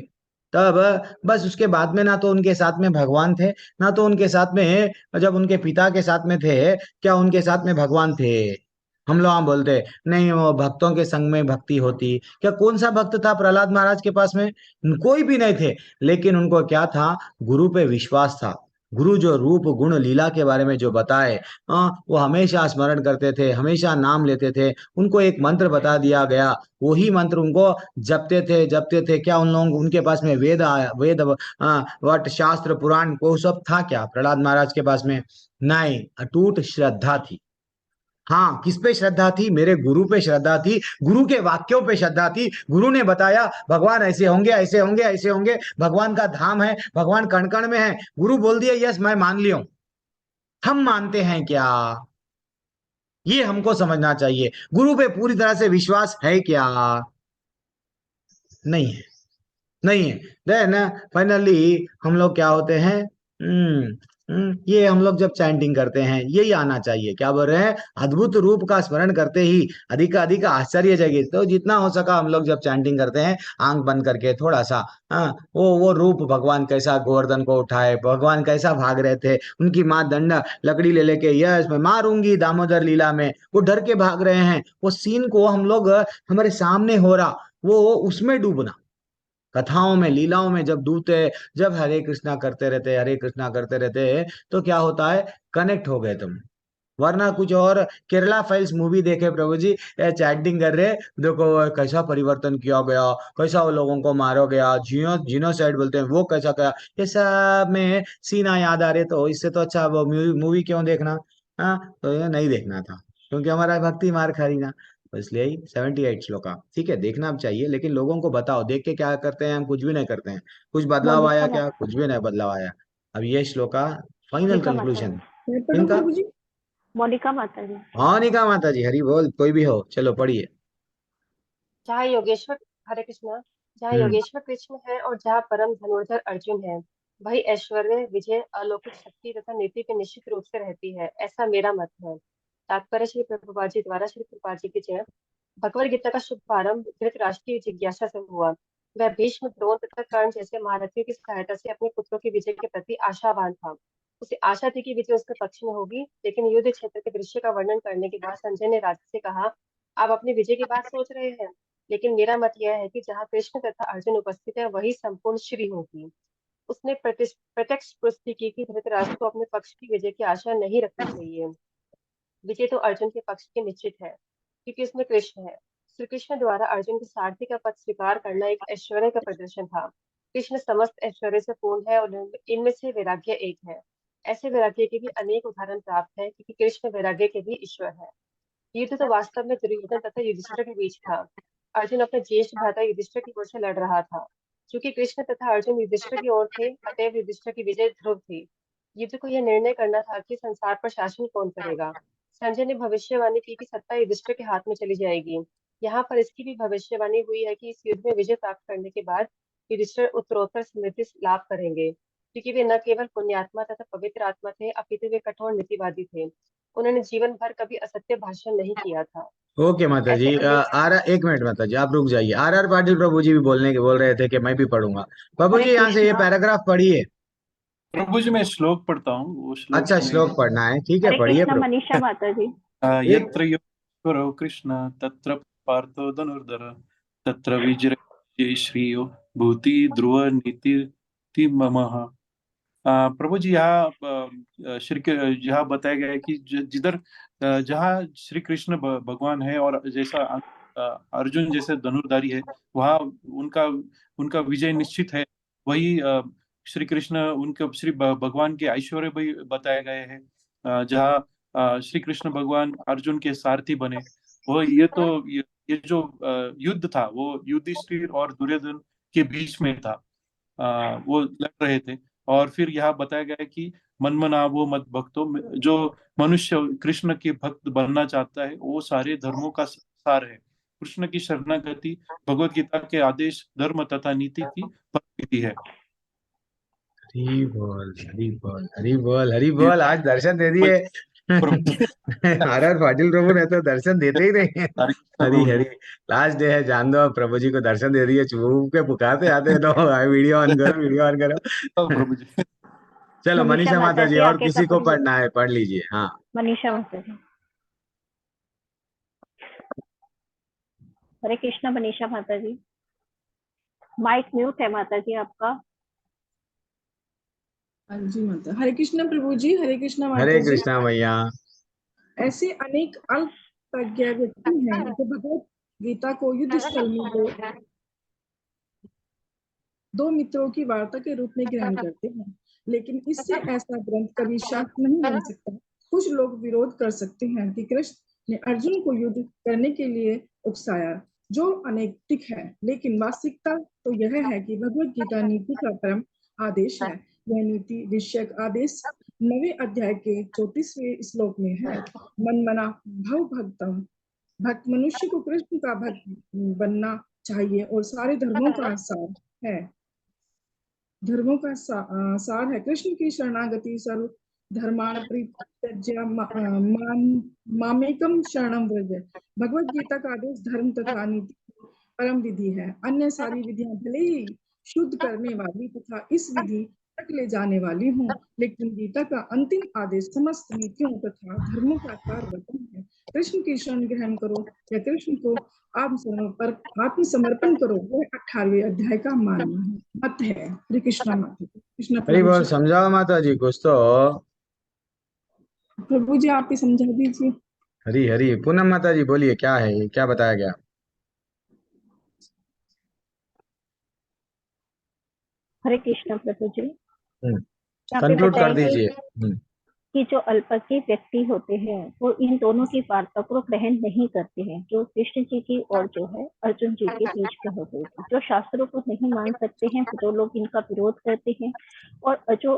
तब बस उसके बाद में ना तो उनके साथ में भगवान थे, ना तो उनके साथ में जब उनके पिता के साथ में थे क्या उनके साथ में भगवान थे। हम लोग हम बोलते नहीं वो भक्तों के संग में भक्ति होती, क्या कौन सा भक्त था प्रहलाद महाराज के पास में, कोई भी नहीं थे, लेकिन उनको क्या था, गुरु पे विश्वास था। गुरु जो रूप गुण लीला के बारे में जो बताए, वो हमेशा स्मरण करते थे, हमेशा नाम लेते थे। उनको एक मंत्र बता दिया गया, वही मंत्र उनको जपते थे। क्या उन लोग, उनके पास में वेद वट शास्त्र पुराण वो सब था क्या प्रहलाद महाराज के पास में? नहीं, अटूट श्रद्धा थी। हाँ, किस पे श्रद्धा थी? मेरे गुरु पे श्रद्धा थी, गुरु के वाक्यों पे श्रद्धा थी। गुरु ने बताया भगवान ऐसे होंगे, ऐसे होंगे, ऐसे होंगे, भगवान का धाम है, भगवान कण कण में है। गुरु बोल दिया, यस मैं मान लिया हूं। हम मानते हैं क्या? ये हमको समझना चाहिए। गुरु पे पूरी तरह से विश्वास है क्या? नहीं है, नहीं है। देन फाइनली हम लोग क्या होते हैं? ये हम लोग जब चैंटिंग करते हैं, यही आना चाहिए। क्या बोल रहे हैं? अद्भुत रूप का स्मरण करते ही अधिक अधिक आश्चर्य जगे। तो जितना हो सका हम लोग जब चैंटिंग करते हैं, आंख बंद करके थोड़ा सा, वो रूप, भगवान कैसा गोवर्धन को उठाए, भगवान कैसा भाग रहे थे, उनकी माँ दंडा लकड़ी ले लेके, यस मैं मारूंगी दामोदर लीला में, वो डर के भाग रहे हैं। वो सीन को हम लोग हमारे सामने हो रहा, वो उसमें डूबना, कथाओं में लीलाओं में जब डूबते, जब हरे कृष्णा करते रहते, हरे कृष्णा करते रहते, तो क्या होता है? कनेक्ट हो गए तुम। वरना कुछ और, केरला फाइल्स मूवी देखे प्रभु जी, चैटिंग कर रहे, देखो कैसा परिवर्तन किया गया, कैसा वो लोगों को मारा गया, जीनोसाइड बोलते हैं, वो कैसा क्या, ये सब में सीना याद आ रहे। तो इससे तो अच्छा वो मूवी क्यों देखना? हाँ, तो ये नहीं देखना था, क्योंकि हमारा भक्ति मार खा रही ना। तो इसलिए ही 78 श्लोका, ठीक है, देखना भी चाहिए, लेकिन लोगों को बताओ, देख के क्या करते हैं? हम कुछ भी नहीं करते हैं। कुछ बदलाव आया मोनिका क्या? माता कुछ भी नहीं बदलाव आया। अब ये श्लोका फाइनल मोनिका माता कंक्लूजन जी, मैं पढ़ूं इनका। प्रभु जी? मोनिका माता जी। मोनिका माता जी, हरी बोल, कोई भी हो, चलो पढ़िए। जहाँ योगेश्वर, हरे कृष्णा, जहाँ हम्म। योगेश्वर कृष्ण है और जहाँ परम धनुर्धर अर्जुन है, वही ऐश्वर्य, विजय, अलौकिक शक्ति तथा नीति पे निश्चित रूप से रहती है, ऐसा मेरा मत है। तात्पर्य श्री प्रभुपाद जी द्वारा, श्री प्रभुपाद जी की जय। भगवद गीता का शुभारंभ धृतराष्ट्र की जिज्ञासा से हुआ। वह भीष्म, द्रोण तथा कर्ण जैसे महारथियों की सहायता से अपने पुत्रों की विजय के प्रति आशावान था। उसे आशा थी कि विजय उसके पक्ष में होगी, लेकिन युद्ध क्षेत्र के दृश्य का वर्णन करने के बाद संजय ने राजा से कहा, आप अपनी विजय की बात सोच रहे हैं, लेकिन मेरा मत यह है कि जहाँ कृष्ण तथा अर्जुन उपस्थित है वही संपूर्ण श्री होगी। उसने प्रत्यक्ष पुष्टि की कि धृतराष्ट्र को अपने पक्ष की विजय की आशा नहीं रखनी चाहिए। विजय तो अर्जुन के पक्ष की निश्चित है, क्योंकि उसमें कृष्ण है। श्री कृष्ण द्वारा अर्जुन के सारथी का पद स्वीकार करना एक ऐश्वर्य का प्रदर्शन था। कृष्ण समस्त ऐश्वर्य से पूर्ण है और इनमें से वैराग्य एक है। ऐसे वैराग्य के भी अनेक उदाहरण प्राप्त है, क्योंकि कृष्ण वैराग्य के भी ईश्वर है। युद्ध तो वास्तव में दुर्योधन तथा युधिष्ठिर के बीच था। अर्जुन अपने ज्येष्ठ भ्राता युधिष्ठिर की ओर से लड़ रहा था। चूंकि कृष्ण तथा अर्जुन युधिष्ठिर की ओर थे, अतएव युधिष्ठिर की विजय ध्रुव थी। युद्ध को यह निर्णय करना था कि संसार पर शासन कौन करेगा। संजय ने भविष्यवाणी की कि सत्ता युधिष्ठिर के हाथ में चली जाएगी। यहाँ पर इसकी भी भविष्यवाणी हुई है कि इस युद्ध में विजय प्राप्त करने के बाद युधिष्ठिर उत्तरोत्तर समृद्धि लाभ करेंगे, क्योंकि वे न केवल पुण्यात्मा तथा पवित्र आत्मा थे, अपितु वे कठोर नीतिवादी थे। उन्होंने जीवन भर कभी असत्य भाषण नहीं किया था। ओके माता ऐसे जी, अनेक। एक मिनट माता जी, आप रुक जाइए। आर पाटिल प्रभु जी भी बोल रहे थे कि मैं भी पढ़ूंगा। प्रभु हरे जी यहाँ से ये कृष्णा। पैराग्राफ पढ़िए। प्रभु जी मैं श्लोक पढ़ता हूँ, वो श्लोक अच्छा, में श्लोक पढ़ना है, ठीक है, हरे पढ़िए कृष्णा प्रभु। मनीषा माता जी। एक यत्र योगेश्वरो कृष्ण तत्र पार्थो धनुर्धर तत्र विजय श्रियो भूति ध्रुव नीति ममः। प्रभु जी यहाँ यहाँ बताया गया है कि जिधर जहाँ श्री कृष्ण भगवान है और जैसा अर्जुन जैसे धनुर्धारी है, वहाँ उनका उनका विजय निश्चित है। वही श्री कृष्ण उनके श्री भगवान के ऐश्वर्य भी बताए गए हैं। जहाँ श्री कृष्ण भगवान अर्जुन के सारथी बने, वो ये जो युद्ध था वो युधिष्ठिर और दुर्योधन के बीच में था। वो लड़ रहे थे। और फिर यहाँ बताया गया है कि मन मना वो मत भक्तो, जो मनुष्य कृष्ण के भक्त बनना चाहता है वो सारे धर्मों का सार है। कृष्ण की शरणागति भगवत गीता के आदेश, धर्म तथा नीति की परिधि है। हरी बोल, हरी बोल, हरी बोल, हरी बोल। आज दर्शन दे दिए। आर पाटिल प्रभु ने तो दर्शन देते ही नहीं है। हरी हरी, लास्ट डे है, जान दो, प्रभु जी को दर्शन दे दिए, चुप के पुकारते आते हैं, तो वीडियो ऑन करो, वीडियो ऑन करो। प्रभु जी चलो मनीषा मनीषा माता माता जी, जी और आगे का किसी को पढ़िए। पढ़ना है पढ़ लीजिए। हाँ, मनीषा माता जी। हरे कृष्णा मनीषा माता जी। माइक म्यूट है माता जी आपका। हाँ जी माता। हरे कृष्णा प्रभु जी, हरे कृष्णा माता हरे जी। कृष्णा भैया। ऐसे अनेक अल्पज्ञ व्यक्ति हैं जो भगवत गीता को युद्ध स्थल में दो मित्रों की वार्ता के रूप में ग्रहण करते हैं, लेकिन इससे ऐसा ग्रंथ कभी शास्त्र नहीं बन सकता। कुछ लोग विरोध कर सकते हैं कि कृष्ण ने अर्जुन को युद्ध करने के लिए उकसाया, जो अनैतिक है, लेकिन वास्तविकता तो यह है कि भगवत गीता नीति का परम आदेश है। यह नीति विषयक आदेश 9वें अध्याय के 34वें श्लोक में है। मन मना भव भक्तम, भक्त मनुष्य को कृष्ण का भक्त बनना चाहिए और सारे धर्मों का सार है। धर्मों का सार है। कृष्ण की शरणागति सर्व धर्माण परित्यज्य मामेकम शरणम व्रज। भगवत गीता का आदेश धर्म तथा नीति की परम विधि है। अन्य सारी विधियां भले ही शुद्ध करने वाली तथा इस विधि तक ले जाने वाली हूँ, लेकिन गीता का अंतिम आदेश समस्त नीतियों तथा धर्मों का सार वचन है। कृष्ण की शरण ग्रहण करो या कृष्ण को आत्मसमर्पण करो, वह 18वें अध्याय का मानना है, मत है। हरे कृष्णा माता जी। कृष्ण हरी प्रभु बोल, जी। समझाओ माता जी कुछ तो। प्रभु जी आप ही समझा दीजिए। हरी हरी। पूनम माता जी बोलिए, क्या है ये, क्या बताया गया? हरे कृष्ण प्रभु जी। यहाँ पे कंक्लूड कर बताया गया दीजिए। कि जो अल्पज्ञ व्यक्ति होते हैं वो इन दोनों की वार्ता को ग्रहण नहीं करते हैं, जो कृष्ण जी की और जो है अर्जुन जी के बीच में हो गई थी। जो शास्त्रों को नहीं मान सकते हैं, जो लोग इनका विरोध करते हैं और जो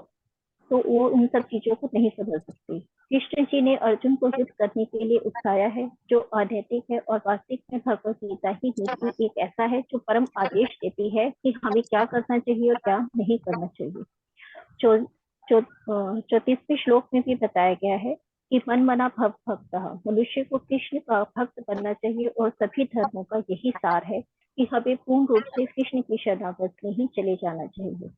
तो वो उन सब चीजों को नहीं समझ सकते। कृष्ण जी ने अर्जुन को युद्ध करने के लिए उकसाया है, जो अनैतिक है, और वास्तविक में भगवत गीता ही नीति एक ऐसा है जो परम आदेश देती है कि हमें क्या करना चाहिए और क्या नहीं करना चाहिए। 34वें श्लोक में भी बताया गया है कि मन मना भव भक्तः, मनुष्य को कृष्ण का भक्त बनना चाहिए और सभी धर्मों का यही सार है कि हमें पूर्ण रूप से कृष्ण की शरणागत में ही चले जाना चाहिए।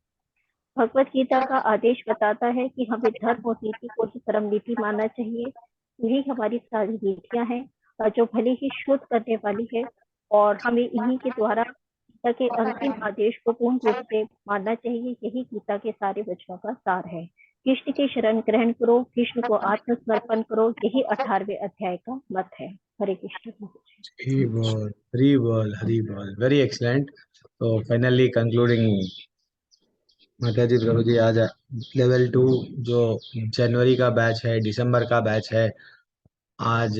भगवत गीता का आदेश बताता है कि हमें धर्म और नीति को ही परम नीति मानना चाहिए। यही हमारी सारी नीतियां हैं जो भले ही शुद्ध करने वाली है, और हमें इन्हीं के द्वारा गीता के अंतिम आदेश को पूर्ण रूप से मानना चाहिए। यही गीता के सारे वचनों का सार है। कृष्ण की शरण ग्रहण करो, कृष्ण को आत्मसमर्पण करो, यही 18वें अध्याय का मत है। हरे कृष्ण। हरी बोल, हरी बोल, हरी बोल। Very excellent. तो फाइनली कंक्लूडिंग माता जी, प्रभु जी, आज लेवल 2 जो जनवरी का बैच है, दिसंबर का बैच है, आज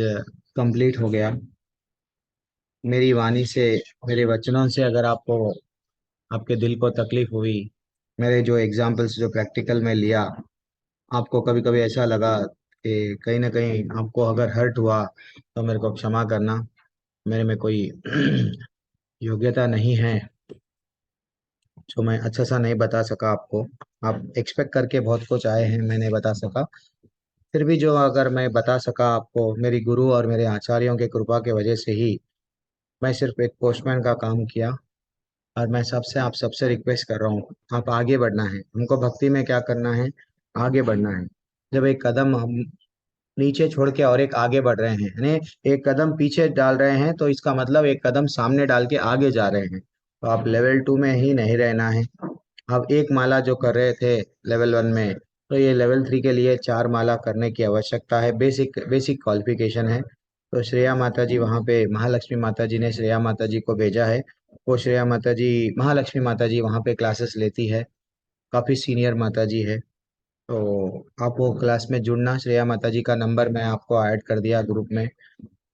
कंप्लीट हो गया। मेरी वाणी से, मेरे वचनों से अगर आपको, आपके दिल को तकलीफ हुई, मेरे जो एग्जाम्पल्स, जो प्रैक्टिकल में लिया, आपको कभी कभी ऐसा लगा कि कहीं ना कहीं आपको अगर हर्ट हुआ, तो मेरे को क्षमा करना। मेरे में कोई योग्यता नहीं है जो मैं अच्छा सा नहीं बता सका आपको। आप एक्सपेक्ट करके बहुत कुछ आए हैं, मैं नहीं बता सका। फिर भी जो अगर मैं बता सका आपको, मेरी गुरु और मेरे आचार्यों के कृपा के वजह से ही मैं सिर्फ एक पोस्टमैन का काम किया। और मैं सबसे, आप सबसे रिक्वेस्ट कर रहा हूँ, आप आगे बढ़ना है। हमको भक्ति में क्या करना है? आगे बढ़ना है। जब एक कदम हम नीचे छोड़ के और एक आगे बढ़ रहे हैं, यानी एक कदम पीछे डाल रहे हैं, तो इसका मतलब एक कदम सामने डाल के आगे जा रहे हैं। तो आप लेवल 2 में ही नहीं रहना है। आप एक माला जो कर रहे थे लेवल 1 में, तो ये लेवल 3 के लिए 4 माला करने की आवश्यकता है। बेसिक बेसिक क्वालिफिकेशन है। तो श्रेया माता जी वहाँ पे, महालक्ष्मी माता जी ने श्रेया माता जी को भेजा है। वो श्रेया माता जी, महालक्ष्मी माता जी वहाँ पे क्लासेस लेती है, काफ़ी सीनियर माता जी है। तो आप वो क्लास में जुड़ना। श्रेया माता जी का नंबर मैं आपको ऐड कर दिया ग्रुप में,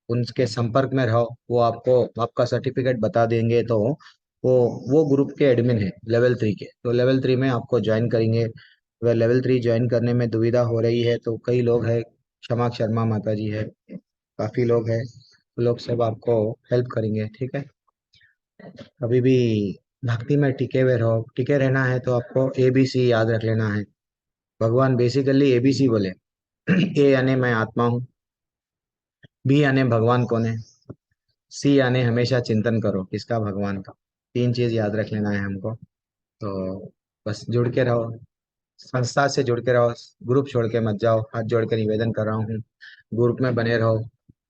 उनके संपर्क में रहो। वो आपको आपका सर्टिफिकेट बता देंगे। तो वो वो ग्रुप के एडमिन है लेवल 3 के। तो लेवल 3 में आपको ज्वाइन करेंगे। अगर लेवल 3 ज्वाइन करने में दुविधा हो रही है, तो कई लोग हैं, क्षमा शर्मा माता जी है, काफ़ी लोग हैं, वो लोग सब आपको हेल्प करेंगे। ठीक है? अभी भी भक्ति में टिके हुए रहो। टिके रहना है तो आपको ABC याद रख लेना है। भगवान बेसिकली ABC बोले। ए यानी मैं आत्मा हूँ, बी यानी भगवान कौन है, सी यानी हमेशा चिंतन करो किसका? भगवान का। 3 चीज याद रख लेना है हमको। तो बस जुड़ के रहो, संस्था से जुड़ के रहो, ग्रुप छोड़ के मत जाओ। हाथ जोड़ के निवेदन कर रहा हूँ, ग्रुप में बने रहो।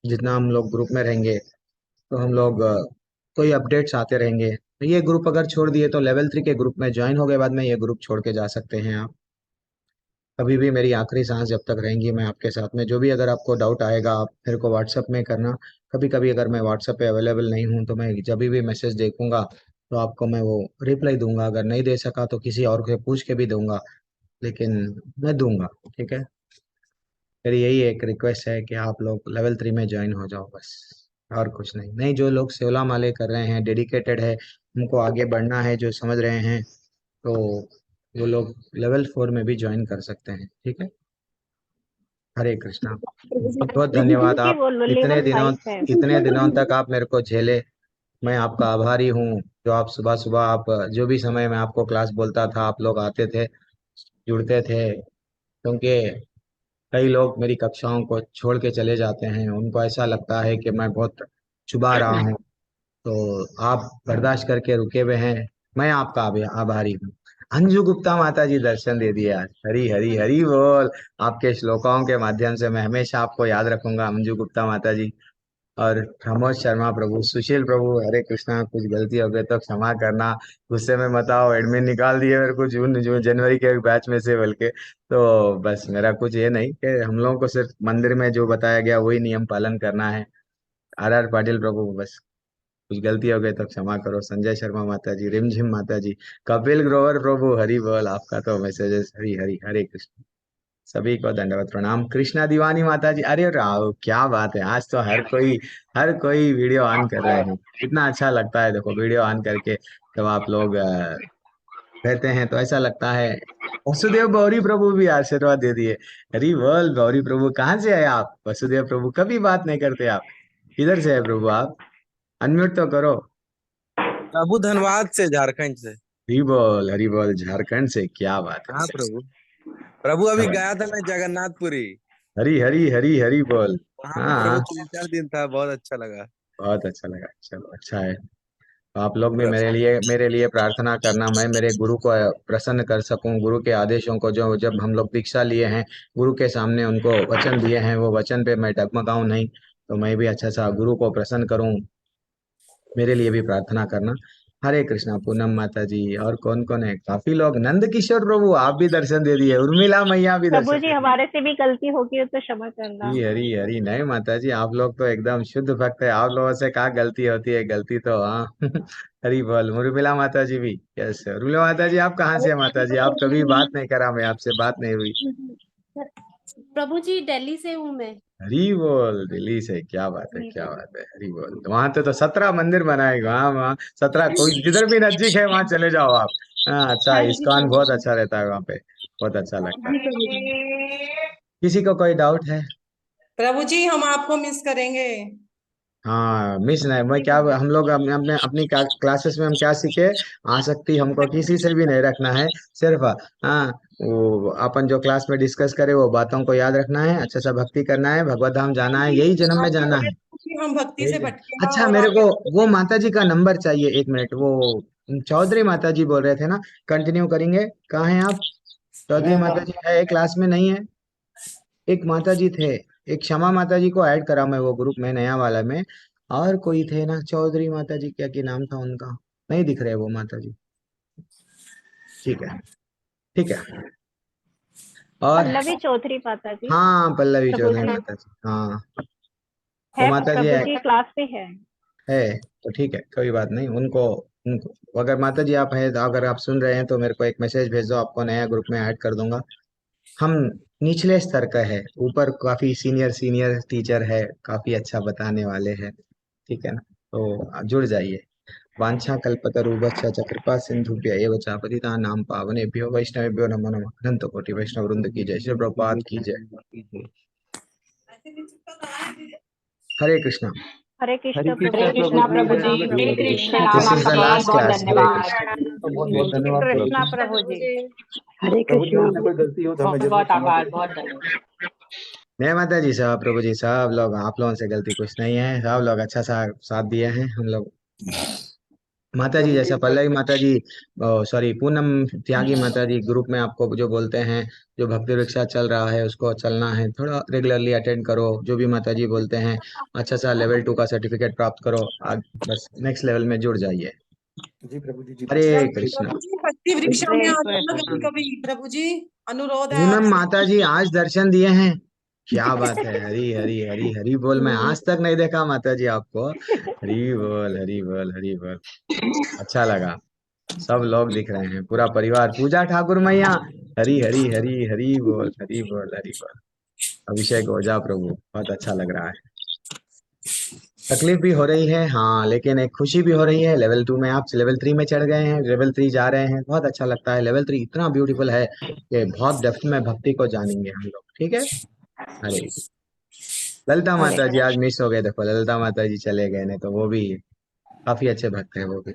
जितना हम लोग ग्रुप में रहेंगे, तो हम लोग कोई अपडेट्स आते रहेंगे। तो ये ग्रुप अगर छोड़ दिए, तो लेवल 3 के ग्रुप में ज्वाइन हो गए बाद में ये ग्रुप छोड़ के जा सकते हैं आप। कभी भी मेरी आखिरी सांस जब तक रहेंगी मैं आपके साथ में। जो भी अगर आपको डाउट आएगा आप मेरे को व्हाट्सएप में करना। कभी कभी अगर मैं व्हाट्सएप पे अवेलेबल नहीं हूँ तो मैं जब भी मैसेज देखूंगा तो आपको मैं वो रिप्लाई दूंगा। अगर नहीं दे सका तो किसी और से पूछ के भी दूंगा, लेकिन मैं दूंगा। ठीक है, मेरी यही एक रिक्वेस्ट है कि आप लोग लेवल 3 में ज्वाइन हो जाओ बस, और कुछ नहीं। नहीं, जो लोग सेवला माले कर रहे हैं, डेडिकेटेड है, उनको आगे बढ़ना है, जो समझ रहे हैं, तो वो लोग लेवल 4 में भी ज्वाइन कर सकते हैं। ठीक है, हरे कृष्णा। बहुत बहुत धन्यवाद। जी, आप वो लेवल 5 है। इतने दिनों तक आप मेरे को झेले, मैं आपका आभारी हूँ। जो आप सुबह सुबह आप जो भी समय मैं आपको क्लास बोलता था आप लोग आते थे, जुड़ते थे। क्योंकि कई लोग मेरी कक्षाओं को छोड़ के चले जाते हैं, उनको ऐसा लगता है कि मैं बहुत चुबा रहा हूँ, तो आप बर्दाश्त करके रुके हुए हैं, मैं आपका आभारी हूँ। अंजू गुप्ता माता जी दर्शन दे दिए आज। हरी हरी हरी बोल। आपके श्लोकाओं के माध्यम से मैं हमेशा आपको याद रखूंगा, अंजू गुप्ता माता जी। और प्रमोद शर्मा प्रभु, सुशील प्रभु, हरे कृष्णा। कुछ गलती हो गई तो क्षमा करना, गुस्से में मत आओ। एडमिन निकाल दिए मेरे को जून जनवरी के बैच में से, बल्कि तो बस मेरा कुछ ये नहीं कि हम लोगों को सिर्फ मंदिर में जो बताया गया वही नियम पालन करना है। आर पाटिल प्रभु, बस कुछ गलती हो गई तो क्षमा करो। संजय शर्मा माता जी, रिमझिम माता जी, कपिल ग्रोवर प्रभु, हरि बोल। आपका तो मैसेजेस हरी हरी, हरे कृष्ण। सभी को दंडवत प्रणाम। कृष्णा दीवानी माता जी, अरे राव क्या बात है, आज तो हर कोई वीडियो ऑन कर रहे हैं। इतना अच्छा लगता है, देखो वीडियो ऑन करके जब आप लोग रहते हैं तो ऐसा लगता है। वसुदेव गौरी प्रभु भी आशीर्वाद दे दिए। हरी बोल। गौरी प्रभु कहाँ से आए आप? वसुदेव प्रभु कभी बात नहीं करते आप, किधर से है प्रभु आप? अनम्यूट तो करो। प्रभु धनबाद से, झारखंड से। हरी बोल, झारखंड से, क्या बात है। हाँ प्रभु, प्रभु अभी गया था मैं जगन्नाथपुरी। हरी हरी हरी हरी बोल। वहाँ भी प्रभु हाँ, 3-4 दिन था, बहुत अच्छा लगा। बहुत अच्छा लगा। चलो अच्छा है। तो आप लोग भी मेरे लिए प्रार्थना करना, मैं मेरे गुरु को प्रसन्न कर सकूं। गुरु के आदेशों को, जो जब हम लोग दीक्षा लिए हैं, गुरु के सामने उनको वचन दिए हैं, वो वचन पे मैं डगमगाऊं नहीं, तो मैं भी अच्छा सा गुरु को प्रसन्न करूं। मेरे लिए भी प्रार्थना करना। हरे कृष्णा। पूनम माता जी, और कौन कौन है? काफी लोग। नंद किशोर प्रभु आप भी दर्शन दे दिए, उर्मिला मैया भी प्रभु दर्शन जी, दे दी। हमारे से भी गलती होगी हो तो क्षमा करना। हरी हरी हरी। नहीं माता जी, आप लोग तो एकदम शुद्ध भक्त है, आप लोगों से कहाँ गलती होती है? गलती तो हाँ हरी बोल। उर्मिला माता जी भी, यस। उर्मिला माता जी आप कहाँ से है माता जी? आप कभी बात नहीं करा, मैं आपसे बात नहीं हुई। प्रभु जी, दिल्ली से हूँ मैं। हरी बोल, दिल्ली से, क्या बात है, क्या बात है। हरी बोल। वहां तो 17 मंदिर बनाए, वहाँ 17, कोई जिधर भी नजदीक है वहां चले जाओ आप। हाँ अच्छा, हाँ जी इस्कॉन प्रभु बहुत जी। अच्छा रहता है वहाँ पे, बहुत अच्छा लगता है। जी प्रभु जी। किसी को कोई डाउट है? प्रभु जी, हम आपको मिस करेंगे। हाँ, मिस नहीं, मैं क्या, हम लोग अपने अपनी क्लासेस में हम क्या सीखे? आसक्ति हमको किसी से भी नहीं रखना है। सिर्फ हाँ, वो अपन जो क्लास में डिस्कस करे वो बातों को याद रखना है, अच्छा सा भक्ति करना है, भगवत धाम जाना है, यही जन्म में आप जाना बोल है। रहे थे कि हम भक्ति यही से जन्म। भटके ना, अच्छा, और मेरे आप को वो माता जी का नंबर चाहिए, एक मिनट। वो चौधरी माता जी बोल रहे थे ना, कंटिन्यू करेंगे। कहाँ हैं आप? चौधरी माता जी है क्लास में? नहीं है? एक माता जी थे, एक क्षमा माता जी को ऐड करा मैं वो ग्रुप में, नया वाला में। और कोई थे ना, चौधरी माता जी, क्या की नाम था उनका? नहीं दिख रहे वो माता जी। ठीक है, ठीक है। और पल्लवी चौधरी माता जी। हाँ, पल्लवी प्रभु चौधरी जी माता जी, हाँ। वो है, माता जी प्रभु जी क्लास पे है तो ठीक है, कोई बात नहीं। उनको उनको अगर माता जी आप है, अगर आप सुन रहे हैं तो मेरे को एक मैसेज भेज दो, आपको नया ग्रुप में ऐड कर दूंगा। हम निचले स्तर का है, ऊपर काफी सीनियर सीनियर टीचर है, काफी अच्छा बताने वाले हैं। ठीक है ना, तो आप जुड़ जाइए। वांछा कल्पतरुभ्यश्च च कृपा सिंधुभ्य एव च पतितानां पावनेभ्यो वैष्णवेभ्यो नमो नमः। अनंत कोटि वैष्णव वृंद की जय। श्री प्रभुपाद की जय। Hare Krishna. Hare Krishna Prabhu Hare ji. Krishna Prabhu ji. Hare Krishna Ram, this is the आपका बहुत लास्ट बहुत क्लास। हरे धन्यवाद। कृष्ण। बहुत बहुत श्री धन्यवाद प्रभु कृष्णा जी। प्रभु जी। हरे प्रभु जी, कृष्णा। हमसे कोई गलती हो तो हमें बहुत जरूर बहुत क्षमा आभार, करिए। बहुत धन्यवाद। जय माता जी। सब प्रभु जी, सब लोग, आप लोगों से गलती कुछ नहीं है, सब लोग अच्छा सा साथ दिए हैं हम लोग। माता जी प्रभु जी जैसा एक बार, पल्लवी माता जी, सॉरी पूनम त्यागी माता जी ग्रुप में आपको जो बोलते हैं, जो भक्ति रिक्शा चल रहा है उसको चलना है, थोड़ा रेगुलरली अटेंड करो। जो भी माता जी बोलते हैं, अच्छा सा लेवल 2 का सर्टिफिकेट प्राप्त करो। बस नेक्स्ट लेवल में जुड़ जाइए। जी प्रभु जी हरे प्रभु कृष्ण। जी भक्ति वृक्षा में हरे आ जाना कृष्ण। कभी कभी प्रभु जी, अनुरोध है पूनम आपसे। माता जी आज दर्शन दिए हैं, क्या बात है। हरी हरी हरी हरी बोल। मैं आज तक नहीं देखा माता जी आपको। हरी बोल हरी बोल हरी बोल। अच्छा लगा, सब लोग दिख रहे हैं, पूरा परिवार। पूजा ठाकुर मैया, हरी हरी हरी हरी बोल हरी बोल हरी बोल। अभिषेक ओझा प्रभु, बहुत अच्छा लग रहा है। तकलीफ भी हो रही है हाँ, लेकिन एक खुशी भी हो रही है। लेवल 2 में आप लेवल 3 में चढ़ गए हैं, लेवल 3 जा रहे हैं, बहुत अच्छा लगता है। लेवल 3 इतना ब्यूटीफुल है कि बहुत डेप्थ में भक्ति को जानेंगे हम लोग। ठीक है। अरे ललिता हरे माता जी आज कृष्ण। मिस हो गए, देखो ललिता माता जी चले गए, नहीं तो वो भी काफी अच्छे भक्त हैं वो भी।